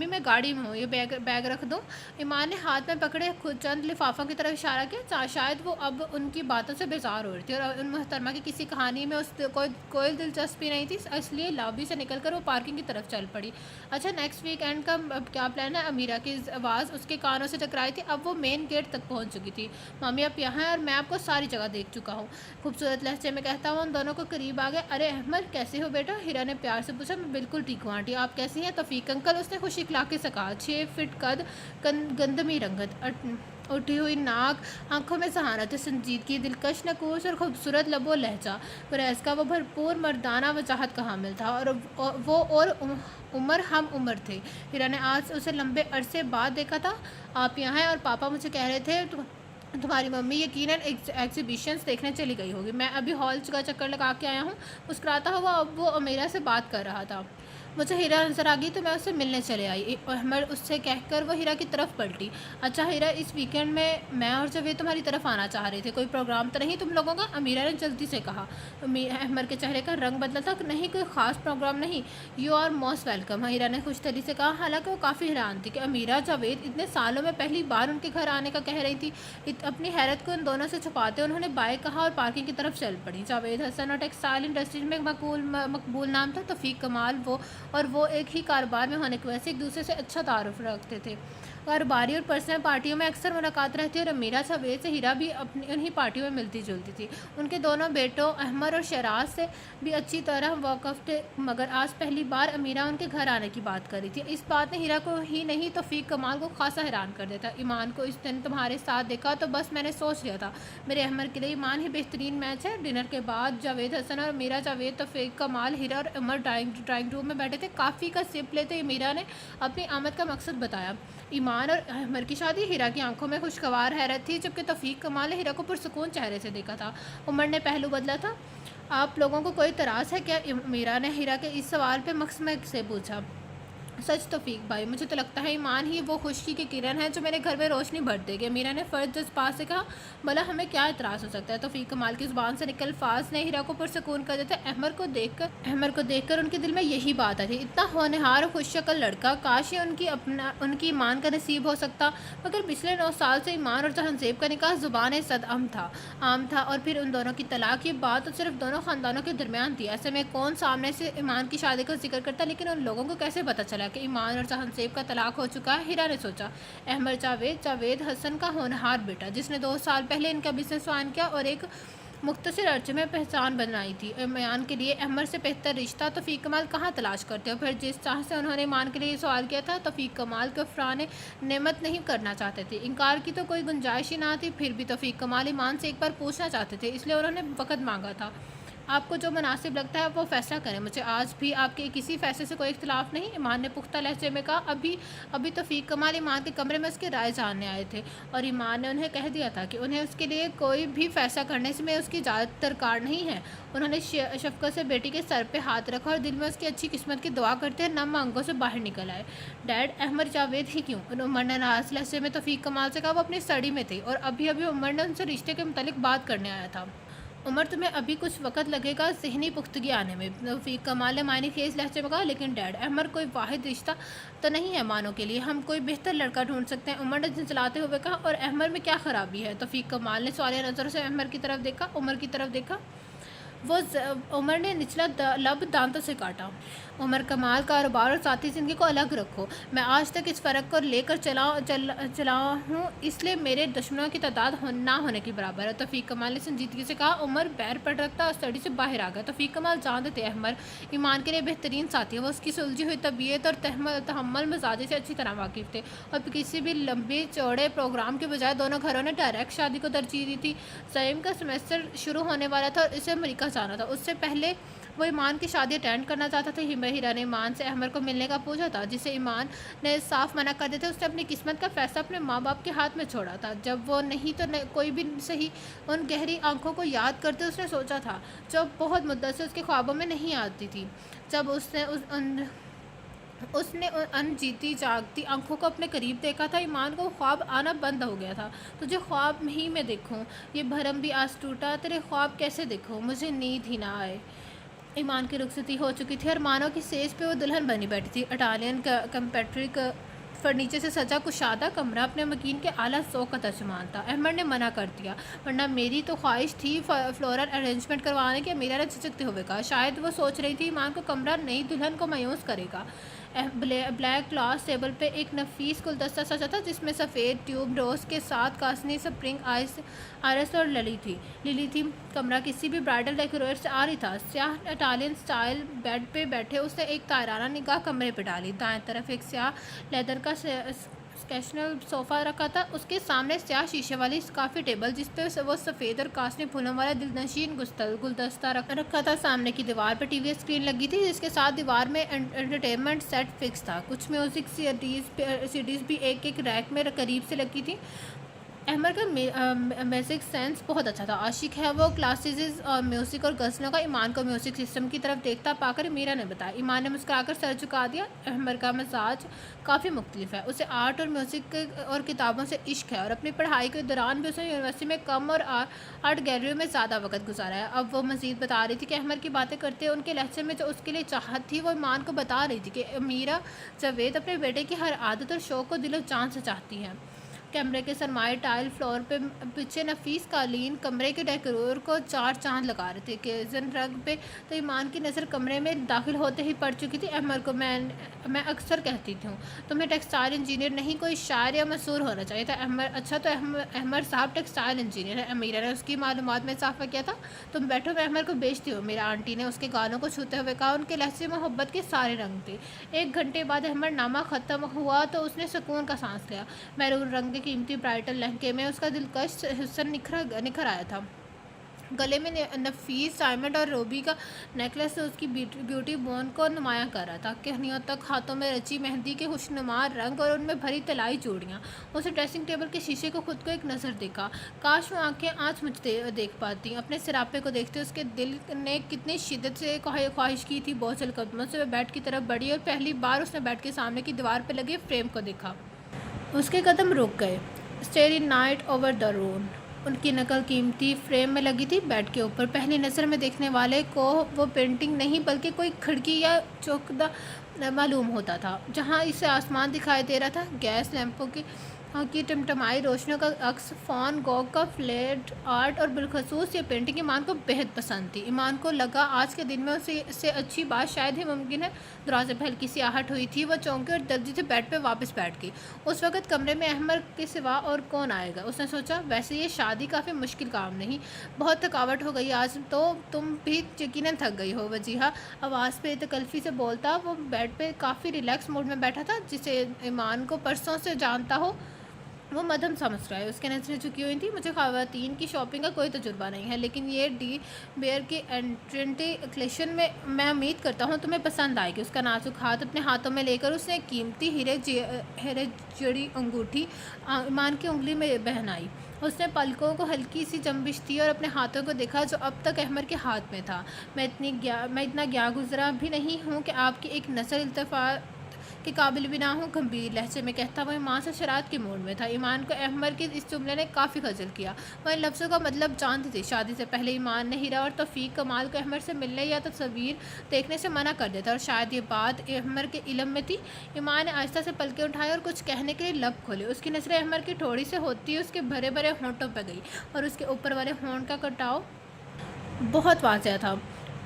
मैं गाड़ी में हूँ, ये बैग रख दो। ईमान ने हाथ में पकड़े खुद चंद लिफाफों की तरफ इशारा किया। शायद वो अब उनकी बातों से बेजार हो रही थी और उन मोहतरमा की किसी कहानी में कोई दिलचस्पी नहीं थी, इसलिए लॉबी से निकलकर वो पार्किंग की तरफ चल पड़ी। अच्छा नेक्स्ट वीकेंड का क्या प्लान है? अमीरा की आवाज़ उसके कानों से टकराई थी। अब वो मेन गेट तक पहुंच चुकी थी। मम्मी आप यहाँ हैं और मैं आपको सारी जगह देख चुका हूँ, खूबसूरत लहजे में कहता हूँ उन दोनों को करीब आ गए। अरे अहमद कैसे हो बेटा? हीरा ने प्यार से पूछा। मैं बिल्कुल ठीक हूँ आंटी, आप कैसी हैं? तौफीक अंकल, उसने खुशी इखलाक़ी से कहा। 6 फीट कद, गंदमी रंगत, उठी हुई नाक, आंखों में जहानत, संजीदगी, दिलकश नकूस और खूबसूरत लबो लहजा परहज़ का वो भरपूर मर्दाना वजाहत का हामिल था। और उमर हम उम्र थे। हीरा ने आज उसे लंबे अरसे बाद देखा था। आप यहाँ हैं और पापा मुझे कह रहे थे तुम्हारी मम्मी यकीनन एग्जीबिशंस देखने चली गई होगी। मैं अभी हॉल का चक्कर लगा के आया हूँ। मुस्कुराता हुआ अब वो अमीरा से बात कर रहा था। मुझे हीरा नज़र आ गई तो मैं उससे मिलने चले आई। अहमर उससे कहकर वो हीरा की तरफ पलटी। अच्छा हीरा, इस वीकेंड में मैं और जावेद तुम्हारी तरफ आना चाह रहे थे, कोई प्रोग्राम तो नहीं तुम लोगों का? अमीरा ने जल्दी से कहा। अहमर के चेहरे का रंग बदला था। नहीं, कोई ख़ास प्रोग्राम नहीं। यू आर मोस्ट वेलकम, हीरा ने खुश दिली से कहा। हालांकि वो काफ़ी हैरान थी कि अमीरा जावेद इतने सालों में पहली बार उनके घर आने का कह रही थी। अपनी हैरत को उन दोनों से छुपाते उन्होंने बाय कहा और पार्किंग की तरफ चल पड़ी। जावेद हसन और टेक्सटाइल इंडस्ट्रीज में एक मकबूल नाम था। तौफीक कमाल वो एक ही कारोबार में होने की वजह से एक दूसरे से अच्छा तारुफ रखते थे। कारोबारी और पर्सनल पार्टियों में अक्सर मुलाकात रहती और अमीरा जावेद से हीरा भी अपनी उन्हीं पार्टियों में मिलती जुलती थी। उनके दोनों बेटों अहमर और शराज से भी अच्छी तरह वाकफ थे, मगर आज पहली बार अमीरा उनके घर आने की बात कर रही थी। इस बात ने हीरा को ही नहीं तौफीक कमाल को खासा हैरान कर दिया था। ईमान को इस दिन तुम्हारे साथ देखा तो बस मैंने सोच लिया था मेरे अहमर के लिए ईमान ही बेहतरीन मैच है। डिनर के बाद जावेद हसन और अमीरा जावेद, तौफीक कमाल, हीरा और अमर ड्राइंग रूम में बैठे थे। काफ़ी का सिप लेते अमीरा ने अपनी आमद का मकसद बताया। ईमान और अहमर की शादी। हीरा की आंखों में खुशगवार हैरत थी, जबकि तौफीक कमाल ने हीरा को पुरसुकून चेहरे से देखा था। उमर ने पहलू बदला था। आप लोगों को कोई तरास है क्या? मीरा ने हीरा के इस सवाल पे मकसद से पूछा। सच तौफीक भाई, मुझे तो लगता है ईमान ही वो खुशी की किरण है जो मेरे घर में रोशनी भर देगी। मीरा ने फ़र्ज जज्बात से कहा। भला हमें क्या इतराज़ हो सकता है? तौफीक कमाल की ज़ुबान से निकल फाज ने हीरा को पुरसुकून कर देता। अहमर को देखकर उनके दिल में यही बात आई थी। इतना होनहार और खुशशक्ल लड़का, काश ये उनकी ईमान का नसीब हो सकता। मगर पिछले 9 साल से ईमान और जहांजेब का निकाह ज़ुबान सद आम था और फिर उन दोनों की तलाक। ये बात तो सिर्फ दोनों ख़ानदानों के दरमियान थी। ऐसे में कौन सामने से ईमान की शादी का जिक्र करता? लेकिन उन लोगों को कैसे पता चला कि ईमान और जहांजेब का तलाक हो चुका है? हीरा ने सोचा। अहमर जावेद हसन का होनहार बेटा, जिसने 2 साल पहले इनका बिजनेस ज्वाइन किया और एक मुख्तसर अर्चे में पहचान बनाई थी। ईमान के लिए अहमर से बेहतर रिश्ता तौफीक कमाल कहाँ तलाश करते हो? फिर जिस चाह से उन्होंने ईमान के लिए सवाल किया था, तौफीक कमाल के अफरान नेमत नहीं करना चाहते थे। इनकार की तो कोई गुंजाइश ही ना थी। फिर भी तौफीक कमाल ईमान से एक बार पूछना चाहते थे, इसलिए उन्होंने वक़्त मांगा था। आपको जो मुनासिब लगता है वो फ़ैसला करें, मुझे आज भी आपके किसी फ़ैसले से कोई इख्तिलाफ़ नहीं, ईमान ने पुख्ता लहजे में कहा। अभी तौफीक कमाल ईमान के कमरे में उसकी राय जानने आए थे और ईमान ने उन्हें कह दिया था कि उन्हें उसके लिए कोई भी फ़ैसला करने से में उसकी इजाज़त दरकार नहीं है। उन्होंने शफ़क़त से बेटी के सर पे हाथ रखा और दिल में उसकी अच्छी किस्मत की दुआ करते हुए नम आंखों से बाहर निकल आए। डैड, अहमर जावेद ही क्यों? उमर ने नाराज़ लहजे में तौफीक कमाल से कहा। वो अपनी स्टडी में थे और अभी उमर ने उनसे रिश्ते के मुतालिक बात करने आया था। उमर, तुम्हें अभी कुछ वक्त लगेगा ज़हनी पुख्तगी आने में, तौफीक कमाल ने मायने खेज लहजे में कहा। लेकिन डैड, अहमर कोई वाहिद रिश्ता तो नहीं है मानो के लिए, हम कोई बेहतर लड़का ढूंढ सकते हैं, उमर ने झंझलाते हुए कहा। और अहमर में क्या ख़राबी है? तौफीक कमाल ने सवालिया नज़रों से उमर की तरफ देखा। उमर ने निचला लब दांतों से काटा। उमर, कमाल कारोबार और साथी ज़िंदगी को अलग रखो। मैं आज तक इस फ़र्क को लेकर चला हूँ, इसलिए मेरे दुश्मनों की तादाद ना होने के बराबर है। तौफीक कमाल ने संजीदगी से कहा। उमर पैर पड़ रखता और स्टडी से बाहर आ गया। तौफीक कमाल जानते थे अहमर ईमान के लिए बेहतरीन साथी है। वो उसकी सुलझी हुई तबीयत और तहम्मुल मिजाज से अच्छी तरह वाकिफ़ थे और किसी भी लंबे चौड़े प्रोग्राम के बजाय दोनों घरों ने डायरेक्ट शादी को तरजीह दी थी। सईम का सेमेस्टर शुरू होने वाला था और इसे अमेरिका जाना था। उससे पहले वो ईमान की शादी अटेंड करना चाहता था। हीरा ने ईमान से अहमर को मिलने का पूछा था, जिसे ईमान ने साफ मना कर दिया था। उसने अपनी किस्मत का फैसला अपने माँ बाप के हाथ में छोड़ा था। जब वो नहीं तो कोई भी सही उन गहरी आंखों को याद करते उसने सोचा था, जो बहुत मुद्दत से उसके ख्वाबों में नहीं आती थी। जब उसने अनजीती जागती आंखों को अपने करीब देखा था, ईमान को ख्वाब आना बंद हो गया था। तुझे ख्वाब ही में देखूं, ये भरम भी आज टूटा, तेरे ख्वाब कैसे देखूं, मुझे नींद ही ना आए। ईमान की रुखसती हो चुकी थी और मानो की सेज पे वो दुल्हन बनी बैठी थी। इटालियन कंपेट्रिक फर्नीचर से सजा कुशादा कमरा अपने मकीन के आला ज़ौक़ का तर्जुमान था। अहमर ने मना कर दिया, वरना मेरी तो ख्वाहिश थी फ्लोरल अरेंजमेंट करवाने की। मीरा ने झिझकते हुए कहा। शायद वो सोच रही थी ईमान को कमरा नई दुल्हन को मायूस करेगा। ब्लैक ग्लास टेबल पे एक नफीस गुलदस्ता सजा था, जिसमें सफ़ेद ट्यूब रोज़ के साथ कासनी स्प्रिंग आइस और लिली थी। कमरा किसी भी ब्राइडल डेकोरेट से आ रही था। स्याह इटालियन स्टाइल बेड पे बैठे उसने एक ताराना निगाह कमरे पे डाली। दाएं तरफ एक स्याह लेदर का स्केशनल सोफ़ा रखा था, उसके सामने स्याह शीशे वाली काफ़ी टेबल, जिस पे वो सफ़ेद और कासनी फूलों वाला दिलनशीन गुलदस्ता रखा था। सामने की दीवार पर टीवी स्क्रीन लगी थी, जिसके साथ दीवार में एंटरटेनमेंट सेट फिक्स था। कुछ म्यूज़िक सीडीज़ भी एक रैक में करीब से लगी थी। احمد کا میوزک سینس بہت اچھا تھا، عاشق ہے وہ کلاسیکل اور میوزک اور غزلوں کا۔ ایمان کو میوزک سسٹم کی طرف دیکھتا پا کر میرا نے بتایا۔ ایمان نے مسکرا کر سر جھکا دیا۔ احمد کا مزاج کافی مختلف ہے، اسے آرٹ اور میوزک اور کتابوں سے عشق ہے، اور اپنی پڑھائی کے دوران بھی اس نے یونیورسٹی میں کم اور آرٹ گیلریوں میں زیادہ وقت گزارا ہے۔ اب وہ مزید بتا رہی تھی کہ احمد کی باتیں کرتے ان کے لہجے میں جو اس کے لیے چاہت تھی، وہ ایمان کو بتا رہی تھی کہ میرا جاوید اپنے بیٹے کی ہر عادت اور شوق کو دل و جان سے چاہتی ہے۔ کمرے کے سرمائی ٹائل فلور پہ پیچھے نفیس قالین کمرے کے ڈیکور کو چار چاند لگا رہے تھے کہ زن رنگ پہ تو ایمان کی نظر کمرے میں داخل ہوتے ہی پڑ چکی تھی۔ احمد کو میں اکثر کہتی ہوں تمہیں ٹیکسٹائل انجینئر نہیں کوئی شاعر یا مسور ہونا چاہیے تھا۔ اچھا تو احمد صاحب ٹیکسٹائل انجینئر ہے، امیرہ نے اس کی معلومات میں اضافہ کیا تھا۔ تم بیٹھو، میں احمد کو بیچتی ہوں، میرا آنٹی نے اس کے گانوں کو چھوتے ہوئے کہا۔ ان کے لہجے محبت کے سارے رنگ تھے۔ 1 گھنٹے بعد احمد نامہ ختم ہوا تو اس نے سکون کا سانس لیا۔ میرون رنگ کے قیمتی برائڈل لہنگے میں اس کا دلکش حسن نکھر آیا تھا۔ گلے میں نفیس ڈائمنڈ اور روبی کا نیکلس اس کی بیوٹی بون کو نمایاں کر رہا تھا۔ کہنیوں تک ہاتھوں میں رچی مہندی کے خوشنما رنگ اور ان میں بھری طلائی چوڑیاں۔ اسے ڈریسنگ ٹیبل کے شیشے کو خود کو ایک نظر دیکھا۔ کاش وہ آنکھیں آج مجھ دیکھ پاتی۔ اپنے سراپے کو دیکھتے اس کے دل نے کتنی شدت سے خواہش کی تھی۔ بوجھل قدموں سے وہ بیڈ کی طرف بڑھی اور پہلی بار اس نے بیڈ کے سامنے کی دیوار پہ لگے فریم کو دیکھا۔ اس کے قدم رک گئے۔ اسٹیری نائٹ اوور دا رون ان کی نقل قیمتی فریم میں لگی تھی بیڈ کے اوپر۔ پہلی نظر میں دیکھنے والے کو وہ پینٹنگ نہیں بلکہ کوئی کھڑکی یا چوکدا معلوم ہوتا تھا جہاں اسے آسمان دکھائی دے رہا تھا، گیس لیمپوں کی ٹمٹمائی روشنیوں کا عکس، فان گوگ کا فلیٹ آرٹ، اور بالخصوص یہ پینٹنگ ایمان کو بہت پسند تھی۔ ایمان کو لگا آج کے دن میں اسے اس سے اچھی بات شاید ہی ممکن ہے۔ دروازے پہ ہلکی سی آہٹ ہوئی تھی، وہ چونکی اور جلدی سے بیڈ پہ واپس بیٹھ گئی۔ اس وقت کمرے میں احمد کے سوا اور کون آئے گا، اس نے سوچا۔ ویسے یہ شادی کافی مشکل کام نہیں، بہت تھکاوٹ ہو گئی آج تو تم بھی یقیناً تھک گئی ہو۔ وجیہہ آواز پہ تکلفی سے بولتا، وہ بیڈ پہ کافی ریلیکس موڈ میں بیٹھا تھا، جسے ایمان کو برسوں سے جانتا ہو وہ مدھم سمجھ رہا ہے۔ اس کے نظریں جھکی ہوئی تھیں۔ مجھے خواتین کی شاپنگ کا کوئی تجربہ نہیں ہے، لیکن یہ ڈی بیئر کی اینٹی کلیکشن میں امید کرتا ہوں تمہیں پسند آئے گی۔ اس کا نازک ہاتھ اپنے ہاتھوں میں لے کر اس نے ایک قیمتی ہیرے جڑی انگوٹھی ایمان کی انگلی میں پہنائی۔ اس نے پلکوں کو ہلکی سی جنبش دی اور اپنے ہاتھوں کو دیکھا جو اب تک احمد کے ہاتھ میں تھا۔ میں اتنا گیا گزرا بھی نہیں ہوں کہ آپ کی ایک نظر التفات کے قابل بھی نہ ہوں، گمبھیر لہجے میں کہتا وہ ایمان سے شرارت کے موڈ میں تھا۔ ایمان کو احمد کے اس جملے نے کافی خجل کیا۔ وہ ان لفظوں کا مطلب جانتی تھی۔ شادی سے پہلے ایمان نے ہیرا اور توفیق کمال کو احمد سے ملنے یا تصویر دیکھنے سے منع کر دیا تھا، اور شاید یہ بات احمد کے علم میں تھی۔ ایمان نے آہستہ سے پلکیں اٹھائیں اور کچھ کہنے کے لیے لب کھولے۔ اس کی نظریں احمد کی ٹھوڑی سے ہوتی اس کے بھرے بھرے ہونٹوں پہ گئی، اور اس کے اوپر والے ہونٹ کا کٹاؤ بہت واضح تھا۔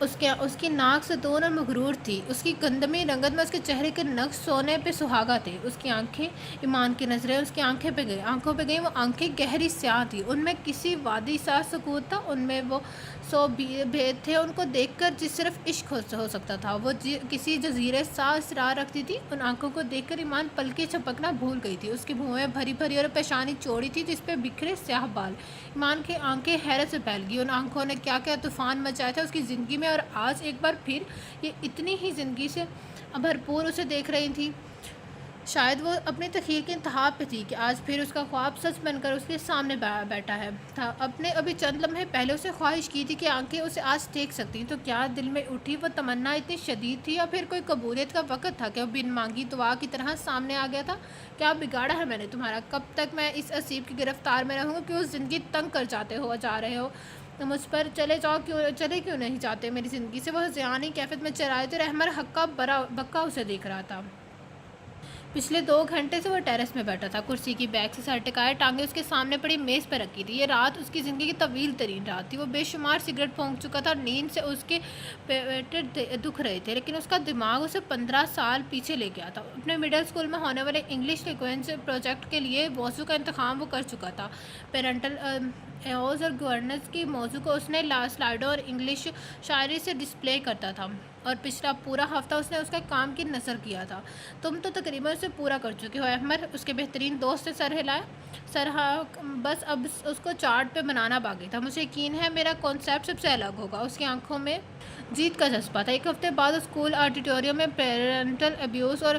اس کی ناک ستون اور مغرور تھی۔ اس کی گندمی رنگت میں اس کے چہرے کے نقش سونے پہ سہاگا تھے۔ اس کی آنکھیں، ایمان کی نظریں اس کی آنکھوں پہ گئیں۔ وہ آنکھیں گہری سیاہ تھیں، ان میں کسی وادی سا سکوت تھا، ان میں وہ 100 بھید تھے۔ ان کو دیکھ کر جس صرف عشق ہو سکتا تھا، وہ کسی جزیرے سا اسرار رکھتی تھی۔ ان آنکھوں کو دیکھ کر ایمان پلکیں چھپکنا بھول گئی تھی۔ اس کی بھویں بھری بھری اور پیشانی چوڑی تھی جس پہ بکھرے سیاہ بال۔ ایمان کی آنکھیں حیرت سے پھیل گئی۔ ان آنکھوں نے کیا کیا طوفان مچایا تھا اس کی زندگی میں، اور آج ایک بار پھر یہ اتنی ہی زندگی سے بھرپور اسے دیکھ رہی تھی۔ شاید وہ اپنی تخیل کی انتہا پہ تھی کہ آج پھر اس کا خواب سچ بن کر اس کے سامنے بیٹھا تھا۔ ابھی چند لمحے پہلے اسے خواہش کی تھی کہ آنکھیں اسے آج دیکھ سکتی، تو کیا دل میں اٹھی وہ تمنا اتنی شدید تھی، یا پھر کوئی قبولیت کا وقت تھا کہ وہ بن مانگی دعا کی طرح سامنے آ گیا تھا؟ کیا بگاڑا ہے میں نے تمہارا؟ کب تک میں اس اسیب کی گرفتار میں رہوں گا کہ اس زندگی تنگ کر جا رہے ہو مجھ پر؟ چلے کیوں نہیں جاتے میری زندگی سے؟ وہ ذہانی کیفیت میں چرائے تھے اور احمد ہکا بکا اسے دیکھ رہا تھا۔ پچھلے 2 گھنٹے سے وہ ٹیرس میں بیٹھا تھا، کرسی کی بیک سے سر ٹکائے، ٹانگیں اس کے سامنے پڑی میز پہ رکھی تھی۔ یہ رات اس کی زندگی کی طویل ترین رات تھی۔ وہ بے شمار سگریٹ پھونک چکا تھا، نیند سے اس کے پیٹ دکھ رہے تھے، لیکن اس کا دماغ اسے 15 سال پیچھے لے گیا تھا۔ اپنے مڈل اسکول میں ہونے والے انگلش لینگویج پروجیکٹ کے لیے موضوع کا انتخاب وہ کر چکا تھا۔ پیرنٹل ایوز اور گورننس کی موضوع کو اس نے سلائیڈوں اور انگلش شاعری سے ڈسپلے کرتا تھا، اور پچھلا پورا ہفتہ اس نے اس کے کام کی نظر کیا تھا۔ تم تو تقریباً اسے پورا کر چکے ہو احمد، اس کے بہترین دوست نے سر ہلایا۔ بس اب اس کو چارٹ پہ بنانا باقی تھا۔ مجھے یقین ہے میرا کانسیپٹ سب سے الگ ہوگا۔ اس کی آنکھوں میں جیت کا جذبہ تھا۔ 1 ہفتے بعد اسکول آڈیٹوریم میں پیرنٹل ایبیوز اور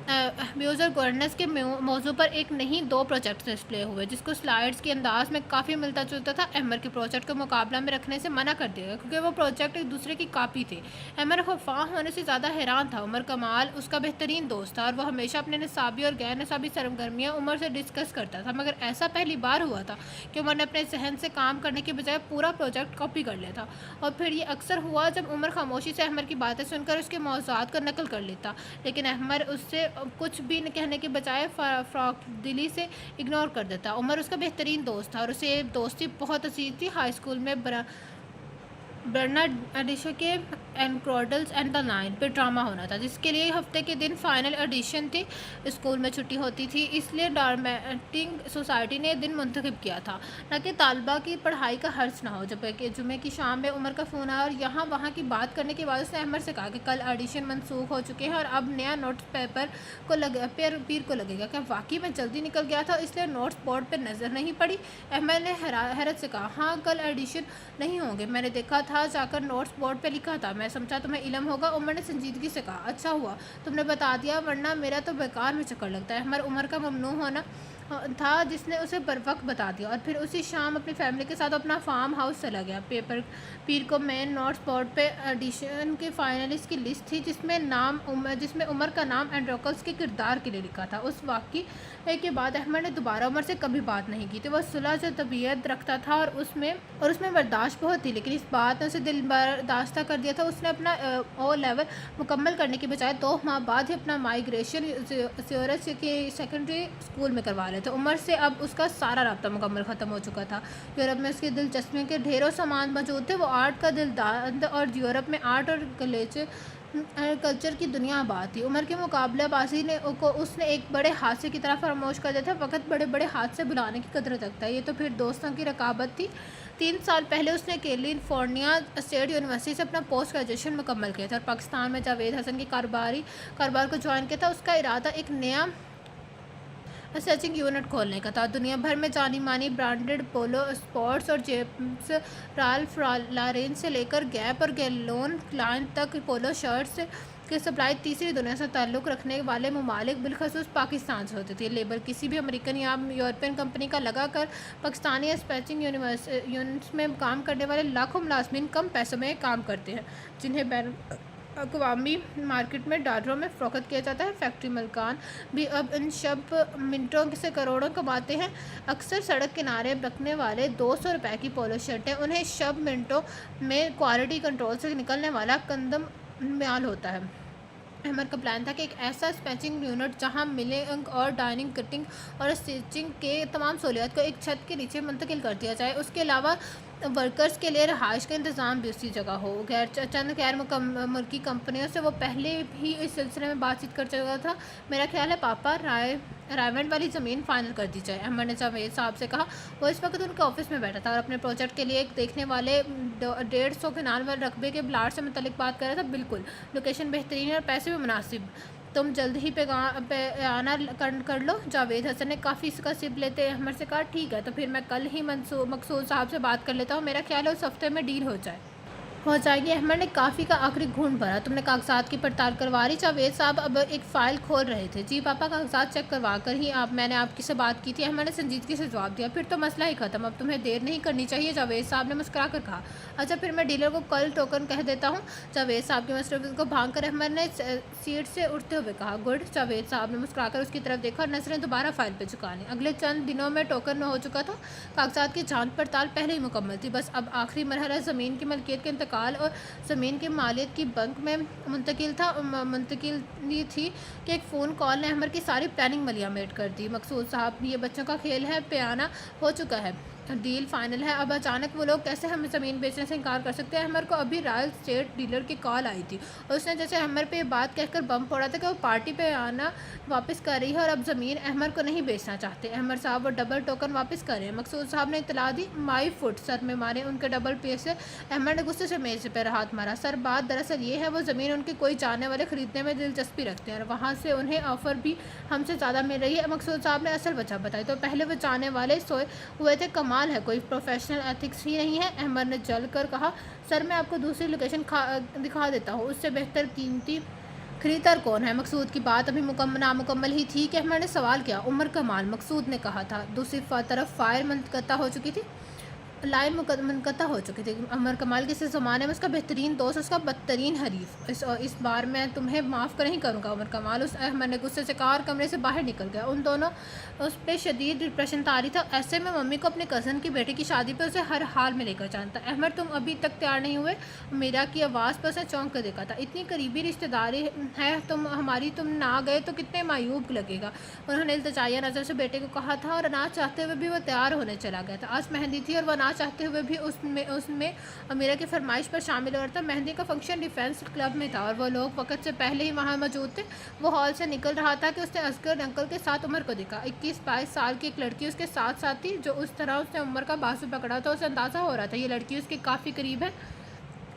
व्यूज़ और गवर्नेंस के मौजू पर एक नहीं 2 प्रोजेक्ट्स डिस्प्ले हुए, जिसको स्लाइड्स के अंदाज में काफ़ी मिलता जुलता था। अहमर के प्रोजेक्ट को मुकाबला में रखने से मना कर दिया गया क्योंकि वो प्रोजेक्ट एक दूसरे की कॉपी थे। अहमर खफा होने से ज़्यादा हैरान था। उमर कमाल उसका बेहतरीन दोस्त था और वो हमेशा अपने निसाबी और गैर निसाबी सरगर्मियाँ उमर से डिस्कस करता था, मगर ऐसा पहली बार हुआ था कि उमर ने अपने जहन से काम करने के बजाय पूरा प्रोजेक्ट कॉपी कर लिया था। और फिर ये अक्सर हुआ जब उमर खामोशी से अहमर की बातें सुनकर उसके मौज़ूआत का नकल कर लेता, लेकिन अहमर उससे कुछ भी कहने के बजाय दिली से इग्नोर कर देता। उमर उसका बेहतरीन दोस्त था और उसे दोस्ती बहुत अजीज थी। हाई स्कूल में बर्नार्ड एडिशन के एनक्रोडल्स एंड द नाइन पे ड्रामा होना था, जिसके लिए हफ्ते के दिन फाइनल एडिशन थी। स्कूल में छुट्टी होती थी, इसलिए ड्रामेटिक सोसाइटी ने दिन मुंतखब किया था ताकि तालबा की पढ़ाई का हर्ज ना हो। जब कि जुमे की शाम में उमर का फ़ोन आया और यहाँ वहाँ की बात करने के बाद उसने अहमद से कहा कि कल एडिशन मनसूख हो चुके हैं और अब नया नोट्स पेपर को पीर को लगेगा। क्या वाकई में जल्दी निकल गया था इसलिए नोट्स बोर्ड पर नज़र नहीं पड़ी? अहमद ने हैरत से कहा, हाँ कल एडिशन नहीं होंगे, मैंने देखा था जाकर नोट्स बोर्ड पे लिखा था, मैं समझा तुम्हें इल्म होगा। उमर ने संजीदगी से कहा, अच्छा हुआ तुमने बता दिया, वरना मेरा तो बेकार में चक्कर लगता है। उमर का ममनू होना था जिसने उसे बर वक्त बता दिया और फिर उसी शाम अपनी फैमिली के साथ अपना फार्म हाउस चला गया। पीर को मेन नोट्स बोर्ड पे एडिशन के फाइनलिस्ट की लिस्ट थी जिसमें उमर का नाम एंड्रोकल्स के किरदार के लिए लिखा था। उस वाक़ये के बाद अहमद ने दोबारा उमर से कभी बात नहीं की थी। वह सुलह जो तबीयत रखता था और उसमें बर्दाश्त बहुत थी, लेकिन इस बात ने उसे दिल बर्दाश्त कर दिया था। उसने अपना ओ लेवल मुकम्मल करने के बजाय 2 माह बाद ही अपना माइग्रेशन ज्यूरिच के सेकेंडरी स्कूल में करवा लिया था। उमर से अब उसका सारा राब्ता मुकम्मल ख़त्म हो चुका था। यूरोप में उसकी दिलचस्पी के ढेरों सामान मौजूद थे। वो आर्ट का दिलदार और यूरोप में आर्ट और कल्चर की दुनिया आबाद थी। उमर के मुकाबलेबाजी को उसने एक बड़े हादसे की तरह फरामोश कर दिया था। वक़्त बड़े बड़े हादसे बुलाने की कदर रखता है। ये तो फिर दोस्तों की रकाबत थी। 3 साल पहले उसने कैलिफोर्निया स्टेट यूनिवर्सिटी से अपना पोस्ट ग्रेजुएशन मुकम्मल किया था और पाकिस्तान में जावेद हसन के कारोबार को ज्वाइन किया था। उसका इरादा एक नया सर्चिंग यूनिट खोलने का था। दुनिया भर में जानी मानी ब्रांडेड पोलो स्पोर्ट्स और जेम्स राल्फ लॉरेन से लेकर गैप और गैलोन क्लाइन तक पोलो शर्ट्स की सप्लाई तीसरी दुनिया से ताल्लुक़ रखने वाले ममालिक बिलखसूस पाकिस्तान से होती थी। लेबर किसी भी अमेरिकन या यूरोपियन कंपनी का लगा कर पाकिस्तानी स्पैचिंग यूनिट्स में काम करने वाले लाखों मुलाजमीन कम पैसों में काम करते हैं, जिन्हें बैन अक़वामी मार्केट में डॉलरों में फ़रोख्त किया जाता है। फैक्ट्री मलकान भी अब इन शब मिनटों से करोड़ों कमाते हैं। अक्सर सड़क किनारे रखने वाले 200 रुपये की पोलो शर्टें उन्हें शब मिनटों में क्वालिटी कंट्रोल से निकलने वाला कंदम म्याल होता है। अहमद का प्लान था कि एक ऐसा स्पैचिंग यूनिट जहां मिलिंग और डाइनिंग, कटिंग और स्टिचिंग के तमाम सहूलियत को एक छत के नीचे मुंतकिल कर दिया जाए। उसके अलावा वर्कर्स के लिए रहाइश का इंतज़ाम भी उसी जगह हो। चंद गैर मुल्की कंपनियों से वो पहले भी इस सिलसिले में बातचीत कर चुका था। मेरा ख्याल है पापा रायवेंड वाली ज़मीन फ़ाइनल कर दी जाए, अहमद ने जावेद साहब से कहा। वो इस वक्त उनके ऑफिस में बैठा था और अपने प्रोजेक्ट के लिए एक देखने वाले 150 कनाल वाले रकबे के प्लाट से मुतल्लिक बात कर रहा था। बिल्कुल, लोकेशन बेहतरीन है और पैसे भी मुनासिब, तुम जल्द ही आना कर लो। जावेद हसन ने काफ़ी इसका सिप लेते अहमद से कहा, ठीक है तो फिर मैं कल ही मकसूद साहब से बात कर लेता हूँ, मेरा ख्याल है उस हफ्ते में डील हो जाएगी। अहमद ने काफ़ी का आखिरी घूंट भरा। तुमने कागजात की पड़ताल करवा रही? जावेद साहब अब एक फ़ाइल खोल रहे थे। जी पापा, कागजात चेक करवा कर ही मैंने आपकी से बात की थी, अहमद ने संजीदगी से जवाब दिया। फिर तो मसला ही ख़त्म, अब तुम्हें देर नहीं करनी चाहिए, जावेद साहब ने मुस्कुरा कर कहा। अच्छा फिर मैं डीलर को कल टोकन कह देता हूँ, जावेद साहब की मसरूफियत को भांग कर अहमद ने सीट से उठते हुए कहा। गुड, जावेद साहब ने मुस्कुरा कर उसकी तरफ देखा और नजरें दोबारा फाइल पर झुका ली। अगले चंद दिनों में टोकन हो चुका था। कागजात की जांच पड़ताल पहले ही मुकम्मल थी, बस अब आखिरी मरहला ज़मीन की मलकियत के इंतकाल और ज़मीन के मालियत की बैंक में मुंतकिल थी कि एक फ़ोन कॉल ने अहमद की सारी प्लानिंग मलियामेट कर दी। मकसूद साहब, ये बच्चों का खेल है, प्याना हो चुका है, डील फाइनल है। अब अचानक वो लोग कैसे हमें ज़मीन बेचने से इनकार कर सकते हैं? अहमद को अभी रॉयल स्टेट डीलर की कॉल आई थी और उसने जैसे अहमद पे ये बात कहकर बम फोड़ा था कि वो पार्टी पे आना वापस कर रही है और अब ज़मीन अहमद को नहीं बेचना चाहते। अहमद साहब वो डबल टोकन वापस कर रहे हैं। मकसूद साहब ने इतला दी। माई फुट, सर में मारे उनके डबल पे से। अहमद ने गुस्से से मेज़ पर हाथ मारा। सर, बात दरअसल ये है, वो ज़मीन उनके कोई जानने वाले ख़रीदने में दिलचस्पी रखते हैं और वहाँ से उन्हें ऑफ़र भी हमसे ज़्यादा मिल रही है। मकसूद साहब ने असल वजह बताई तो पहले वो जानने वाले सोए हुए थे। कमाल है, कोई प्रोफेशनल एथिक्स ही नहीं है, अहमद ने जल कर कहा। सर, मैं आपको दूसरी लोकेशन दिखा देता हूँ, उससे बेहतर कीमती खरीदार कौन है? मकसूद की बात अभी नामुकम्मल ही थी कि अहमद ने सवाल किया। उमर कमाल, मकसूद ने कहा था। दूसरी तरफ फायर मुनक़ता हो चुकी थी, लाइन मुनक़ता हो चुकी थी। उमर कमाल किसी ज़माने में उसका बेहतरीन दोस्त, उसका बदतरीन हरीफ। इस बार मैं तुम्हें माफ़ नहीं करूँगा उमर कमाल, उस अहमद ने गुस्से से कहा और कमरे से बाहर निकल गया। उन दोनों उस पर शदीद डिप्रेशन तारी था। ऐसे में मम्मी को अपने कज़न की बेटी की शादी पर उसे हर हाल में लेकर जाना था। अहमद, तुम अभी तक तैयार नहीं हुए? मीरा की आवाज़ पर उसने चौंक कर देखा था। इतनी करीबी रिश्तेदारी है तुम ना गए तो कितने मायूब लगेगा। उन्होंने इल्तिजाया नज़र से बेटे को कहा था और ना चाहते हुए भी वो तैयार होने चला गया था। आज मेहंदी थी और वह ना चाहते हुए भी उसमें अमीरा की फरमाइश पर शामिल हो रहा था। मेहंदी का फंक्शन डिफेंस क्लब में था और वो लोग वक्त से पहले ही वहाँ मौजूद थे। वो हॉल से निकल रहा था कि उसने असगर अंकल के साथ उमर को देखा। 21-22 साल की एक लड़की उसके साथ थी। जो उस तरह उसने उमर का बाजू पकड़ा था, उसे अंदाज़ा हो रहा था ये लड़की उसके काफ़ी करीब है।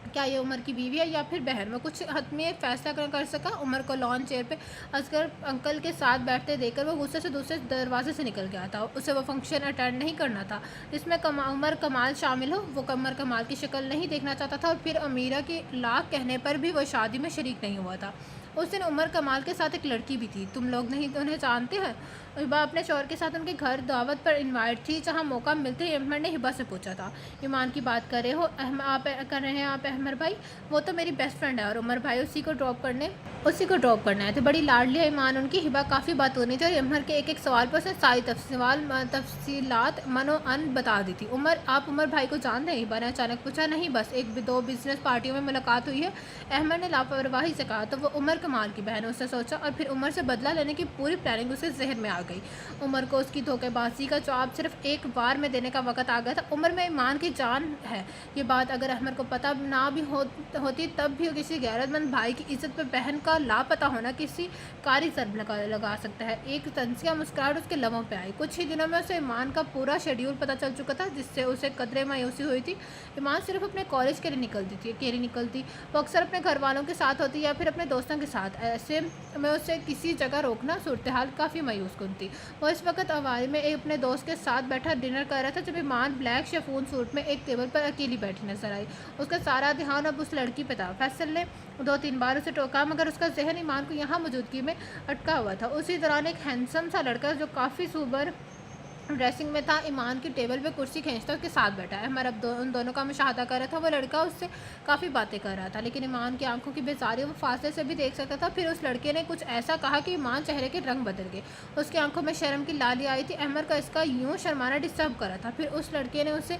क्या ये उमर की बीवी है या फिर बहन? वो कुछ हद में फैसला कर सका। उमर को लॉन चेयर पे असगर अंकल के साथ बैठते देखकर वो गुस्से से दूसरे दरवाजे से निकल गया था। उसे वो फंक्शन अटेंड नहीं करना था जिसमें उमर कमाल शामिल हो। वो उमर कमाल की शक्ल नहीं देखना चाहता था और फिर अमीरा की लाख कहने पर भी वो शादी में शरीक नहीं हुआ था। उस दिन उमर कमाल के साथ एक लड़की भी थी। तुम लोग नहीं तो उन्हें जानते हैं? हिबा अपने शौहर के साथ उनके घर दावत पर इनवाइट थी। जहां मौका मिलते ही अहमद ने हिबा से पूछा था, ईमान की बात कर रहे हो आप कर रहे हैं आप अहमद भाई? वो तो मेरी बेस्ट फ्रेंड है और उमर भाई उसी को ड्रॉप करने आए थे। बड़ी लाडली है ईमान उनकी। हिबा काफ़ी बात होनी थी और अहमद के एक सवाल पर उसने सारी तफसीलात मनो अन बता दी थी। आप उमर भाई को जानते हैं? हिबा ने अचानक पूछा। नहीं, बस 1-2 बिजनेस पार्टियों में मुलाकात हुई है। अहमद ने लापरवाही से कहा। तो वो उमर कमाल की बहन है, उसने सोचा और फिर उमर से बदला लेने की पूरी प्लानिंग उसके जहन में आ गई। उमर को उसकी धोखेबाजी का जवाब सिर्फ एक बार में देने का वक्त आ गया था। उमर में ईमान की जान है। ये बात अगर अहमद को पता ना भी होती तब भी किसी गैरतमंद भाई की इज्जत पर बहन का लापता होना किसी कारी ज़र्ब लगा सकता है। एक तंसिया मुस्कुराहट उसके लबों पे आई। कुछ ही दिनों में उसे ईमान का पूरा शेड्यूल पता चल चुका था जिससे उसे कदरे मायूसी हुई थी। ईमान सिर्फ अपने कॉलेज के लिए निकलती। वो अक्सर अपने घर वालों के साथ होती या फिर अपने दोस्तों के साथ। ऐसे में उसे किसी जगह रोकना सूरत हाल काफ़ी मायूस कुन थी। वो इस वक्त अवारी में अपने दोस्त के साथ बैठा डिनर कर रहा था जब ईमान ब्लैक शेफून सूट में एक टेबल पर अकेली बैठी नजर आई। उसका सारा ध्यान अब उस लड़की पे था। फैसल ने 2-3 बार उसे टोका मगर उसका जहन ईमान को यहाँ मौजूदगी में अटका हुआ था। उसी दौरान एक हैंडसम सा लड़का जो काफ़ी सुबर ड्रेसिंग में था ईमान की टेबल पे कुर्सी खींचता उसके साथ बैठा है। हमारा उन दोनों का मुशाहदा कर रहा था। वो लड़का उससे काफ़ी बातें कर रहा था लेकिन ईमान की आंखों की बेजारी वो फासले से भी देख सकता था। फिर उस लड़के ने कुछ ऐसा कहा कि ईमान चेहरे के रंग बदल गए। उसकी आंखों में शर्म की लाली आई थी। अहमद का इसका यूँ शर्माना डिस्टर्ब कर रहा था। फिर उस लड़के ने उसे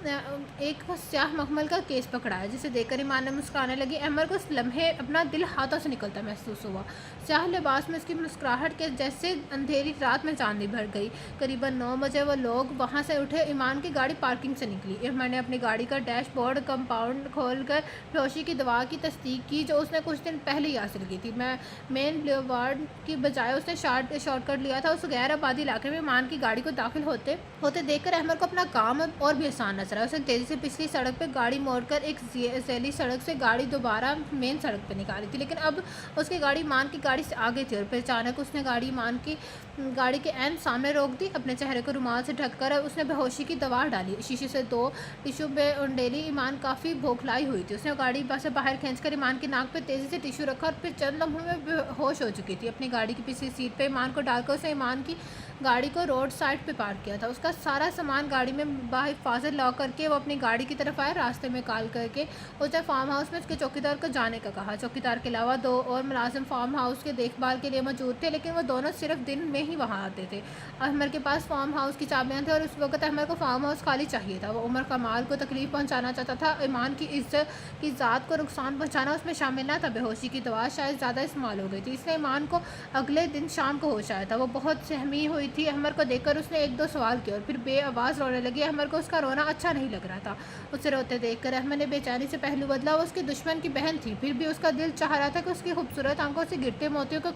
एक स्याह मखमल का केस पकड़ाया जिसे देखकर ईमान ने मुस्कुराने लगी। अहमद को उस लम्हे अपना दिल हाथों से निकलता महसूस हुआ। स्याह लिबास में उसकी मुस्कुराहट के जैसे अंधेरी रात में चांदनी भर गई। करीबन 9 बजे वो लोग वहाँ से उठे। ईमान की गाड़ी पार्किंग से निकली। अहमद ने अपनी गाड़ी का डैशबोर्ड कंपाउंड खोलकर बेहोशी की दवा की तस्दीक की जो उसने कुछ दिन पहले ही हासिल की थी। मेन बुलेवार्ड की बजाय उसने शॉर्टकट लिया था। उस गैर आबादी इलाके में ईमान की गाड़ी को दाखिल होते देखकर अहमद को अपना काम और भी आसान नजर आया। उसने तेज़ी से पिछली सड़क पर गाड़ी मोड़कर एक जैली सड़क से गाड़ी दोबारा मेन सड़क पर निकाली थी लेकिन अब उसकी गाड़ी ईमान की गाड़ी से आगे थी और फिर अचानक उसने गाड़ी ईमान की गाड़ी के एन सामने रोक दी। अपने चेहरे को रुमाल से ढककर उसने बेहोशी की दवा डाली। शीशे से 2 टिश्यू पे उंडेली। ईमान काफ़ी भोखलाई हुई थी। उसने गाड़ी से बाहर खींचकर ईमान की नाक पे तेज़ी से टिश्यू रखा और फिर चंद लम्हों में बेहोश हो चुकी थी। अपनी गाड़ी की पिछली सीट पे ईमान को डालकर उसने ईमान की गाड़ी को रोड साइड पे पार्क किया था। उसका सारा सामान गाड़ी में बाहिफाजत लॉक करके वो अपनी गाड़ी की तरफ आया। रास्ते में कॉल करके उसने फार्म हाउस में उसके चौकीदार को जाने का कहा। चौकीदार के अलावा 2 और मुलाजिम फार्म हाउस के देखभाल के लिए मौजूद थे लेकिन वो दोनों सिर्फ दिन में ही वहाँ आते थे। अहमद के पास फार्म हाउस की चाबियाँ थी और उस वक्त अहमद को फार्म हाउस खाली चाहिए था। वो उमर कमाल को तकलीफ पहुँचाना चाहता था। ईमान की इज्जत की ज़ात को नुकसान पहुँचाना उसमें शामिल न था। बेहोशी की दवा शायद ज़्यादा इस्तेमाल हो गई थी इसलिए ईमान को अगले दिन शाम को होश आया था। वो बहुत सहमी हुई थी। अहमद को देखकर उसने 1-2 सवाल किए और फिर बेआवाज़ रोने लगी। अहमद को उसका रोना अच्छा नहीं लग रहा था। उसे रोते देखकर अहमद ने बेचैनी से पहलू बदला। वो उसके दुश्मन की बहन थी फिर भी उसका दिल चाह रहा था कि उसकी खूबसूरत आंखों से गिरते मोतियों के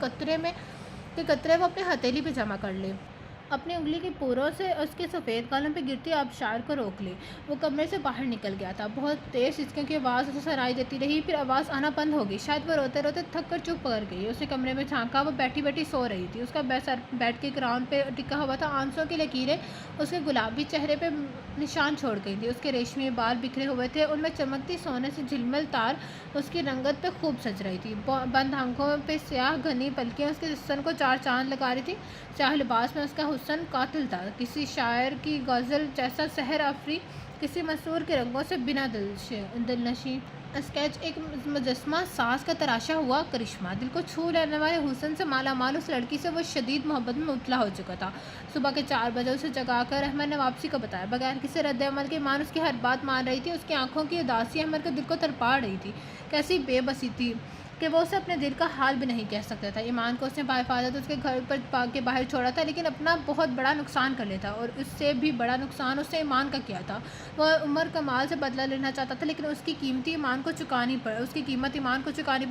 कतरे वो अपने हथेली पे जमा कर ले। اپنی انگلی کی پوروں سے اس کے سفید گالوں پہ گرتی آبشار کو روک لے۔ وہ کمرے سے باہر نکل گیا تھا۔ بہت تیز ہچکیوں کی آواز اسے سنائی دیتی رہی، پھر آواز آنا بند ہو گئی۔ شاید وہ روتے روتے تھک کر چپ کر گئی۔ اس نے کمرے میں جھانکا، وہ بیٹھی بیٹھی سو رہی تھی۔ اس کا سر بیڈ کے گراؤنڈ پہ ٹکا ہوا تھا، آنسوؤں کی لکیریں اس کے گلابی چہرے پہ نشان چھوڑ گئی تھی۔ اس کے ریشمی بال بکھرے ہوئے تھے، ان میں چمکتی سونے سے جھلمل تار اس کی رنگت پہ خوب سج رہی تھی۔ بند آنکھوں پہ سیاہ گھنی پلکیں اس کے حسن کو چار چاند لگا رہی تھی۔ سیاہ لباس میں اس کا حسن قاتل تھا، کسی شاعر کی غزل جیسا سحر آفری، کسی مسحور کے رنگوں سے بنا دلنشیں۔ اسکیچ ایک مجسمہ ساز کا تراشا ہوا کرشمہ، دل کو چھو لینے والے حسن سے مالا مال اس لڑکی سے وہ شدید محبت میں مبتلا ہو چکا تھا۔ صبح کے 4 بجے اسے جگا کر احمد نے واپسی کا بتایا، بغیر کسی رد عمل کے ایمان اس کی ہر بات مان رہی تھی۔ اس کی آنکھوں کی اداسی احمد کے دل کو تڑپا رہی تھی، کیسی بے بسی تھی کہ وہ اسے اپنے دل کا حال بھی نہیں کہہ سکتا تھا۔ ایمان کو اس نے بحفاظت اس کے گھر پر کے باہر چھوڑا تھا، لیکن اپنا بہت بڑا نقصان کر لیا تھا، اور اس سے بھی بڑا نقصان اس نے ایمان کا کیا تھا۔ وہ عمر کمال سے بدلہ لینا چاہتا تھا، لیکن اس کی قیمت ایمان کو چکانی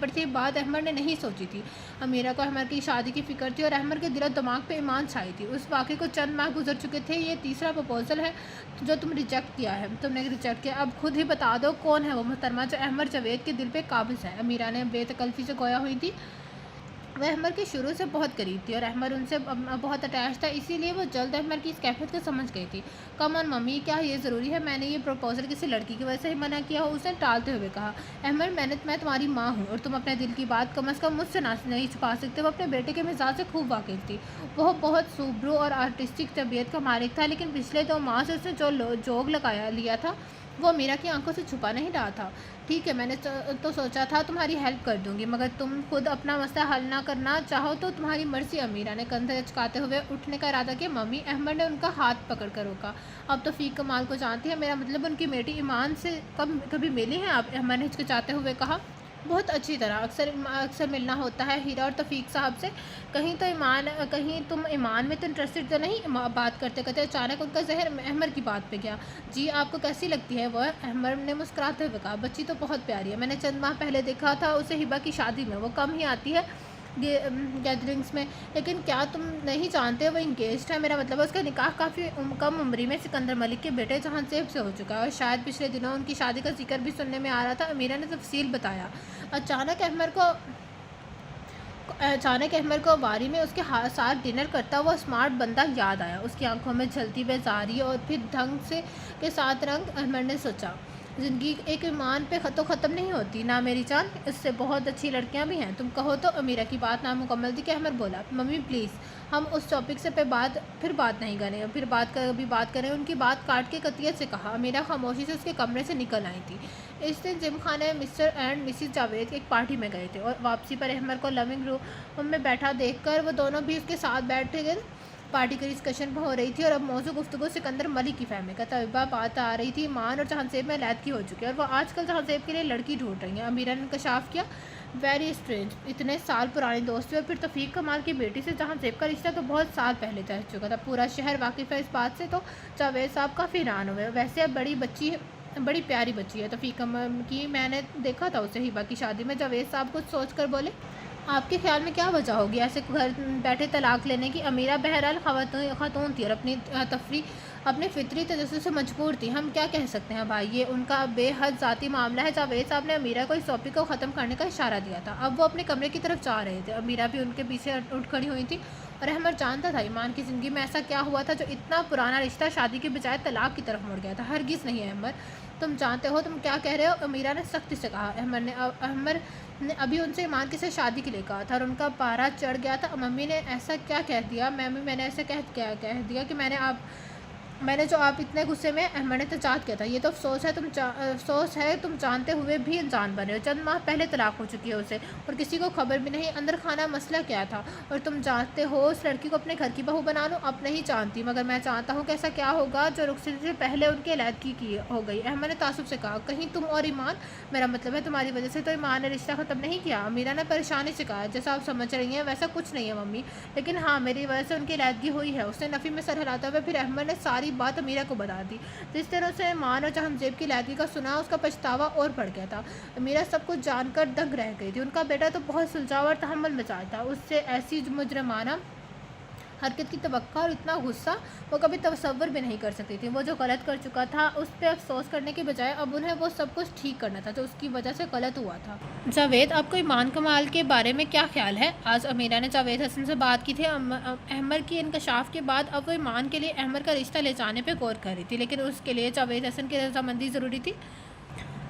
پڑی تھی۔ بات احمد نے نہیں سوچی تھی۔ امیرہ کو احمد کی شادی کی فکر تھی، اور احمد کے دل و دماغ پہ ایمان چھائی تھی۔ اس واقعے کو چند ماہ گزر چکے تھے۔ یہ تیسرا پرپوزل ہے جو تم نے ریجیکٹ کیا۔ اب خود ہی بتا دو کون ہے وہ محترمہ جو احمد جاوید کے دل پہ قابض ہے۔ امیرہ نے بے تکلفی سے گویا ہوئی تھی۔ وہ احمد کے شروع سے بہت قریب تھی، اور احمد ان سے بہت اٹیچ تھا، اسی لیے وہ جلد احمد کی اس کیفیت کو سمجھ گئی تھی۔ کم آن ممی، کیا یہ ضروری ہے میں نے یہ پروپوزل کسی لڑکی کی وجہ سے ہی منع کیا ہو؟ اس نے ٹالتے ہوئے کہا۔ احمد، میں تمہاری ماں ہوں، اور تم اپنے دل کی بات کم از کم مجھ سے نہیں چھپا سکتے۔ وہ اپنے بیٹے کے مزاج سے خوب واقف تھی۔ وہ بہت سوبرو اور آرٹسٹک طبیعت کا مالک تھا، لیکن پچھلے 2 ماہ سے اس نے جو جوگ لیا تھا وہ امیرہ کی آنکھوں سے چھپا نہیں رہا تھا۔ ٹھیک ہے، میں نے تو سوچا تھا تمہاری ہیلپ کر دوں گی، مگر تم خود اپنا مسئلہ حل نہ کرنا چاہو تو تمہاری مرضی۔ امیرہ نے کندھے اچکاتے ہوئے اٹھنے کا ارادہ کیا۔ ممی، احمد نے ان کا ہاتھ پکڑ کر روکا۔ اب توفیق کمال کو جانتی ہے، میرا مطلب ان کی بیٹی ایمان سے کبھی ملی ہیں آپ؟ احمد نے ہچکچاتے ہوئے کہا۔ بہت اچھی طرح، اکثر ملنا ہوتا ہے ہیرا اور توفیق صاحب سے۔ کہیں تم ایمان میں تو انٹرسٹڈ تو نہیں؟ بات کرتے کرتے اچانک ان کا ذہن احمد کی بات پہ گیا۔ جی، آپ کو کیسی لگتی ہے وہ؟ احمد نے مسکراتے ہوئے کہا۔ بچی تو بہت پیاری ہے، میں نے چند ماہ پہلے دیکھا تھا اسے ہبا کی شادی میں۔ وہ کم ہی آتی ہے گیدرنگس میں، لیکن کیا تم نہیں جانتے وہ انگیجڈ ہے؟ میرا مطلب ہے اس کا نکاح کافی کم عمری میں سکندر ملک کے بیٹے جہاں زیب سے ہو چکا ہے، اور شاید پچھلے دنوں ان کی شادی کا ذکر بھی سننے میں آ رہا تھا۔ امیرہ نے تفصیل بتایا۔ اچانک احمد کو واری میں اس کے ساتھ ڈنر کرتا ہوا اسمارٹ بندہ یاد آیا۔ اس کی آنکھوں میں جھلتی بیزاری اور پھر ڈھنگ کے ساتھ رنگ۔ احمد نے سوچا، زندگی ایک ایمان پہ تو ختم نہیں ہوتی نا میری جان، اس سے بہت اچھی لڑکیاں بھی ہیں، تم کہو تو۔ امیرہ کی بات نامکمل تھی کہ احمد بولا، ممی پلیز، ہم اس ٹاپک سے پھر بات نہیں کریں، کبھی بات کریں۔ ان کی بات کاٹ کے قطعیت سے کہا۔ امیرہ خاموشی سے اس کے کمرے سے نکل آئی تھی۔ اس دن جم خانے میں مسٹر اینڈ مسز جاوید ایک پارٹی میں گئے تھے، اور واپسی پر احمد کو لونگ روم میں بیٹھا دیکھ کر وہ دونوں بھی اس کے ساتھ بیٹھ گئے۔ پارٹی کی ڈسکشن ہو رہی تھی، اور اب موضوع گفتگو سکندر ملک کی فہمی کا طیبہ بات آ رہی تھی۔ ایمان اور جہاں زیب میں علیحدگی ہو چکی ہے، اور وہ آج کل جہاں زیب کے لیے لڑکی ڈھونڈ رہی ہیں۔ امیرہ نے انکشاف کیا۔ ویری اسٹرینج، اتنے سال پرانی دوستی، اور پھر توفیق کمال کی بیٹی سے جہاں زیب کا رشتہ تو بہت سال پہلے طے ہو چکا تھا۔ پورا شہر واقف ہے اس بات سے، تو جاوید صاحب کافی حیران ہوئے۔ ویسے اب بڑی پیاری بچی ہے توفیق کی، میں نے دیکھا تھا اسے ہبا کی شادی میں۔ جاوید صاحب کچھ سوچ کر بولے، آپ کے خیال میں کیا وجہ ہوگی ایسے گھر بیٹھے طلاق لینے کی؟ امیرہ بہرحال خاتون تھی، اور اپنی تفریح اپنے فطری تجسس سے مجبور تھی۔ ہم کیا کہہ سکتے ہیں بھائی، یہ ان کا بے حد ذاتی معاملہ ہے۔ جاوید صاحب نے امیرہ کو اس ٹاپک کو ختم کرنے کا اشارہ دیا تھا۔ اب وہ اپنے کمرے کی طرف جا رہے تھے۔ امیرہ بھی ان کے پیچھے اٹھ کھڑی ہوئی تھی، اور احمد جانتا تھا ایمان کی زندگی میں ایسا کیا ہوا تھا جو اتنا پرانا رشتہ شادی کے بجائے طلاق کی طرف مڑ گیا تھا۔ ہرگز نہیں احمد، تم جانتے ہو تم کیا کہہ رہے ہو؟ امیرہ نے سختی سے کہا۔ احمد نے ابھی ان سے ایمان کے ساتھ شادی کے لیے کہا تھا، اور ان کا پارا چڑھ گیا تھا۔ ممی نے ایسا کیا کہہ دیا؟ میں نے ایسا کہہ دیا کہ میں نے جو آپ اتنے غصے میں؟ احمد نے تجاد کیا تھا۔ یہ تو افسوس ہے تم جانتے ہوئے بھی انجان بنے ہو۔ چند ماہ پہلے طلاق ہو چکی ہے اسے، اور کسی کو خبر بھی نہیں۔ اندر خانہ مسئلہ کیا تھا؟ اور تم جانتے ہو اس لڑکی کو اپنے گھر کی بہو بنا لوں؟ اب نہیں جانتی، مگر میں جانتا ہوں کہ ایسا کیا ہوگا جو رخصتی سے پہلے ان کی علیحدگی ہو گئی۔ احمد نے تعصب سے کہا۔ کہیں تم اور ایمان؟ میرا مطلب ہے تمہاری وجہ سے تو ایمان نے رشتہ ختم نہیں کیا۔ امیرہ نے پریشانی سے کہا۔ جیسا آپ سمجھ رہی ہیں ویسا کچھ نہیں ہے ممی، لیکن ہاں میری وجہ سے ان کی علیحدگی ہوئی ہے۔ اس نے نفی میں سر ہلاتا ہوا پھر احمد نے ساری بات امیرہ کو بتا دی۔ جس طرح سے ایمان اور جہاں زیب کی علیحدگی کا سنا، اس کا پچھتاوا اور بڑھ گیا تھا۔ امیرہ سب کچھ جان کر دنگ رہ گئی تھی۔ ان کا بیٹا تو بہت سلجھاؤ اور تحمل مزاج تھا، اس سے ایسی مجرمانہ हरकत की तवक्को और इतना गुस्सा वो कभी तसव्वुर भी नहीं कर सकती थी। वो जो गलत कर चुका था उस पे अफसोस करने के बजाय अब उन्हें वो सब कुछ ठीक करना था जो उसकी वजह से गलत हुआ था। जावेद, आपको ईमान कमाल के बारे में क्या ख्याल है? आज अमीरा ने जावेद हसन से बात की थी। अहमर की इंकशाफ के बाद अब वो ईमान के लिए अहमर का रिश्ता ले जाने पर गौर कर रही थी, लेकिन उसके लिए जावेद हसन की रजामंदी ज़रूरी थी।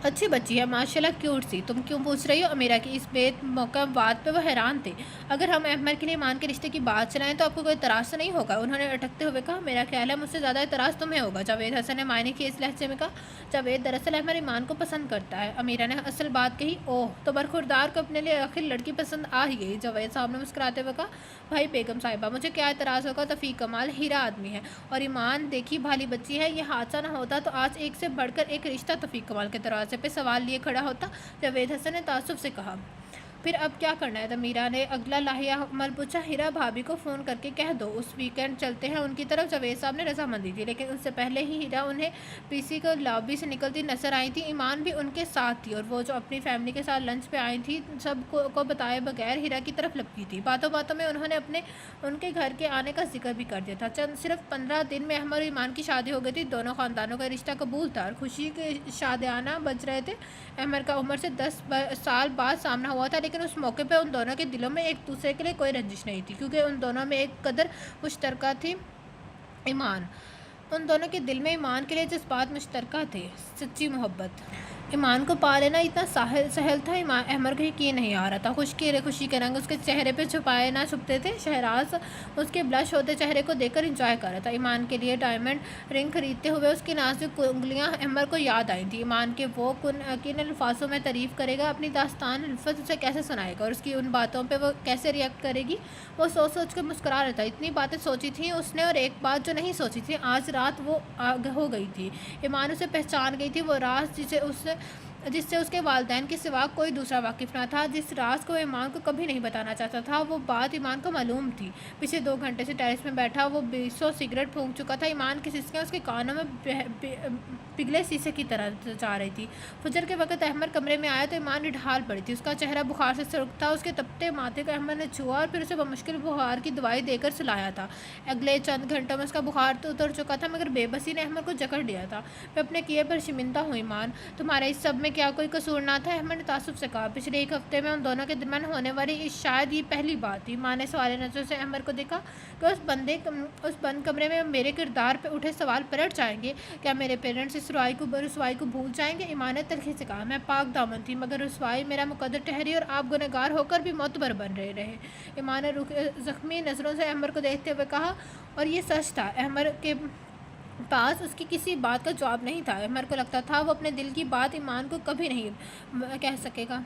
अच्छी बच्ची है माशाल्लाह, क्यूट सी। तुम क्यों पूछ रही हो? अमीरा की इस बेमौका बात पे वो हैरान थे। अगर हम अहमर के लिए ईमान के रिश्ते की बात चलाएं तो आपको कोई इतराज़ तो नहीं होगा? उन्होंने अटकते हुए कहा। मेरा ख्याल है मुझसे ज़्यादा इतराज़ तुम्हें होगा, जावेद हसन ने मायने की इस लहजे में कहा। जावेद, दरअसल अहमर ईमान को पसंद करता है। अमीरा ने असल बात कही। ओह, तो बरखुरदार को अपने लिए आखिर लड़की पसंद आ ही गई। जावेद साहब ने मुस्कुराते हुए कहा। भाई बेगम साहिबा, मुझे क्या इतराज़ होगा? तफ़ीक कमाल हीरा आदमी है और ईमान देखी भाली बच्ची है। ये हादसा ना होता तो आज एक से बढ़कर एक रिश्ता तफ़ीक कमाल के दरवाजे पे सवाल लिए खड़ा होता, जावेद हसन ने तासुब से कहा। फिर अब क्या करना है? अमीरा ने अगला लाहिया अमल पूछा। हीरा भाभी को फ़ोन करके कह दो उस वीकेंड चलते हैं उनकी तरफ। जावेद साहब ने रजामंदी दी, लेकिन उससे पहले ही हीरा उन्हें पीसी को लॉबी से निकलती नजर आई थी। ईमान भी उनके साथ थी और वो जो अपनी फैमिली के साथ लंच पे आई थी सब को बताए बगैर हीरा की तरफ लपकी थी। बातों बातों में उन्होंने उनके घर के आने का जिक्र भी कर दिया था। सिर्फ 15 दिन में अहमद और ईमान की शादी हो गई थी। दोनों ख़ानदानों का रिश्ता कबूल था और खुशी के शादियाना बज रहे थे। अहमद का उम्र से 10 साल बाद सामना हुआ था, लेकिन उस मौके पर उन दोनों के दिलों में एक दूसरे के लिए कोई रंजिश नहीं थी, क्योंकि उन दोनों में एक कदर मुश्तरका थी। ईमान उन दोनों के दिल में ईमान के लिए जज्बात मुश्तरका थे, सच्ची मोहब्बत। ईमान को पा लेना इतना सहल था। अहमद को यकीन नहीं आ रहा था। खुशी के रंग उसके चेहरे पे छुपाए ना छुपते थे। शहराज उसके ब्लश होते चेहरे को देखकर इंजॉय कर रहा था। ईमान के लिए डायमंड रिंग खरीदते हुए उसकी नाजुक उंगलियां अहमद को याद आई थी। ईमान के वो किन अल्फाजों में तारीफ़ करेगा, अपनी दास्तान उल्फत उसे कैसे सुनाएगा और उसकी उन बातों पर वो कैसे रिएक्ट करेगी? वो सोच सोच कर मुस्कुरा रहा था। इतनी बातें सोची थी उसने और एक बात जो नहीं सोची थी आज रात वो हो गई थी। ईमान उसे पहचान गई थी। वो राज जिससे उसके वालिदैन के सिवा कोई दूसरा वाकिफ़ ना था, जिस राज को ईमान को कभी नहीं बताना चाहता था, वो बात ईमान को मालूम थी। पिछले 2 घंटे से टेरेस में बैठा वो 20 सिगरेट फूंक चुका था। ईमान की सिसकियाँ उसके कानों में पिघले शीशे की तरह जा रही थी। फजर के वक्त अहमद कमरे में आया तो ईमान निढाल पड़ी थी। उसका चेहरा बुखार से सुर्ख था। उसके तपते माथे को अहमद ने छुआ और फिर उसे बमुश्किल बुखार की दवाई देकर सुलाया था। अगले चंद घंटों में उसका बुखार तो उतर चुका था, मगर बेबसी ने अहमद को जकड़ लिया था। मैं अपने किए पर शर्मिंदा हूँ ईमान, तुम्हारे इस सब में क्या कोई कसूर ना था? अहमद ने तासुब से कहा। पिछले 1 हफ्ते में उन दोनों के दरमियान होने वाली शायद ये पहली बात थी। माँ ने सवाल नज़र से अहमद को देखा कि उस बंद कमरे में मेरे किरदार पर उठे सवाल पलट जाएंगे। क्या मेरे पेरेंट्स इस रुसवाई को भूल जाएंगे? ईमान ने तलखी से कहा। मैं पाक दामन थी, मगर रुसवाई मेरा मुकद्दर ठहरी और आप गुनहगार होकर भी मोतबर बन रहे। ईमान ने ज़ख्मी नज़रों से अहमद को देखते हुए कहा। और ये सच था, अहमद के पास उसकी किसी बात का जवाब नहीं था। अहमद को लगता था वो अपने दिल की बात ईमान को कभी नहीं कह सकेगा।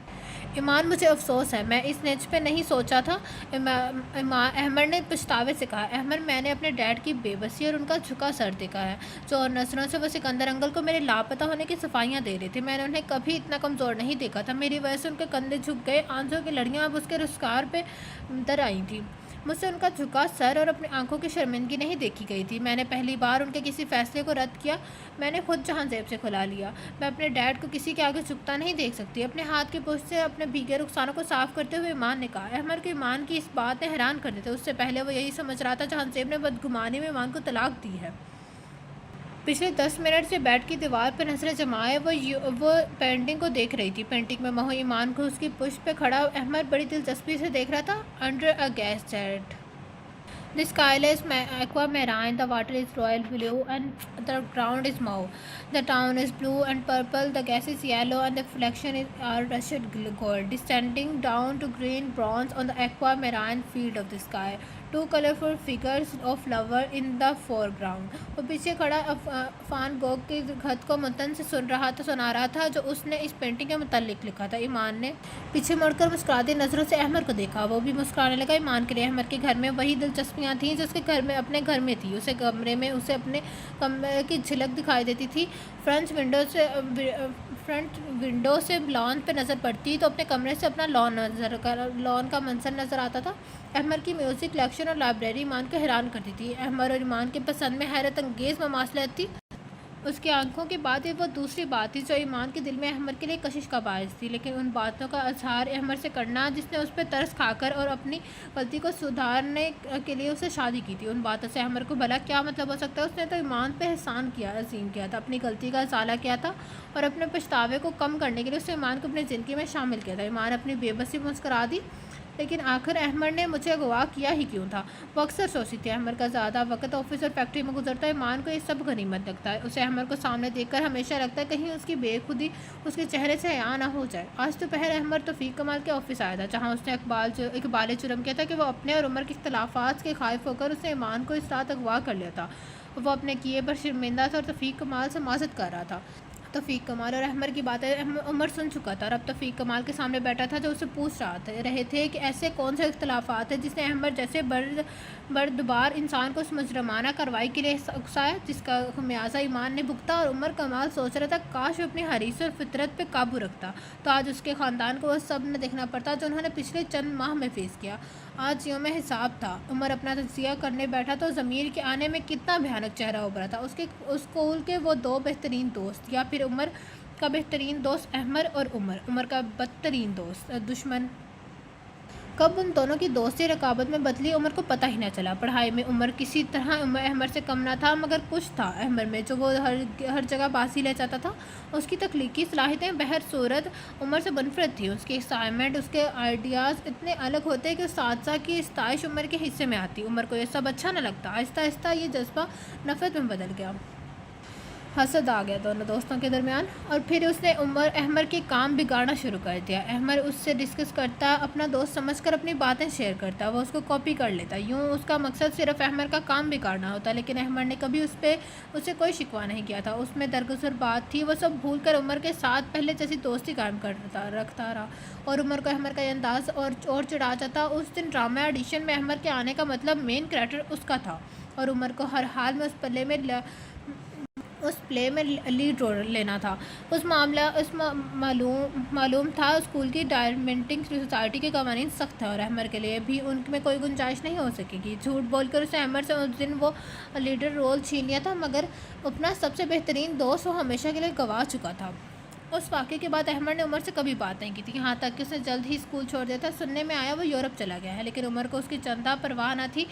ईमान, मुझे अफसोस है, मैं इस नेच पे नहीं सोचा था। अहमद ने पछतावे से कहा। अहमद, मैंने अपने डैड की बेबसी और उनका झुका सर देखा है। जो नज़रों से वो सिकंदर अंकल को मेरे लापता होने की सफाइयाँ दे रहे थे। मैंने उन्हें कभी इतना कमज़ोर नहीं देखा था। मेरी वजह से उनके कंधे झुक गए। आंसू की लड़ियाँ अब उसके रुस्कार पे दर आई थी। मुझसे उनका झुका सर और अपनी आंखों की शर्मिंदगी नहीं देखी गई थी। मैंने पहली बार उनके किसी फैसले को रद्द किया। मैंने खुद जहांजेब से खुला लिया। मैं अपने डैड को किसी के आगे झुकता नहीं देख सकती। अपने हाथ की पुष्ट से अपने भीगे रुखसानों को साफ करते हुए ईमान ने कहा। अहमद को ईमान की इस बात ने हैरान कर दिया था। उससे पहले वो यही समझ रहा था जहांजेब ने बदगुमानी में ईमान को तलाक दी है। पिछले 10 मिनट से बेड की दीवार पर नजरें जमाए वो पेंटिंग को देख रही थी। पेंटिंग में मोह ईमान को उसकी पुष्ट पे खड़ा अहमद बड़ी दिलचस्पी से देख रहा था। Under a gas jet The sky is aquamarine, the water is royal blue and the ground is mauve. The town is blue and purple, the gas is yellow and the reflection is russet gold, descending down to green bronze on the aquamarine field of the sky. Two colorful figures of lover in the foreground. वो पीछे खड़ा फान Gog की खत को मुतन से सुना रहा था जो उसने इस पेंटिंग के मुतालिक लिखा था। ईमान ने पीछे मुड़कर मुस्कुराती नज़रों से अहमद को देखा। वो भी मुस्कुराने लगा। ईमान के लिए अहमद के घर में वही दिलचस्पियाँ थीं जो उसके घर में अपने घर में थी। उसे कमरे में उसे अपने कमरे की झलक दिखाई देती थी। फ्रंट विंडो से लॉन पे नज़र पड़ती तो अपने कमरे से अपना लॉन का मंजर नज़र आता था। अहमद की म्यूज़िक कलेक्शन और लाइब्रेरी ईमान को हैरान करती थी। अहमद और ईमान के पसंद में हैरत अंगेज़ ममासलत थी। اس کی آنکھوں کی بات وہ دوسری بات تھی جو ایمان کے دل میں احمد کے لیے کشش کا باعث تھی، لیکن ان باتوں کا اظہار احمد سے کرنا جس نے اس پہ ترس کھا کر اور اپنی غلطی کو سدھارنے کے لیے اسے شادی کی تھی، ان باتوں سے احمد کو بھلا کیا مطلب ہو سکتا ہے؟ اس نے تو ایمان پہ احسان کیا، عظیم کیا تھا، اپنی غلطی کا ازالہ کیا تھا اور اپنے پچھتاوے کو کم کرنے کے لیے اس نے ایمان کو اپنی زندگی میں شامل کیا تھا۔ ایمان اپنی بے بسی مسکرا دی، لیکن آخر احمد نے مجھے اغوا کیا ہی کیوں تھا؟ وہ اکثر سوچتی تھی احمد کا زیادہ وقت آفس اور فیکٹری میں گزرتا ہے، ایمان کو یہ سب غنیمت لگتا ہے، اسے احمد کو سامنے دیکھ کر ہمیشہ لگتا ہے کہیں اس کی بے خودی اس کے چہرے سے حیا نہ ہو جائے۔ آج دوپہر احمد توفیق کمال کے آفس آیا تھا، جہاں اس نے اقبال جرم کیا تھا کہ وہ اپنے اور عمر کے اختلافات کے خائف ہو کر اس نے ایمان کو اس رات اغوا کر لیا تھا۔ وہ اپنے کیے پر شرمندہ تھا اور توفیق کمال سے معذرت کر رہا تھا۔ توفیق کمال اور احمد کی باتیں عمر سن چکا تھا اور اب توفیق کمال کے سامنے بیٹھا تھا جو اسے پوچھ رہے تھے کہ ایسے کون سے اختلافات ہیں جس نے احمد جیسے بردبار انسان کو اس مجرمانہ کارروائی کے لیے اکسایا جس کا خمیازہ ایمان نے بھگتا، اور عمر کمال سوچ رہا تھا کاش وہ اپنی حریص اور فطرت پہ قابو رکھتا تو آج اس کے خاندان کو وہ سب نہ دیکھنا پڑتا جو انہوں نے پچھلے چند ماہ میں فیس کیا۔ آج یوم حساب تھا۔ عمر اپنا تجزیہ کرنے بیٹھا تو ضمیر کے آنے میں کتنا بھیانک چہرہ ابھرا تھا۔ اس اسکول کے وہ دو بہترین دوست، یا پھر عمر کا بہترین دوست احمد اور عمر کا بدترین دوست دشمن، کب ان دونوں کی دوستی رقابت میں بدلی عمر کو پتہ ہی نہ چلا۔ پڑھائی میں عمر کسی طرح احمد سے کم نہ تھا، مگر کچھ تھا احمد میں جو وہ ہر جگہ بازی لے جاتا تھا۔ اس کی تخلیقی صلاحیتیں بہر صورت عمر سے منفرد تھیں، اس کے اسائنمنٹ، اس کے آئیڈیاز اتنے الگ ہوتے کہ اساتذہ کی ستائش عمر کے حصے میں آتی۔ عمر کو یہ سب اچھا نہ لگتا، آہستہ آہستہ یہ جذبہ نفرت میں بدل گیا۔ حسد آ گیا دونوں دوستوں کے درمیان، اور پھر اس نے احمد کے کام بگاڑنا شروع کر دیا۔ احمد اس سے ڈسکس کرتا، اپنا دوست سمجھ کر اپنی باتیں شیئر کرتا، وہ اس کو کاپی کر لیتا، یوں اس کا مقصد صرف احمد کا کام بگاڑنا ہوتا، لیکن احمد نے کبھی اس سے کوئی شکوہ نہیں کیا تھا۔ اس میں درگزر بات تھی، وہ سب بھول کر عمر کے ساتھ پہلے جیسی دوستی قائم رکھتا رہا، اور عمر کو احمد کا یہ انداز اور چڑھا جاتا۔ اس دن ڈرامہ ایڈیشن میں احمد کے آنے کا مطلب مین کریکٹر اس کا تھا، اور عمر کو ہر حال میں اس پلے میں لیڈ رول لینا تھا۔ معلوم تھا اسکول کی ڈائمنٹنگ سوسائٹی کے قوانین سخت ہیں اور احمد کے لیے بھی ان میں کوئی گنجائش نہیں ہو سکے گی۔ جھوٹ بول کر اس نے احمد سے اس دن وہ لیڈر رول چھین لیا تھا، مگر اپنا سب سے بہترین دوست وہ ہمیشہ کے لیے گنوا چکا تھا۔ اس واقعے کے بعد احمد نے عمر سے کبھی بات نہیں کی تھی، یہاں تک کہ اس نے جلد ہی اسکول چھوڑ دیا تھا۔ سننے میں آیا وہ یورپ چلا گیا ہے، لیکن عمر کو اس کی چندہ پرواہ نہ تھی،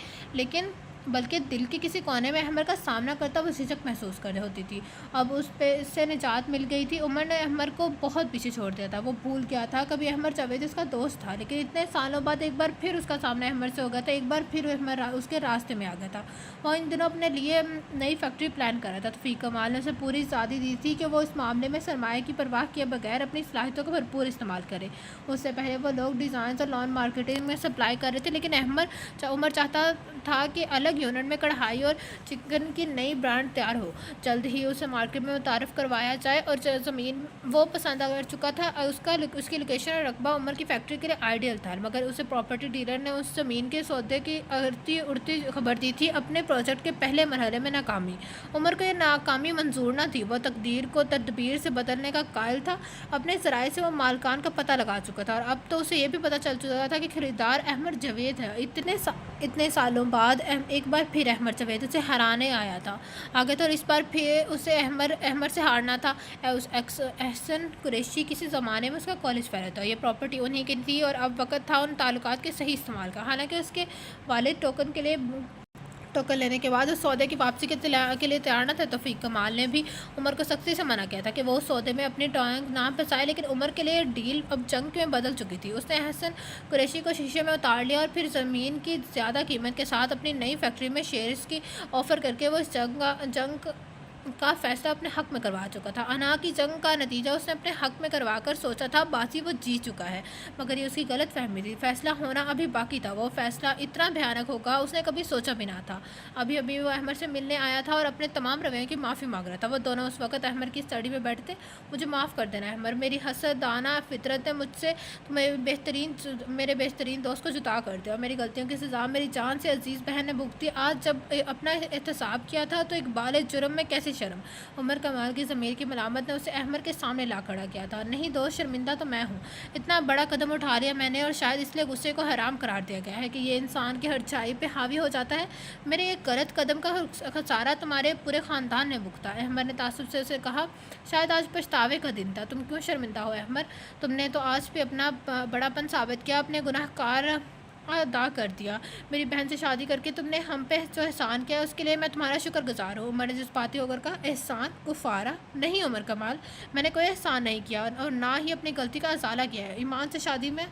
بلکہ دل کے کسی کونے میں احمد کا سامنا کرتا وہ جھجک محسوس کر ہوتی تھی۔ اب اس سے نجات مل گئی تھی۔ عمر نے احمد کو بہت پیچھے چھوڑ دیا تھا، وہ بھول گیا تھا کبھی احمد جاوید اس کا دوست تھا، لیکن اتنے سالوں بعد ایک بار پھر اس کا سامنا احمد سے ہو گیا تھا، ایک بار پھر احمد اس کے راستے میں آ گیا تھا۔ وہ ان دنوں اپنے لیے نئی فیکٹری پلان کر رہا تھا۔ توفیق کمال نے اسے پوری آزادی دی تھی کہ وہ اس معاملے میں سرمایہ کی پرواہ کیے بغیر اپنی صلاحیتوں کا بھرپور استعمال کرے۔ اس سے پہلے وہ لوگ ڈیزائنز اور لان مارکیٹنگ میں سپلائی کر رہے تھے، لیکن عمر چاہتا تھا کہ الگ یونٹ میں کڑھائی اور چکن کی نئی برانڈ تیار ہو، جلد ہی اسے مارکیٹ میں متعارف کروایا جائے، اور زمین وہ پسند کر چکا تھا۔ اس کی لوکیشن اور رقبہ عمر کی فیکٹری کے لیے آئیڈیل تھا، مگر اسے پراپرٹی ڈیلر نے اس زمین کے سودے کی اڑتی خبر دی تھی۔ اپنے پروجیکٹ کے پہلے مرحلے میں ناکامی، عمر کو یہ ناکامی منظور نہ تھی، وہ تقدیر کو تدبیر سے بدلنے کا قائل تھا۔ اپنے ذرائع سے وہ مالکان کا پتہ لگا چکا تھا، اور اب تو اسے یہ بھی پتہ چل چکا تھا کہ خریدار احمد جاوید ہے۔ اتنے سالوں بعد ایک بار پھر احمد جاوید اسے ہرانے آیا تھا آگے تو اس بار پھر اسے احمد سے ہارنا تھا۔ احسن قریشی کسی زمانے میں اس کا کالج فیلو تھا، یہ پراپرٹی انہی کی تھی، اور اب وقت تھا ان تعلقات کے صحیح استعمال کا۔ حالانکہ اس کے والد ٹوکن لینے کے بعد اس سودے کی واپسی کے لیے تیار نہ تھے، توفیق کمال نے بھی عمر کو سختی سے منع کیا تھا کہ وہ اس سودے میں اپنی ٹانگ نہ پھنسائے، لیکن عمر کے لیے ڈیل اب جنگ میں بدل چکی تھی۔ اس نے احسن قریشی کو شیشے میں اتار لیا اور پھر زمین کی زیادہ قیمت کے ساتھ اپنی نئی فیکٹری میں شیئرز کی آفر کر کے وہ اس جنگ کا فیصلہ اپنے حق میں کروا چکا تھا۔ انا کی جنگ کا نتیجہ اس نے اپنے حق میں کروا کر سوچا تھا بازی وہ جیت چکا ہے، مگر یہ اس کی غلط فہمی تھی۔ فیصلہ ہونا ابھی باقی تھا، وہ فیصلہ اتنا بھیانک ہوگا اس نے کبھی سوچا بھی نہ تھا۔ ابھی وہ احمد سے ملنے آیا تھا اور اپنے تمام رویوں کی معافی مانگ رہا تھا۔ وہ دونوں اس وقت احمد کی اسٹڈی میں بیٹھے تھے۔ مجھے معاف کر دینا احمد، میری حسدانہ فطرت نے مجھ سے میرے بہترین دوست کو جدا کر دیا، اور میری غلطیوں کی سزا میری جان سے عزیز بہن نے بھگتی۔ آج جب اپنا احتساب کیا تھا تو اقبال جرم میں کیسی शर्म। उमर कमाल की ज़मीर की मलामत ने उसे अहमर के सामने ला खड़ा किया था। नहीं दोस्त, शर्मिंदा तो मैं हूँ। इतना बड़ा कदम उठा लिया मैंने, और शायद इसलिए गुस्से को हराम करार दिया गया है कि ये इंसान की हरचाई पे हावी हो जाता है। मेरे एक गलत कदम का खसारा तुम्हारे पूरे ख़ानदान ने भुगता। अहमर ने तासुब से उसे कहा, शायद आज पछतावे का दिन था। तुम क्यों शर्मिंदा हो अहमर? तुमने तो आज भी अपना बड़ापन साबित किया, अपने गुनाहगार अदा कर दिया। मेरी बहन से शादी करके तुमने हम पे जो एहसान किया उसके लिए मैं तुम्हारा शुक्रगुजार हूँ। उमर ने जज्बाती होकर कहा, एहसान? कुफारा? नहीं उमर कमाल, मैंने कोई एहसान नहीं किया और ना ही अपनी गलती का अजाला किया है। ईमान से शादी में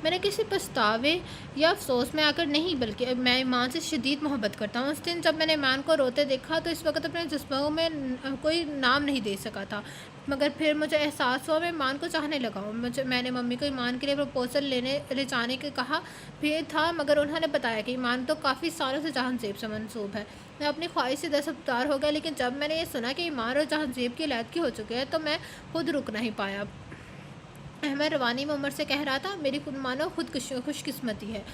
मैंने किसी पछतावे या अफसोस में आकर नहीं, बल्कि मैं ईमान से शदीद मोहब्बत करता हूँ। उस दिन जब मैंने ईमान को रोते देखा तो इस वक्त अपने जज्बाओं में कोई नाम नहीं दे सका था, मगर फिर मुझे एहसास हुआ मैं ईमान को चाहने लगा हूँ। मैंने मम्मी को ईमान के लिए प्रपोज़ल ले जाने के कहा भी था, मगर उन्होंने बताया कि ईमान तो काफ़ी सालों से जहांज़ेब से मनसूब है। मैं अपनी ख्वाहिश से दस्तबरदार हो गया, लेकिन जब मैंने ये सुना कि ईमान और जहांज़ेब की अलहदगी हो चुकी है तो मैं खुद रुक नहीं पाया। अहमद रवानी में उमर से कह रहा था, मेरी मानो खुद खुशकिस्मती है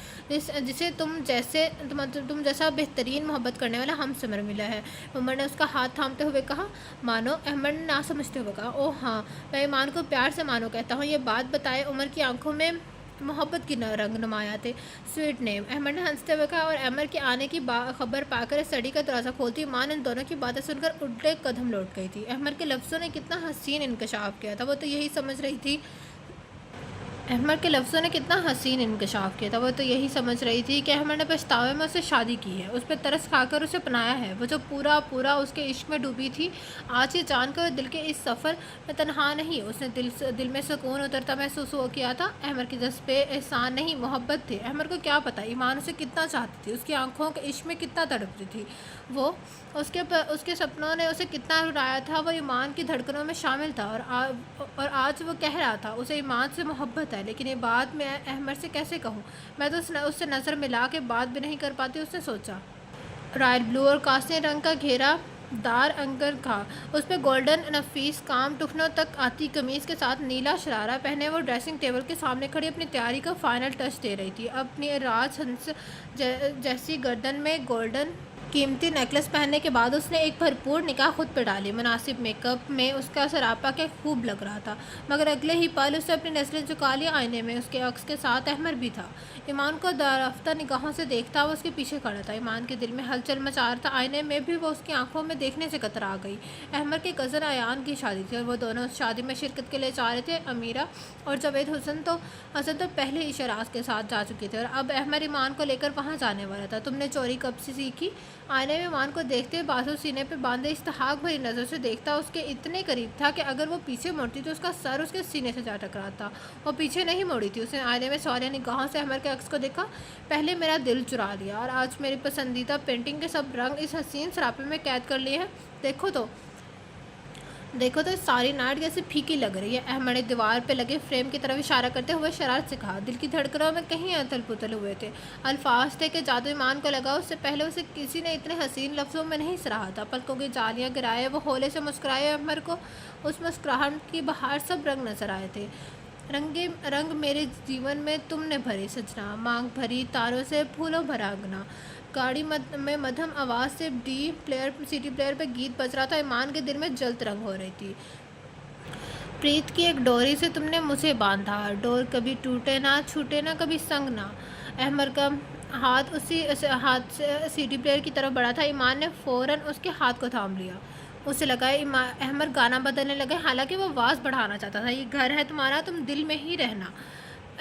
जिसे तुम जैसा बेहतरीन मोहब्बत करने वाला हम समर मिला है। उमर ने उसका हाथ थामते हुए कहा, मानो। अहमद ने ना समझते हुए कहा, ओह हाँ, मैं ईमान को प्यार से मानो कहता हूँ। ये बात बताए उमर की आंखों में मोहब्बत की रंग नुमाया थे। स्वीट नेम, अहमद ने हंसते हुए कहा, और अहमद के आने की खबर पाकर स्टडी का दरवाज़ा खोलती ईमान इन दोनों की बातें सुनकर उल्टे कदम लौट गई थी। अहमद के लफ्ज़ों ने कितना हसीन इंकशाफ किया था, वो तो यही समझ रही थी अहमद के लफ्ज़ों ने कितना हसीन इंकशाफ किया था। वो तो यही समझ रही थी कि अहमद ने पछतावे में उससे शादी की है, उस पर तरस खाकर उसे अपनाया है। वो जो पूरा उसके इश्क में डूबी थी, आज ये जानकर दिल के इस सफ़र में तनहा नहीं, उसने दिल में सुकून उतरता महसूस हो किया था। अहमद के जज्बे एहसान नहीं मोहब्बत थे। अहमद को क्या पता ईमान उसे कितना चाहती थी, उसकी आंखों के इश्क में कितना तड़पती थी वो, उसके सपनों ने उसे कितना रुलाया था। वो ईमान की धड़कनों में शामिल था, और आज वो कह रहा था उसे ईमान से मोहब्बत है। लेकिन ये बात मैं अहमद से कैसे कहूँ? मैं तो उससे नज़र मिला के बात भी नहीं कर पाती। उसने सोचा, रॉयल ब्लू और कांस्य रंग का घेरा दार अंगर था, उस पर गोल्डन नफीस काम टुकनों तक आती कमीज़ के साथ नीला शरारा पहने वो ड्रेसिंग टेबल के सामने खड़ी अपनी तैयारी का फाइनल टच दे रही थी। अपनी राजहंस जैसी गर्दन में गोल्डन कीमती नेकलेस पहनने के बाद उसने एक भरपूर निगाह खुद पर डाली। मुनासिब मेकअप में उसका सरापा के खूब लग रहा था, मगर अगले ही पल उसे अपनी नज़रें झुका लिया आईने में। उसके अक्स के साथ अहमद भी था। ईमान को दरफ्ता निगाहों से देखता वो उसके पीछे खड़ा था। ईमान के दिल में हलचल मचा रहा था। आईने में भी वो उसकी आंखों में देखने से कतरा गई। अहमद के कज़न अयान की शादी थी और वो दोनों उस शादी में शिरकत के लिए जा रहे थे। अमीरा और जावेद हसन तो पहले ही शराज के साथ जा चुके थे, और अब अहमद ईमान को लेकर वहाँ जाने वाला था। तुमने चोरी कब से सीखी? आईने में ईमान को देखते हुए बाजू सीने पे बांधे इस्तहाक भरी नज़र से देखता उसके इतने करीब था कि अगर वो पीछे मुड़ती तो उसका सर उसके सीने से जा टकराता। वो पीछे नहीं मुड़ी थी। उसने आईने में सौर्य निगाहों से अहमद के अक्स को देखा। पहले मेरा दिल चुरा लिया, और आज मेरी पसंदीदा पेंटिंग के सब रंग इस हसीन सरापे में कैद कर लिए हैं। देखो तो सारी नाइट कैसे फीकी लग रही है। अहमद ने दीवार पे लगे फ्रेम की तरफ इशारा करते हुए शरारत से कहा। दिल की धड़कनों में कहीं अतल पुतल हुए थे। अल्फाज थे कि जादू ईमान को लगा। उससे पहले उसे किसी ने इतने हसीन लफ्ज़ों में नहीं सराहा था। पलकों की जालियाँ गिराए वो होले से मुस्कुराए। अहमद को उस मुस्कुराहट की बहार सब रंग नजर आए थे। रंग मेरे जीवन में तुमने भरे सजना, मांग भरी तारों से फूलों भरा अंगना। गाड़ी में मध्यम आवाज़ से सीडी प्लेयर पे गीत बज रहा था। ईमान के दिल में जल्द रंग हो रही थी। प्रीत की एक डोरी से तुमने मुझे बांधा, डोर कभी टूटे ना छूटे ना कभी संग ना। अहमद का हाथ उसी हाथ से सीडी प्लेयर की तरफ बढ़ा था। ईमान ने फ़ौरन उसके हाथ को थाम लिया। उसे लगा अहमद गाना बदलने लगे, हालांकि वो आवाज़ बढ़ाना चाहता था। ये घर है तुम्हारा, तुम दिल में ही रहना।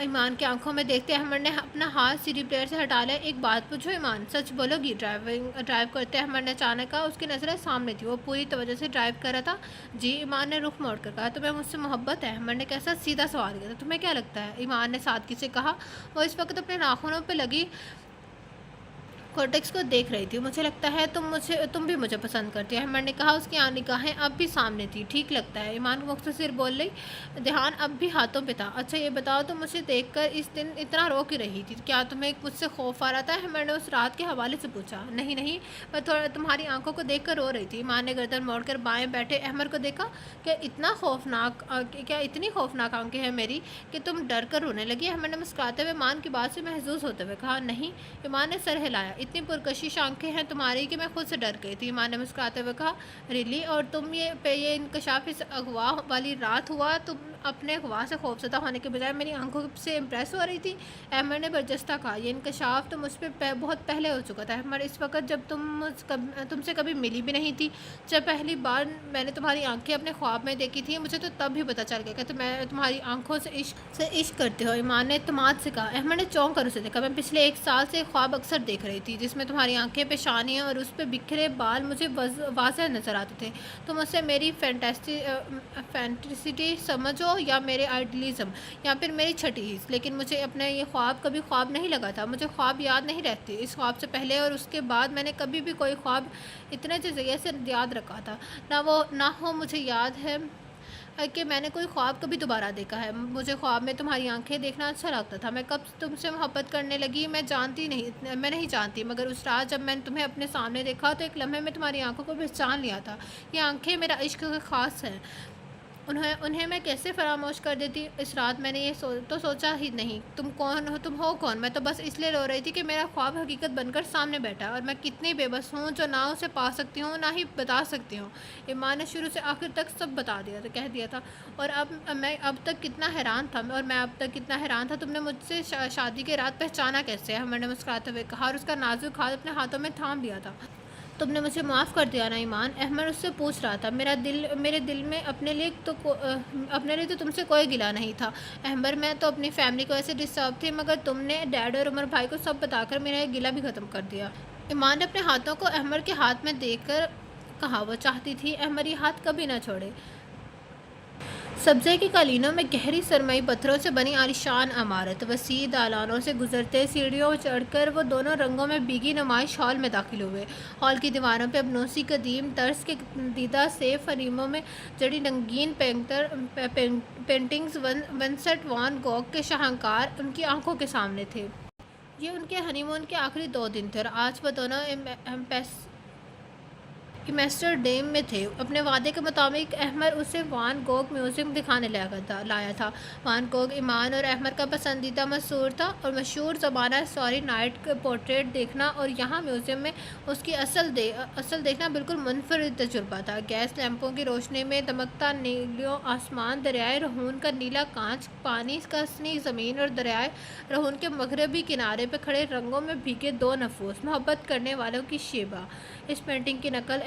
ईमान की आंखों में देखते अहमद ने अपना हाथ सीडी प्लेयर से हटा लिया। एक बात पूछो ईमान, सच बोलोगी? ड्राइव करते अहमद ने अचानक कहा। उसकी नज़रें सामने थी, वो पूरी तवज्जो से ड्राइव कर रहा था। जी, ईमान ने रुख मोड़ कर कहा। तुम्हें मुझसे मोहब्बत है? अहमद ने कैसा सीधा सवाल किया था। तुम्हें क्या लगता है? ईमान ने सादगी से कहा। वो इस वक्त अपने नाखूनों पर लगी कॉर्टेक्स को देख रही थी। मुझे लगता है तुम भी मुझे पसंद करती है, अहमद ने कहा। उसकी निगाहें अब भी सामने थी। ठीक लगता है, ईमान मुख्तसर बोल रही। ध्यान अब भी हाथों पे था। अच्छा ये बताओ, तुम मुझे देखकर इस दिन इतना रो क्यों रही थी? क्या तुम्हें मुझसे खौफ आ रहा था? अहमद ने उस रात के हवाले से पूछा। नहीं, मैं थोड़ा तुम्हारी आंखों को देख कर रो रही थी। ईमान ने गर्दन मोड़कर बाएं बैठे अहमद को देखा। क्या इतनी खौफनाक आंखें हैं मेरी कि तुम डर कर रोने लगी? अहमद ने मुस्कुराते हुए ईमान की बात से महसूस होते हुए कहा। नहीं, ईमान ने सर हिलाया। اتنی پرکشش آنکھیں ہیں تمہاری کہ میں خود سے ڈر گئی تھی۔ ایمان نے مسکراتے ہوئے کہا، ریلی؟ اور تم یہ انکشاف اس اغوا والی رات ہوا؟ تم اپنے اغوا سے خوفزدہ ہونے کے بجائے میری آنکھوں سے امپریس ہو رہی تھی؟ احمد نے برجستہ کہا، یہ انکشاف تو مجھ پہ بہت پہلے ہو چکا تھا احمد، اس وقت جب تم سے کبھی ملی بھی نہیں تھی۔ جب پہلی بار میں نے تمہاری آنکھیں اپنے خواب میں دیکھی تھی مجھے تو تب ہی پتہ چل گیا کہ تمہاری آنکھوں سے عشق کرتے ہو۔ ایمان نے اعتماد سے کہا۔ احمد نے چونک کر اسے دیکھا۔ میں پچھلے 1 سال سے خواب اکثر دیکھ رہی تھی جس میں تمہاری آنکھیں، پیشانیاں اور اس پہ بکھرے بال مجھے واضح نظر آتے تھے۔ تم اسے میری فینٹیسٹی سمجھو یا میرے آئیڈیلزم یا پھر میری چھٹی حس، لیکن مجھے اپنا یہ خواب کبھی خواب نہیں لگا تھا۔ مجھے خواب یاد نہیں رہتے۔ اس خواب سے پہلے اور اس کے بعد میں نے کبھی بھی کوئی خواب اتنے جزیے سے یاد رکھا تھا نہ ہو مجھے یاد ہے کہ میں نے کوئی خواب کبھی دوبارہ دیکھا ہے۔ مجھے خواب میں تمہاری آنکھیں دیکھنا اچھا لگتا تھا۔ میں کب تم سے محبت کرنے لگی میں نہیں جانتی، مگر اس رات جب میں نے تمہیں اپنے سامنے دیکھا تو ایک لمحے میں تمہاری آنکھوں کو پہچان لیا تھا۔ یہ آنکھیں میرا عشق کا خاص ہیں، انہیں میں کیسے فراموش کر دیتی؟ اس رات میں نے یہ تو سوچا ہی نہیں تم ہو کون۔ میں تو بس اس لیے رو رہی تھی کہ میرا خواب حقیقت بن کر سامنے بیٹھا، اور میں کتنی بے بس ہوں جو نہ اسے پا سکتی ہوں نہ ہی بتا سکتی ہوں۔ ایمان نے شروع سے آخر تک سب کہہ دیا تھا، اور میں اب تک کتنا حیران تھا تم نے مجھ سے شادی کے رات پہچانا کیسے؟ احمد نے مسکراتے ہوئے کہا، اور اس کا نازک ہاتھ اپنے ہاتھوں میں تھام لیا تھا۔ تم نے مجھے معاف کر دیا نا ایمان؟ احمد اس سے پوچھ رہا تھا۔ میرے دل میں اپنے لیے تو تم سے کوئی گلہ نہیں تھا احمد، میں تو اپنی فیملی کو ایسے ڈسٹرب تھی، مگر تم نے ڈیڈ اور عمر بھائی کو سب بتا کر میرا یہ گلہ بھی ختم کر دیا۔ ایمان نے اپنے ہاتھوں کو احمد کے ہاتھ میں دے کر کہا، وہ چاہتی تھی احمد یہ ہاتھ کبھی نہ چھوڑے۔ سبزے کی قالینوں میں گہری سرمئی پتھروں سے بنی عالیشان عمارت، وسیع دالانوں سے گزرتے سیڑھیوں چڑھ کر وہ دونوں رنگوں میں بھیگی نمائش ہال میں داخل ہوئے۔ ہال کی دیواروں پہ ابنوسی قدیم طرز کے دیدہ سیب فریموں میں جڑی رنگین پینٹنگز ونسنٹ وان گوگ کے شاہکار ان کی آنکھوں کے سامنے تھے۔ یہ ان کے ہنی مون کے آخری 2 دن تھے، اور آج وہ دونوں ایمسٹر ڈیم میں تھے۔ اپنے وعدے کے مطابق احمد اسے وان گوگ میوزیم دکھانے لایا تھا۔ وان گوگ ایمان اور احمد کا پسندیدہ مشہور زمانہ سوری نائٹ کا پورٹریٹ دیکھنا، اور یہاں میوزیم میں اس کی اصل دیکھنا بالکل منفرد تجربہ تھا۔ گیس لیمپوں کی روشنی میں دمکتا نیلو آسمان، دریائے رہون کا نیلا کانچ پانی کا سنی زمین، اور دریائے رہون کے مغربی کنارے پہ کھڑے رنگوں میں بھیگے 2 نفوس محبت کرنے والوں کی شیبہ۔ اس پینٹنگ کی نقل